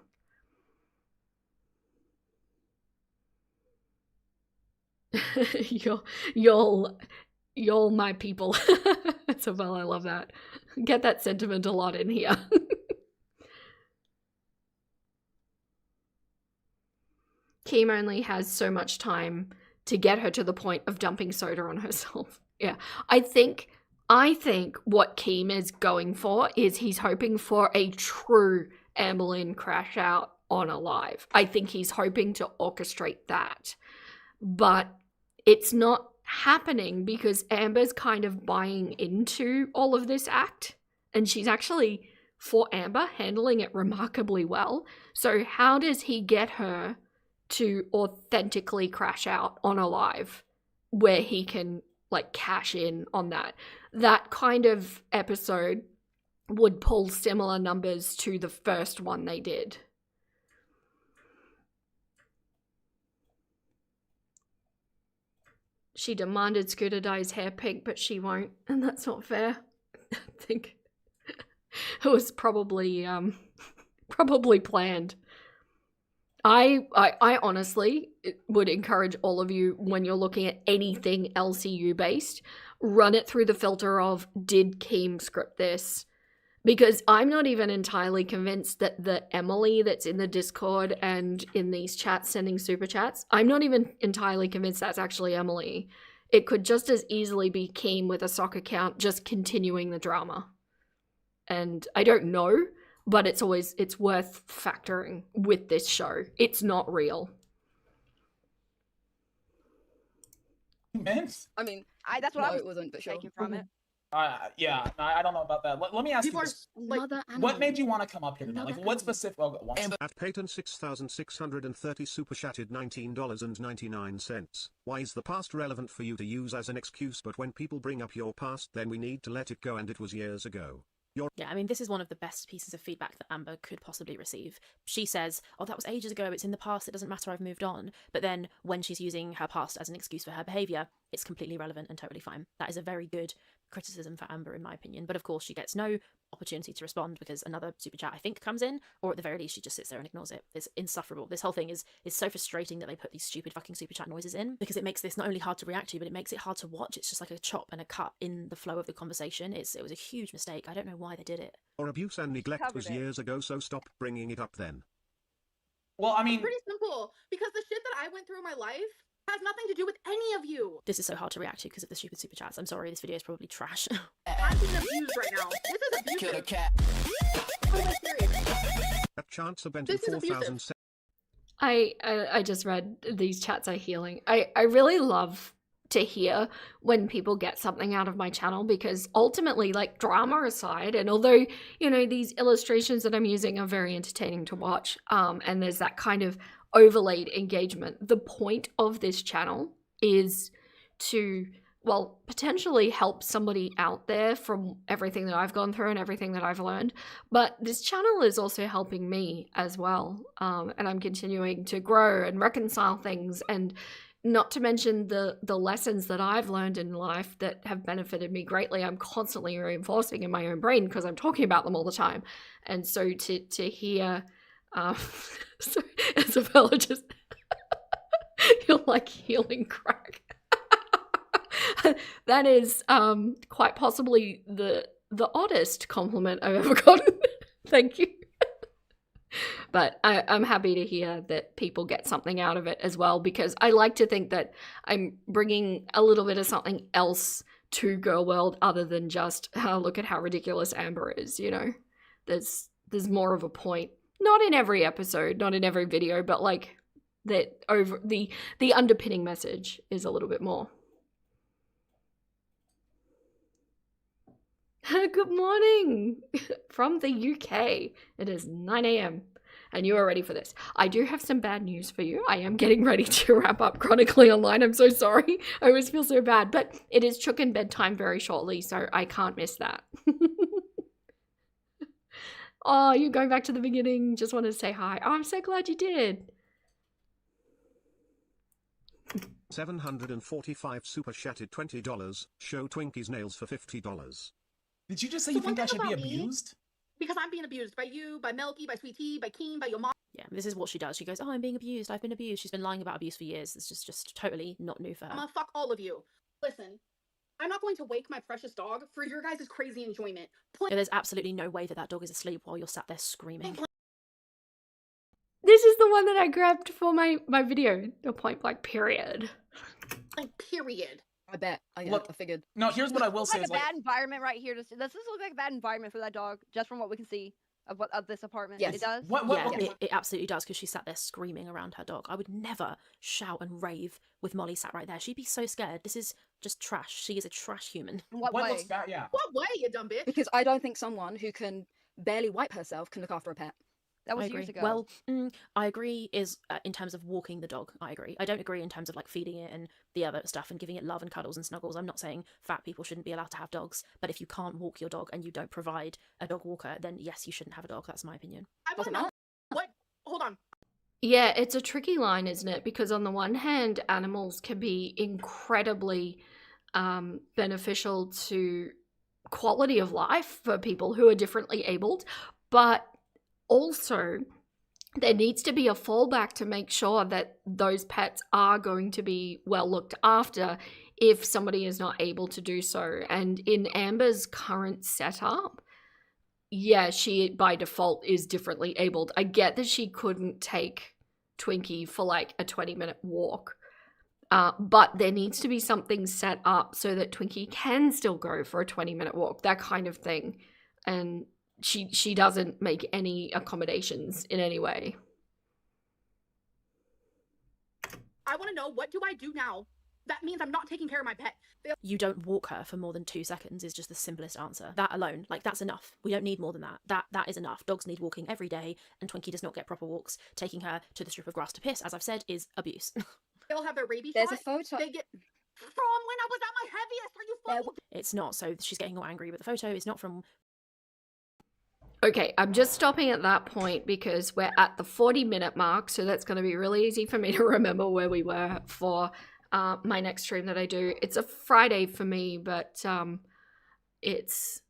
You're my people. So well, I love that. Get that sentiment a lot in here. Kim only has so much time to get her to the point of dumping soda on herself. Yeah, I think what Kim is going for is he's hoping for a true Amberlynn crash out on a live. I think he's hoping to orchestrate that. But it's not happening because Amber's kind of buying into all of this act. And she's actually, for Amber, handling it remarkably well. So how does he get her to authentically crash out on a live where he can like cash in on that? That kind of episode would pull similar numbers to the first one they did. She demanded Scooter dye his hair pink, but she won't, and that's not fair. I think it was probably planned. I honestly would encourage all of you, when you're looking at anything LCU based, run it through the filter of, did Keem script this? Because I'm not even entirely convinced that the Emily that's in the Discord and in these chats sending super chats, I'm not even entirely convinced that's actually Emily. It could just as easily be Keem with a sock account just continuing the drama. And I don't know, but it's worth factoring with this show. It's not real. Mint? I mean, That's what I was it wasn't, but sure. taking from it. Yeah, I don't know about that. Let me ask People you are this. like, What made you want to come up here tonight? Another Like, what animal. specific... Oh, one second. At Peyton 6,630 super chatted $19.99. Why is the past relevant for you to use as an excuse, but when people bring up your past then we need to let it go and it was years ago? Yeah, I mean, this is one of the best pieces of feedback that Amber could possibly receive. She says, oh, that was ages ago, it's in the past, it doesn't matter, I've moved on. But then when she's using her past as an excuse for her behaviour, it's completely relevant and totally fine. That is a very good criticism for Amber, in my opinion. But of course, she gets no opportunity to respond because another super chat, I think, comes in, or at the very least, she just sits there and ignores it. It's insufferable. This whole thing is so frustrating that they put these stupid fucking super chat noises in, because it makes this not only hard to react to, but it makes it hard to watch. It's just like a chop and a cut in the flow of the conversation. It was a huge mistake. I don't know why they did it. Or abuse and neglect was years ago, so stop bringing it up then. Well, I mean... It's pretty simple, because the shit that I went through in my life has nothing to do with any of you. This is so hard to react to because of the stupid super chats. I'm sorry, this video is probably trash. I'm being abused right now. This is abusive. Kill the cat. I'm serious. At chance of This is abusive. I just read these chats are healing. I really love to hear when people get something out of my channel, because ultimately, like, drama aside, and although, you know, these illustrations that I'm using are very entertaining to watch, and there's that kind of overlaid engagement, the point of this channel is to, well, potentially help somebody out there from everything that I've gone through and everything that I've learned. But this channel is also helping me as well. And I'm continuing to grow and reconcile things, and not to mention the lessons that I've learned in life that have benefited me greatly. I'm constantly reinforcing in my own brain because I'm talking about them all the time. And so to hear, so Isabella just, you're like healing crack. That is quite possibly the oddest compliment I've ever gotten. Thank you. But I'm happy to hear that people get something out of it as well, because I like to think that I'm bringing a little bit of something else to Girl World other than just, look at how ridiculous Amber is, you know? There's more of a point. Not in every episode, not in every video, but like that over the underpinning message is a little bit more. Good morning from the UK. It is 9 a.m. and you are ready for this. I do have some bad news for you. I am getting ready to wrap up Chronically Online. I'm so sorry. I always feel so bad, but it is Chukin bedtime very shortly, so I can't miss that. Oh, you're going back to the beginning. Just wanted to say hi. Oh, I'm so glad you did. 745 super chatted $20. Show Twinkie's nails for $50. Did you just say So you think one I thing should be about me- abused? Because I'm being abused by you, by Milky, by Sweet Tea, by Keen, by your mom. Yeah, this is what she does. She goes, oh, I'm being abused. I've been abused. She's been lying about abuse for years. It's just totally not new for her. Mama, fuck all of you. Listen, I'm not going to wake my precious dog for your guys' crazy enjoyment. Yeah, there's absolutely no way that that dog is asleep while you're sat there screaming. This is the one that I grabbed for my video, the point blank period. Like, period. I bet. I Look, figured. No, here's what I will Looks say like is a like, bad environment right here. Does this look like a bad environment for that dog? Just from what we can see of this apartment, Yes. it does. Yeah, okay. it absolutely does, because she sat there screaming around her dog. I would never shout and rave with Molly sat right there. She'd be so scared. This is just trash. She is a trash human. In what what way? looks bad? Yeah. What way, you dumb bitch? Because I don't think someone who can barely wipe herself can look after a pet. That was I agree. years ago. Well, I agree is in terms of walking the dog. I agree. I don't agree in terms of like feeding it and the other stuff and giving it love and cuddles and snuggles. I'm not saying fat people shouldn't be allowed to have dogs, but if you can't walk your dog and you don't provide a dog walker, then yes, you shouldn't have a dog. That's my opinion. I want to know. What? Hold on. Yeah, it's a tricky line, isn't it? Because on the one hand, animals can be incredibly beneficial to quality of life for people who are differently abled, but also there needs to be a fallback to make sure that those pets are going to be well looked after if somebody is not able to do so. And in Amber's current setup, yeah, she by default is differently abled. I get that she couldn't take Twinkie for like a 20-minute walk, but there needs to be something set up so that Twinkie can still go for a 20-minute walk, that kind of thing. And she doesn't make any accommodations in any way. I want to know, what do I do now? That means I'm not taking care of my pet. You don't walk her for more than 2 seconds is just the simplest answer. That alone, like, that's enough. We don't need more than that. That is enough. Dogs need walking every day, and Twinkie does not get proper walks. Taking her to the strip of grass to piss, as I've said, is abuse. They'll have their rabies There's shot. a photo. They get from when I was at my heaviest. Are you fucking? It's not, so she's getting all angry with the photo. It's not from... Okay, I'm just stopping at that point because we're at the 40-minute mark, so that's going to be really easy for me to remember where we were for my next stream that I do. It's a Friday for me, but it's...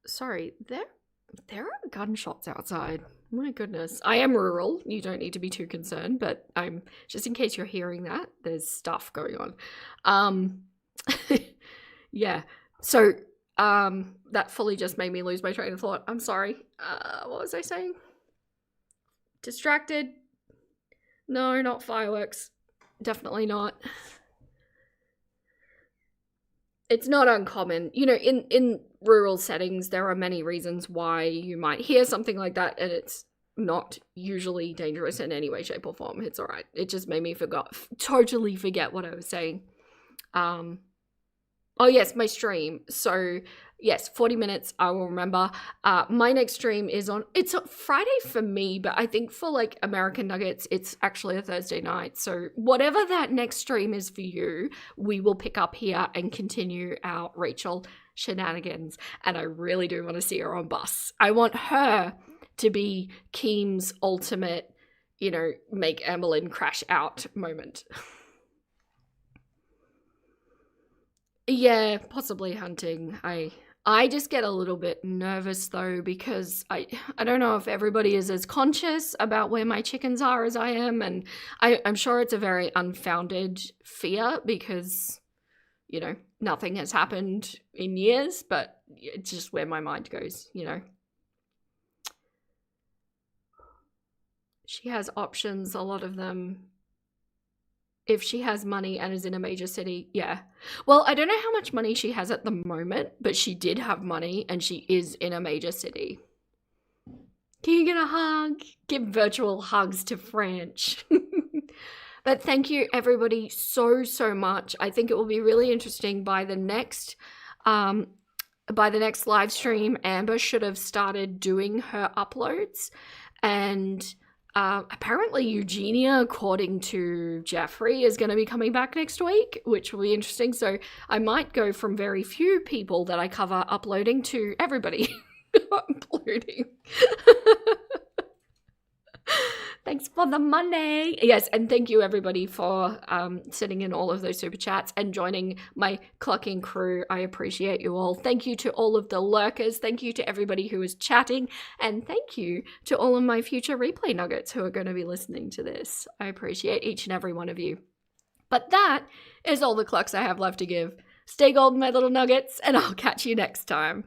Sorry, there are gunshots outside. My goodness. I am rural. You don't need to be too concerned, but I'm just in case you're hearing that, there's stuff going on. Yeah, so... that fully just made me lose my train of thought. I'm sorry. What was I saying? Distracted? No, not fireworks. Definitely not. It's not uncommon. You know, in rural settings, there are many reasons why you might hear something like that, and it's not usually dangerous in any way, shape, or form. It's alright. It just made me totally forget what I was saying. Oh yes, my stream. So yes, 40 minutes, I will remember. My next stream is it's a Friday for me, but I think for like American Nuggets, it's actually a Thursday night. So whatever that next stream is for you, we will pick up here and continue our Rachel shenanigans. And I really do want to see her on bus. I want her to be Keem's ultimate, you know, make Amberlynn crash out moment. Yeah, possibly hunting. I just get a little bit nervous though, because I don't know if everybody is as conscious about where my chickens are as I am, and I'm sure it's a very unfounded fear because, you know, nothing has happened in years, but it's just where my mind goes, you know. She has options, a lot of them. If she has money and is in a major city, yeah. Well, I don't know how much money she has at the moment, but she did have money and she is in a major city. Can you get a hug? Give virtual hugs to French. But thank you everybody so much. I think it will be really interesting. By the next live stream, Amber should have started doing her uploads, and Apparently Eugenia, according to Jeffrey, is going to be coming back next week, which will be interesting. So I might go from very few people that I cover uploading to everybody uploading. Thanks for the money. Yes, and thank you everybody for sending in all of those super chats and joining my clucking crew. I appreciate you all. Thank you to all of the lurkers. Thank you to everybody who is chatting. And thank you to all of my future replay nuggets who are going to be listening to this. I appreciate each and every one of you. But that is all the clucks I have left to give. Stay golden, my little nuggets, and I'll catch you next time.